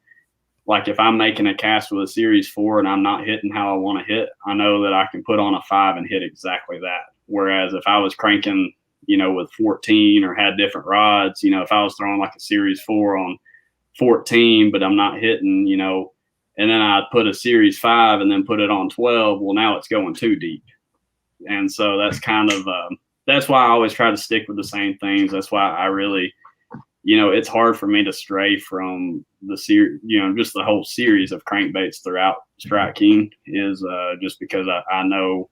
like, if I'm making a cast with a Series 4 and I'm not hitting how I want to hit, I know that I can put on a 5 and hit exactly that. Whereas if I was cranking, you know, with 14 or had different rods, you know, if I was throwing like a Series 4 on 14, but I'm not hitting, you know, and then I put a Series 5 and then put it on 12, well, now it's going too deep. And so that's kind of, that's why I always try to stick with the same things. That's why I really, you know, it's hard for me to stray from the series, you know, just the whole series of crankbaits throughout Strike King, is just because I know,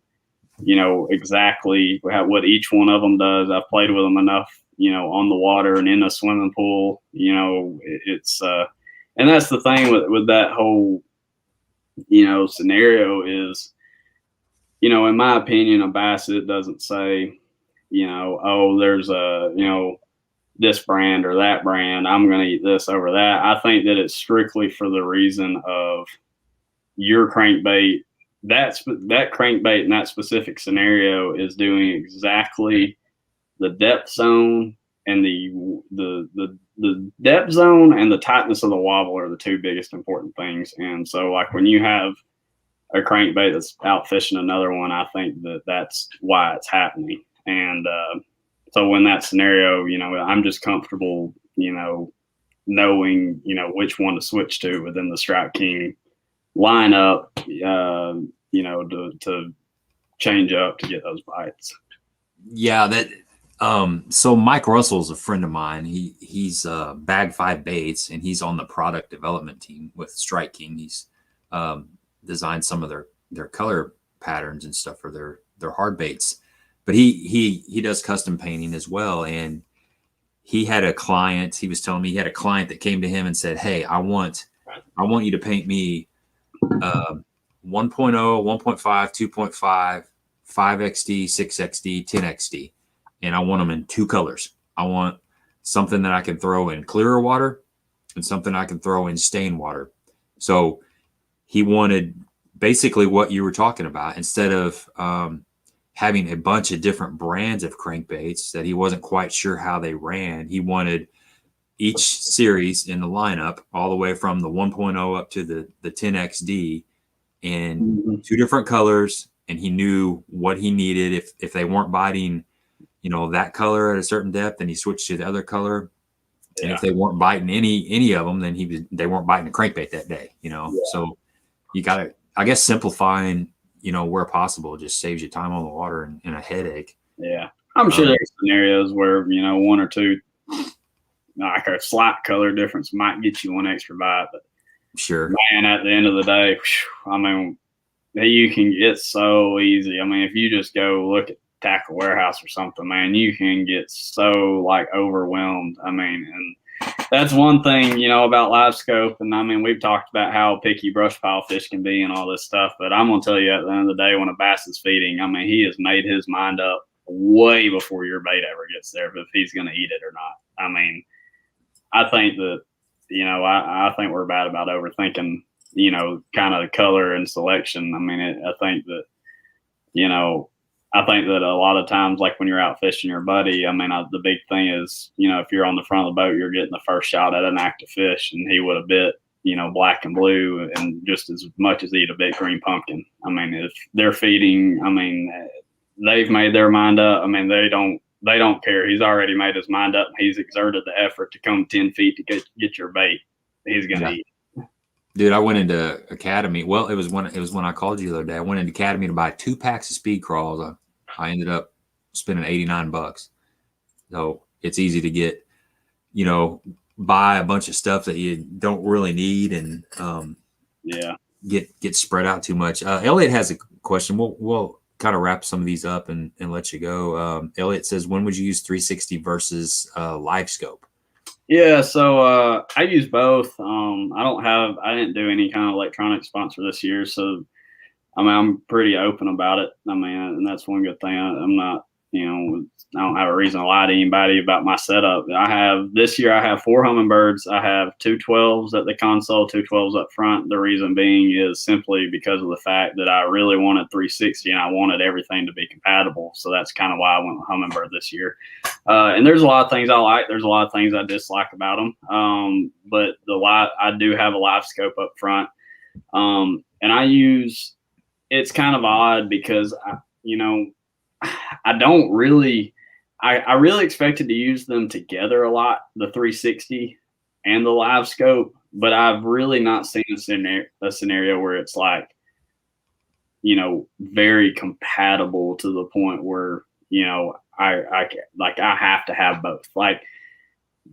you know, exactly what each one of them does. I've played with them enough, you know, on the water and in a swimming pool, you know, it's, and that's the thing with that whole, you know, scenario is, you know, in my opinion, a bass, it doesn't say, you know, oh, there's a, you know, this brand or that brand, I'm going to eat this over that. I think that it's strictly for the reason of your crankbait. That crankbait in that specific scenario is doing exactly the depth zone, and the depth zone and the tightness of the wobble are the two biggest important things. And so, like, when you have a crankbait that's out fishing another one, I think that's why it's happening. And so in that scenario, you know, I'm just comfortable, you know, knowing, you know, which one to switch to within the Strike King lineup, you know, to change up to get those bites. Yeah, that so Mike Russell's a friend of mine. He's Bag 5 Baits, and he's on the product development team with Strike King. He's designed some of their color patterns and stuff for their hard baits. But he does custom painting as well. And he had a client, he was telling me he had a client that came to him and said, "Hey, I want you to paint me 1.0, 1.5, 2.5, 5XD, 6XD, 10XD. And I want them in 2 colors. I want something that I can throw in clearer water and something I can throw in stain water." So he wanted basically what you were talking about. Instead of having a bunch of different brands of crankbaits that he wasn't quite sure how they ran, he wanted each series in the lineup, all the way from the 1.0 up to the 10XD, in 2 different colors. And he knew what he needed. If they weren't biting, you know, that color at a certain depth, then he switched to the other color. Yeah. And if they weren't biting any of them, then they weren't biting a crankbait that day, you know. Yeah. So you got to, I guess, simplifying, you know, where possible just saves you time on the water and a headache. Yeah. I'm sure there's scenarios where, you know, 1 or 2, like a slight color difference might get you 1 extra bite. But sure, man, at the end of the day, I mean, you can get so easy. I mean, if you just go look at Tackle Warehouse or something, man, you can get so like overwhelmed. I mean, and that's one thing, you know, about LiveScope. And I mean, we've talked about how picky brush pile fish can be and all this stuff, but I'm going to tell you, at the end of the day, when a bass is feeding, I mean, he has made his mind up way before your bait ever gets there, if he's going to eat it or not. I mean, I think that, you know, I think we're bad about overthinking, you know, kind of color and selection. I mean, I think that, you know, I think that a lot of times, like when you're out fishing your buddy, I mean, the big thing is, you know, if you're on the front of the boat, you're getting the first shot at an active fish, and he would have bit, you know, black and blue, and just as much as he'd have bit green pumpkin. I mean, if they're feeding, I mean, they've made their mind up. I mean, they don't care. He's already made his mind up. He's exerted the effort to come 10 feet to get your bait. He's going to eat. Dude, I went into Academy. Well, it was when I called you the other day. I went into Academy to buy 2 packs of speed crawls. I ended up spending $89. So it's easy to get, you know, buy a bunch of stuff that you don't really need and get spread out too much. Elliot has a question. We'll kind of wrap some of these up and let you go. Elliot says, when would you use 360 versus LiveScope? Yeah, so I use both. I didn't do any kind of electronic sponsor this year, so I mean, I'm pretty open about it. I mean, and that's one good thing. I'm not, you know, I don't have a reason to lie to anybody about my setup. This year I have 4 Humminbirds. I have 2 12s at the console, 2 12s up front. The reason being is simply because of the fact that I really wanted 360 and I wanted everything to be compatible. So that's kind of why I went with Humminbird this year. And there's a lot of things I like. There's a lot of things I dislike about them. But I do have a LiveScope up front. And I use, it's kind of odd because I don't really, I really expected to use them together a lot, the 360 and the LiveScope, but I've really not seen a scenario where it's like, you know, very compatible to the point where, you know, I have to have both. Like,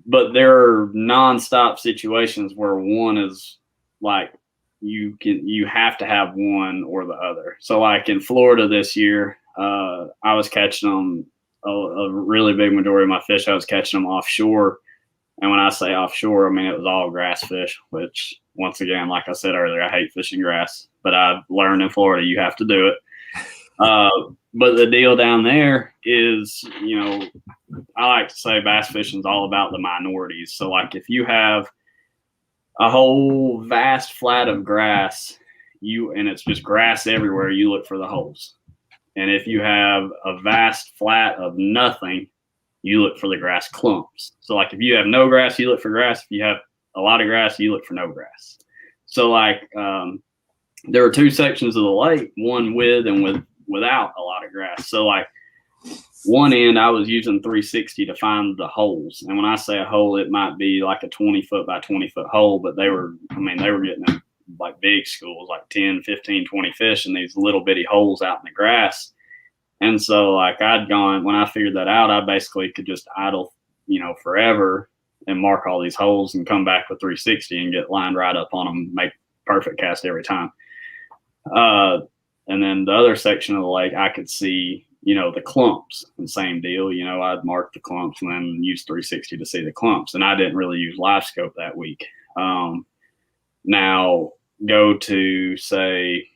but there are nonstop situations where one is like, you have to have one or the other. So like in Florida this year, I was catching them, a really big majority of my fish, I was catching them offshore. And when I say offshore, I mean, it was all grass fish, which once again, like I said earlier, I hate fishing grass, but I've learned in Florida, you have to do it. But the deal down there is, you know, I like to say bass fishing is all about the minorities. So like if you have a whole vast flat of grass, and it's just grass everywhere, you look for the holes. And if you have a vast flat of nothing, you look for the grass clumps. So like if you have no grass, you look for grass. If you have a lot of grass, you look for no grass. So like there were two sections of the lake, one with and without a lot of grass. So like one end, I was using 360 to find the holes. And when I say a hole, it might be like a 20-foot by 20-foot hole, but they were getting in like big schools, like 10, 15, 20 fish in these little bitty holes out in the grass. And so like when I figured that out, I basically could just idle, forever and mark all these holes and come back with 360 and get lined right up on them, make perfect cast every time. And then the other section of the lake, I could see, the clumps, and same deal. I'd mark the clumps and then use 360 to see the clumps. And I didn't really use LiveScope that week. Now go to say,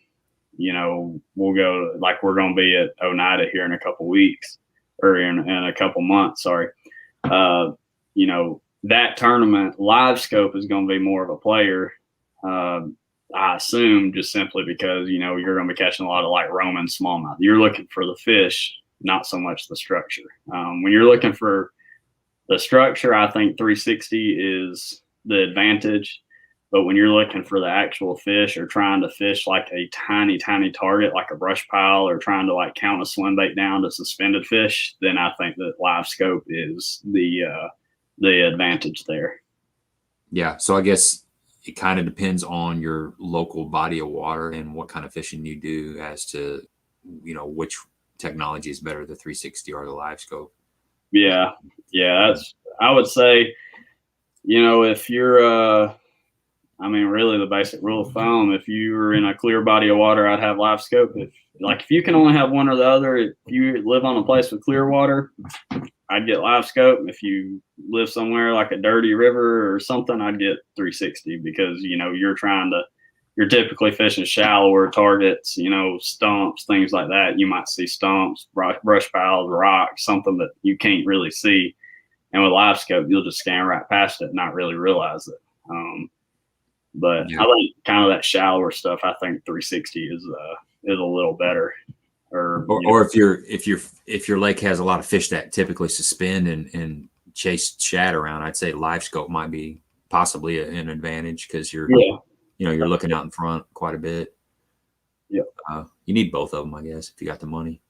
we'll go like we're going to be at Oneida here in a couple weeks or in a couple months. Sorry. That tournament, LiveScope is going to be more of a player. I assume just simply because, you're going to be catching a lot of like Roman smallmouth. You're looking for the fish, not so much the structure. When you're looking for the structure, I think 360 is the advantage. But when you're looking for the actual fish or trying to fish like a tiny, tiny target, like a brush pile, or trying to like count a swim bait down to suspended fish, then I think that LiveScope is the advantage there. Yeah. So I guess it kind of depends on your local body of water and what kind of fishing you do as to, which technology is better, the 360 or the LiveScope. Yeah. I would say, if you're, really the basic rule of thumb, if you were in a clear body of water, I'd have LiveScope. If you can only have one or the other, if you live on a place with clear water, I'd get LiveScope. If you live somewhere like a dirty river or something, I'd get 360 because, you're typically fishing shallower targets, stumps, things like that. You might see stumps, brush piles, rocks, something that you can't really see. And with LiveScope, you'll just scan right past it and not really realize it. But yeah. I think kind of that shallower stuff, I think 360 is a little better. Or if your lake has a lot of fish that typically suspend and chase shad around, I'd say LiveScope might be possibly an advantage because you're looking out in front quite a bit. Yeah. You need both of them, I guess, if you got the money.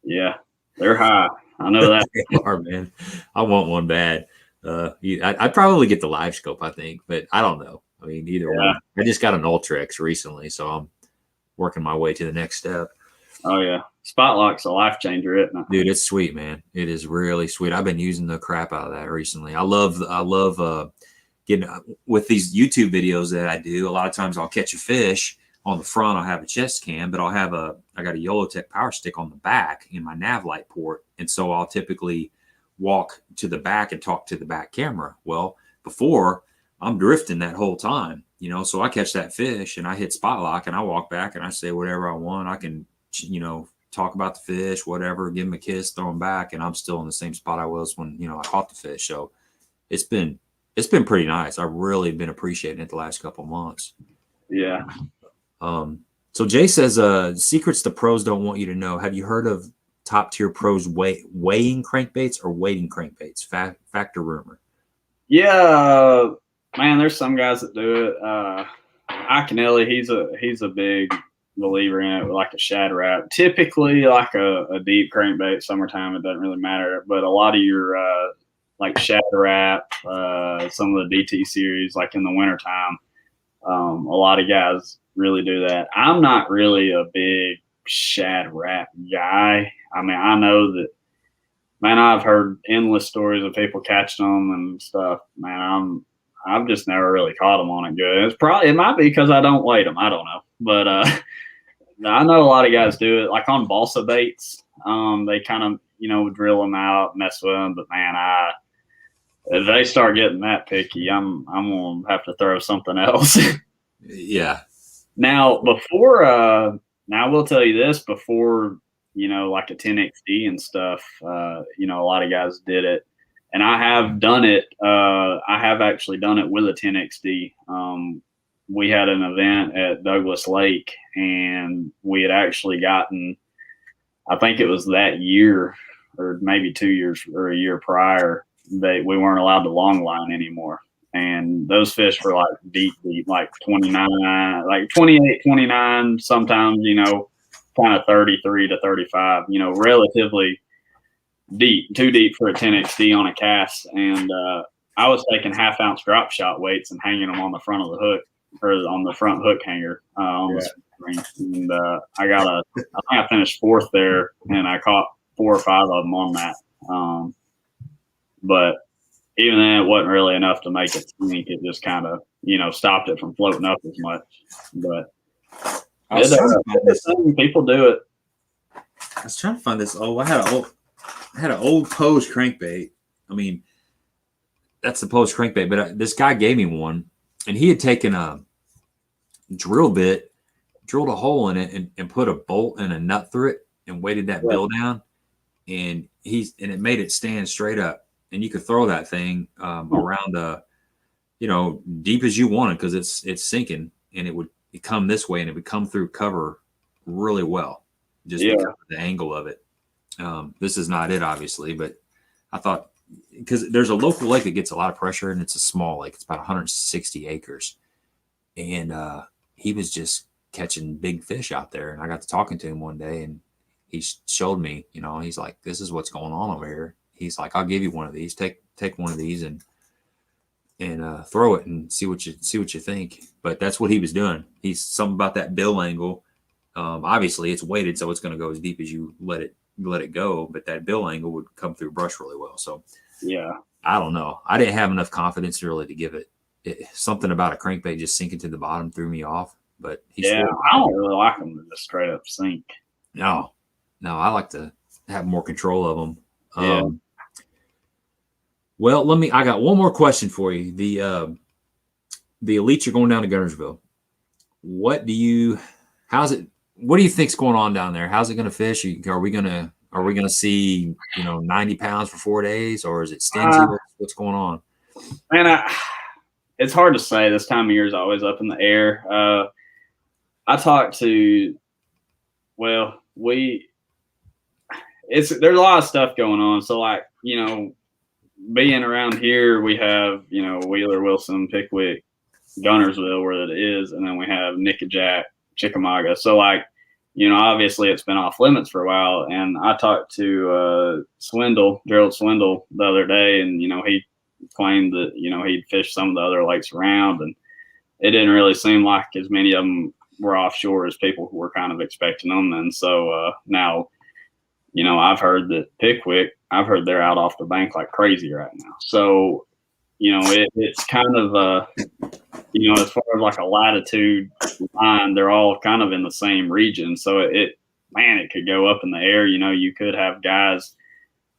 Yeah, they're high. I know that. They are, man. I want one bad. I'd probably get the LiveScope, I think, but I don't know. Either one. I just got an Ultrex recently, so I'm working my way to the next step. Oh yeah, Spot Lock's a life changer, isn't it? Dude, it's sweet, man. It is really sweet. I've been using the crap out of that recently. I love getting with these YouTube videos that I do. A lot of times I'll catch a fish on the front. I'll have a chest cam, but I got a YOLOtech power stick on the back in my nav light port, and so I'll typically walk to the back and talk to the back camera. Well, before I'm drifting that whole time, so I catch that fish and I hit Spot Lock and I walk back and I say whatever I want. I can, talk about the fish, whatever, give him a kiss, throw him back, and I'm still in the same spot I was when, I caught the fish. So it's been pretty nice. I've really been appreciating it the last couple of months. Yeah. So Jay says, secrets the pros don't want you to know. Have you heard of top tier pros weighing crankbaits or weighting crankbaits? Factor rumor. Yeah, man, there's some guys that do it. Iaconelli, he's a big believer in it, like a shad wrap. Typically, like a deep crankbait, summertime, it doesn't really matter. But a lot of your like shad wrap, some of the DT series, like in the wintertime, a lot of guys really do that. I'm not really a big shad wrap guy. I know that. Man, I've heard endless stories of people catching them and stuff. Man, I've just never really caught them on it good. It might be because I don't weight them. I don't know, but I know a lot of guys do it, like on balsa baits. They kind of drill them out, mess with them. But man, if they start getting that picky, I'm gonna have to throw something else. Yeah. Now, now I will tell you this before. Like a 10XD and stuff, a lot of guys did it. And I have done it. I have actually done it with a 10XD. We had an event at Douglas Lake, and we had actually gotten, I think it was that year or maybe 2 years or a year prior, we weren't allowed to long line anymore. and those fish were like deep, like 29, like 28, 29, sometimes, kind of 33 to 35, relatively deep, too deep for a 10XD on a cast. And I was taking 1/2 ounce drop shot weights and hanging them on the front of the hook, or on the front hook hanger on the string. And I think I finished 4th there, and I caught 4 or 5 of them on that. But even then, it wasn't really enough to make it sink. It just kind of, stopped it from floating up as much. But people do it. I was trying to find this. I had an old Pose crankbait. I mean, that's the Pose crankbait, but this guy gave me one, and he had taken a drill bit, drilled a hole in it, and put a bolt and a nut through it, and weighted that bill down, and it made it stand straight up. And you could throw that thing around deep as you wanted, because it's sinking, and it would come this way, and it would come through cover really well, just because of the angle of it. This is not it, obviously, but I thought, because there's a local lake that gets a lot of pressure, and it's a small lake. It's about 160 acres, and he was just catching big fish out there. And I got to talking to him one day, and he showed me, he's like, this is what's going on over here. He's like, I'll give you one of these. Take one of these and throw it and see what you think. But that's what he was doing. He's something about that bill angle. Obviously, it's weighted, so it's going to go as deep as you let it go. But that bill angle would come through brush really well. So yeah, I don't know. I didn't have enough confidence really to give it. Something about a crankbait just sinking to the bottom threw me off. But I don't really like them to just straight up sink. No, I like to have more control of them. Yeah. Well, I got one more question for you. The elites are going down to Guntersville. What do you think's going on down there? How's it going to fish? Are we going to see, 90 pounds for 4 days, or is it stingy? What's going on? Man, it's hard to say. This time of year is always up in the air. I talked to, there's a lot of stuff going on. So like, being around here, we have, Wheeler, Wilson, Pickwick, Guntersville, where it is. And then we have Nickajack, Chickamauga. So like, obviously it's been off limits for a while. And I talked to Gerald Swindle the other day, and, he claimed that, he'd fished some of the other lakes around, and it didn't really seem like as many of them were offshore as people were kind of expecting them. And so now, I've heard that Pickwick, they're out off the bank like crazy right now. So, it's kind of, as far as like a latitude line, they're all kind of in the same region. So it could go up in the air. You could have guys,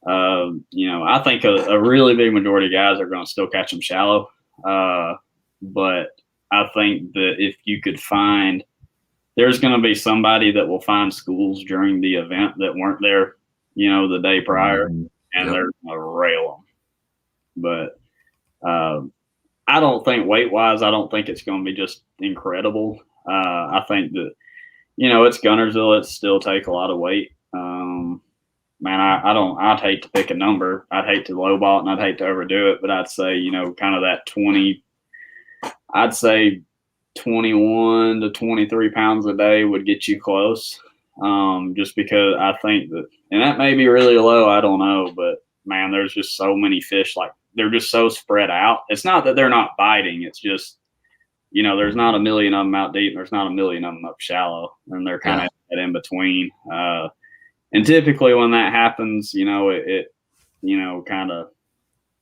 I think a really big majority of guys are going to still catch them shallow. But I think that if you could there's going to be somebody that will find schools during the event that weren't there, the day prior, and they're going to rail them. But I don't think weight-wise, I don't think it's going to be just incredible. I think that, it's Guntersville. It still take a lot of weight. Man, I'd hate to pick a number. I'd hate to lowball it, and I'd hate to overdo it, but I'd say, kind of that 21 to 23 pounds a day would get you close. Just because I think that, and that may be really low, I don't know, but man, there's just so many fish, like they're just so spread out. It's not that they're not biting. It's just, there's not a million of them out deep, and there's not a million of them up shallow, and they're kind of in between. And typically when that happens, it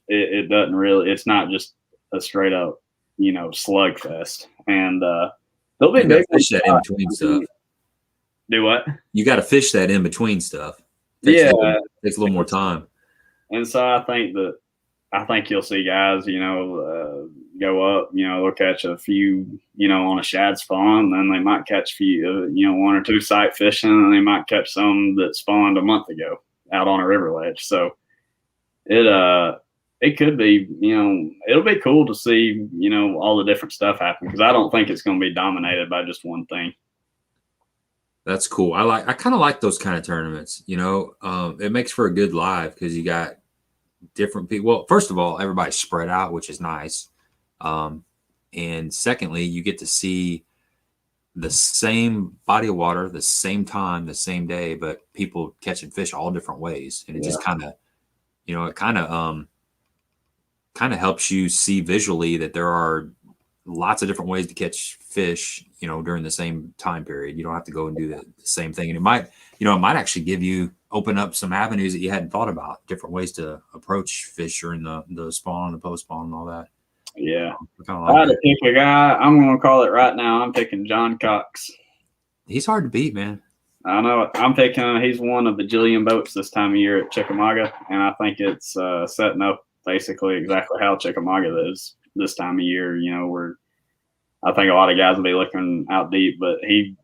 doesn't really, it's not just a straight up, slugfest. And there'll be big fish that in between stuff. Do what? You got to fish that in between stuff. Takes a little more time. And so I think you'll see guys, go up, they'll catch a few, on a shad spawn, and then they might catch a few, 1 or 2 sight fishing, and they might catch some that spawned a month ago out on a river ledge. So it could be, it'll be cool to see, all the different stuff happen, because I don't think it's going to be dominated by just one thing. That's cool. I kind of like those kind of tournaments, it makes for a good live, because you got different people. Well, first of all, everybody's spread out, which is nice. And secondly, you get to see the same body of water, the same time, the same day, but people catching fish all different ways. And it just kind of, it kind of helps you see visually that there are lots of different ways to catch fish, during the same time period. You don't have to go and do the same thing. And it might actually open up some avenues that you hadn't thought about, different ways to approach fish during the spawn, the post spawn, and all that. Yeah. I had to pick a guy. I'm going to call it right now. I'm picking John Cox. He's hard to beat, man. I know. I'm picking. He's won a bajillion boats this time of year at Chickamauga, and I think it's setting up basically exactly how Chickamauga is this time of year. I think a lot of guys will be looking out deep, but he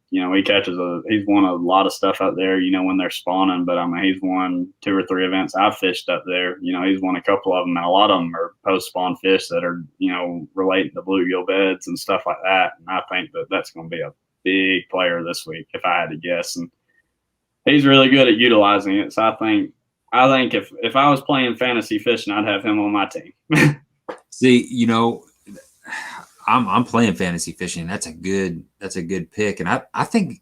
catches he's won a lot of stuff out there, when they're spawning. But I mean, he's won 2 or 3 events I've fished up there. He's won a couple of them, and a lot of them are post-spawn fish that are, relating to bluegill beds and stuff like that. And I think that's going to be a big player this week, if I had to guess. And he's really good at utilizing it. So I think if I was playing fantasy fishing, I'd have him on my team. See, I'm playing fantasy fishing. That's a good pick. And I think,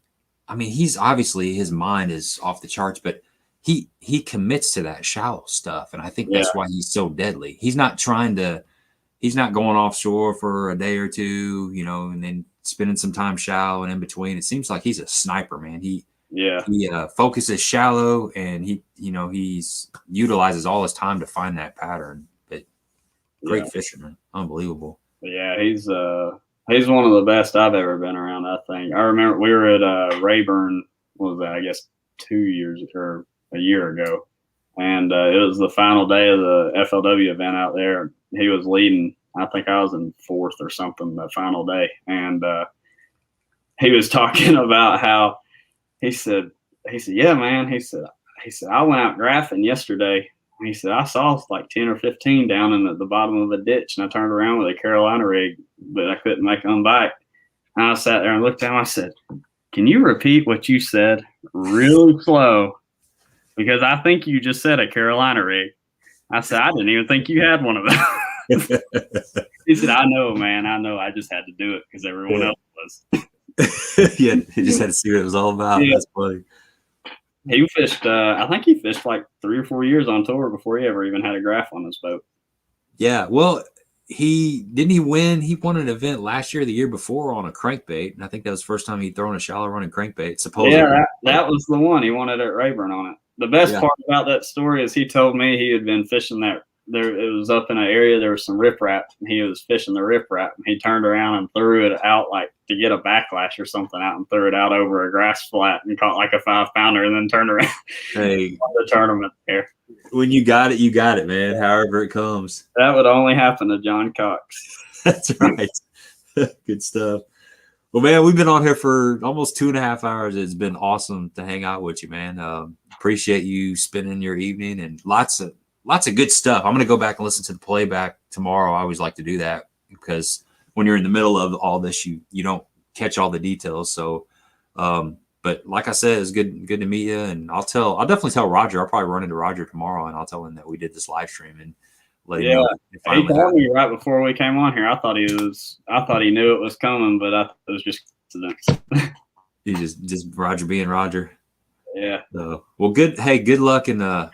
he's obviously, his mind is off the charts, but he commits to that shallow stuff. And I think that's why he's so deadly. He's not going offshore for a day or two, and then spending some time shallow and in between. It seems like he's a sniper, man. He focuses shallow, and he utilizes all his time to find that pattern. But great fisherman, unbelievable. Yeah, he's one of the best I've ever been around, I think. I remember we were at Rayburn, what was that, I guess 2 years or a year ago. And it was the final day of the FLW event out there. He was leading. I think I was in 4th or something that final day. And he was talking about how he said, yeah, man. He said, I went out graphing yesterday. He said, I saw like 10 or 15 down in the bottom of the ditch, and I turned around with a Carolina rig, but I couldn't make them bite. And I sat there and looked at him. I said, can you repeat what you said really slow? Because I think you just said a Carolina rig. I said, I didn't even think you had one of those. He said, I know, man. I know. I just had to do it because everyone else was. Yeah, he just had to see what it was all about. Yeah. That's funny. He fished, I think he fished like 3 or 4 years on tour before he ever even had a graph on his boat. Yeah, well, he won an event last year or the year before on a crankbait, and I think that was the first time he'd thrown a shallow running crankbait. Supposedly. Yeah, that was the one. He won it at Rayburn on it. The best part about that story is he told me he had been fishing there. It was up in an area, there was some riprap, and he was fishing the riprap, and he turned around and threw it out like to get a backlash or something out, and threw it out over a grass flat and caught like a 5-pounder, and then turned around. Hey, the tournament there. When you got it, man. However it comes. That would only happen to John Cox. That's right. Good stuff. Well, man, we've been on here for almost 2.5 hours. It's been awesome to hang out with you, man. Appreciate you spending your evening, and lots of good stuff. I'm going to go back and listen to the playback tomorrow. I always like to do that because when you're in the middle of all this, you don't catch all the details. So, but like I said, it's good to meet you. And I'll definitely tell Roger. I'll probably run into Roger tomorrow, and I'll tell him that we did this live stream and let him know. He told me right before we came on here. I thought he knew it was coming, but I thought it was just coincidence. He just Roger being Roger. Yeah. So, well, good. Hey, good luck in the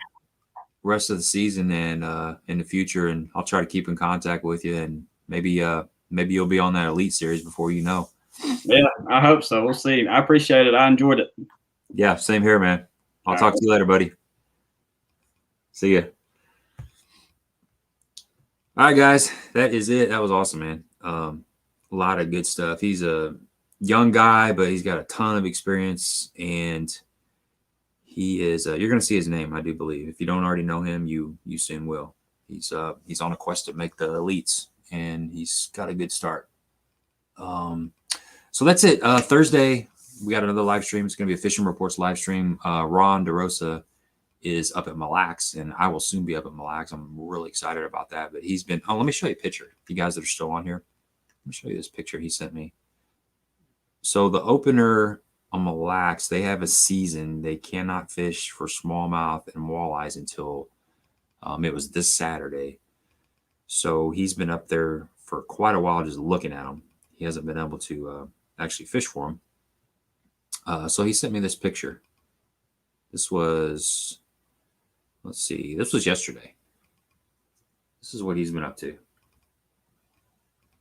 rest of the season and in the future, and I'll try to keep in contact with you, and maybe you'll be on that elite series before you know. Yeah, I hope so. We'll see. I appreciate it. I enjoyed it. Yeah, same here, man. I'll talk to you later, buddy. See ya. All right, guys, that is it. That was awesome, man. A lot of good stuff. He's a young guy, but he's got a ton of experience, and he is. You're going to see his name, I do believe. If you don't already know him, you soon will. He's on a quest to make the elites, and he's got a good start. So that's it. Thursday, we got another live stream. It's going to be a Fishing Reports live stream. Ron DeRosa is up at Mille Lacs, and I will soon be up at Mille Lacs. I'm really excited about that. But he's been. Oh, let me show you a picture. You guys that are still on here, let me show you this picture he sent me. So the opener on Mille Lacs, they have a season. They cannot fish for smallmouth and walleyes until it was this Saturday. So he's been up there for quite a while just looking at them. He hasn't been able to actually fish for them. So he sent me this picture. This was, let's see, this was yesterday. This is what he's been up to.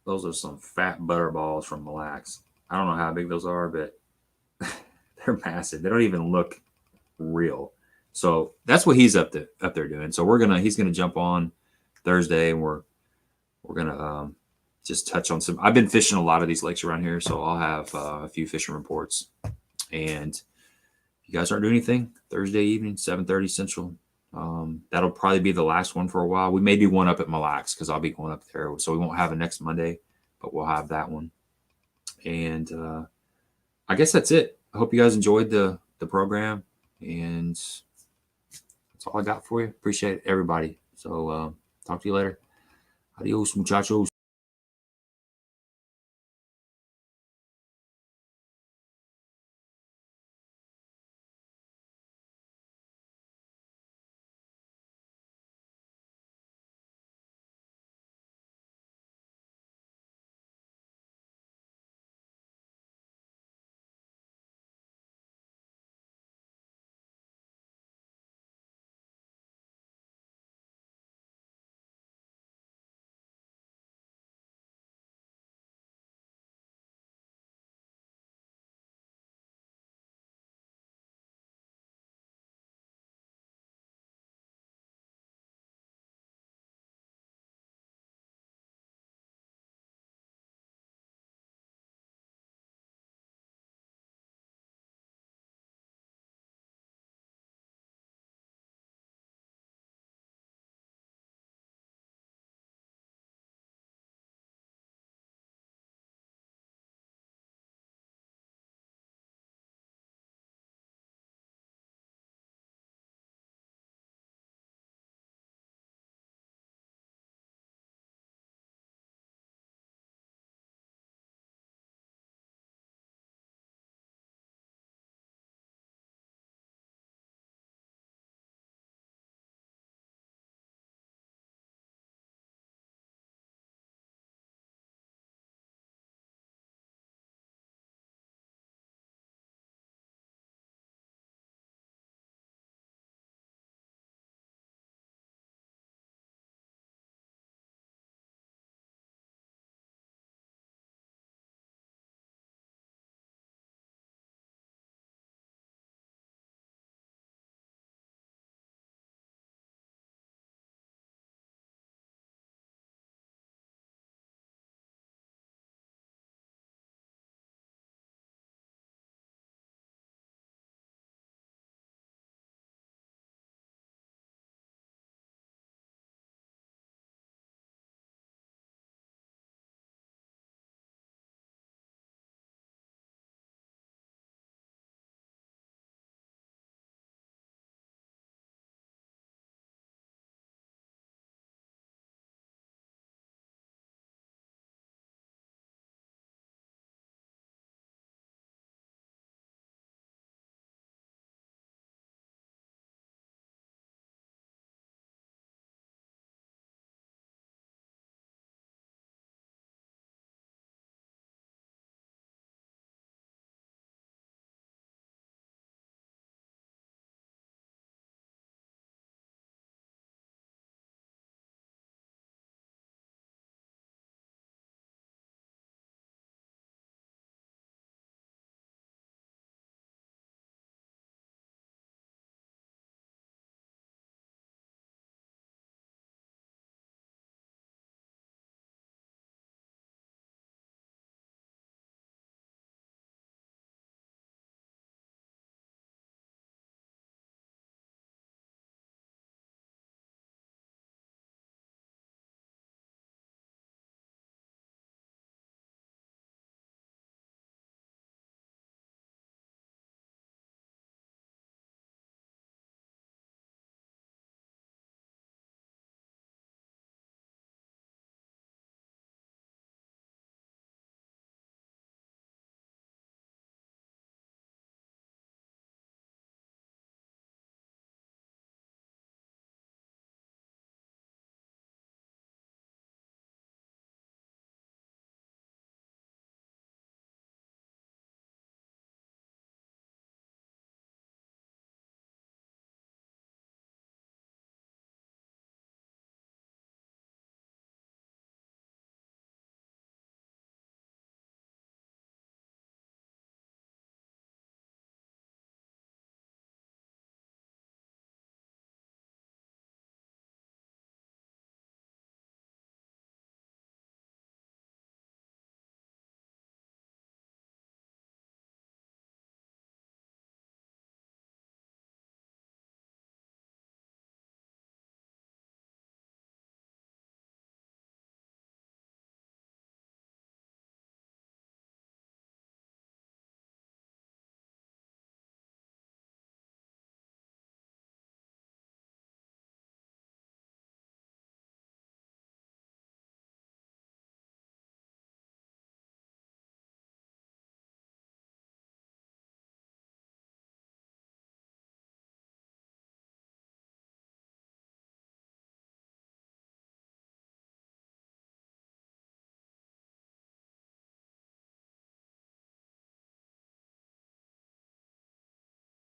Those are some fat butter balls from Mille Lacs. I don't know how big those are, but they're massive. They don't even look real. So that's what he's up there doing. So he's gonna jump on Thursday, and we're gonna just touch on some. I've been fishing a lot of these lakes around here, so I'll have a few fishing reports. And if you guys aren't doing anything, Thursday evening, 7:30 Central. That'll probably be the last one for a while. We may do one up at Mille Lacs because I'll be going up there, so we won't have it next Monday, but we'll have that one. And I guess that's it. I hope you guys enjoyed the program, and that's all I got for you. Appreciate everybody. So talk to you later. Adios, muchachos.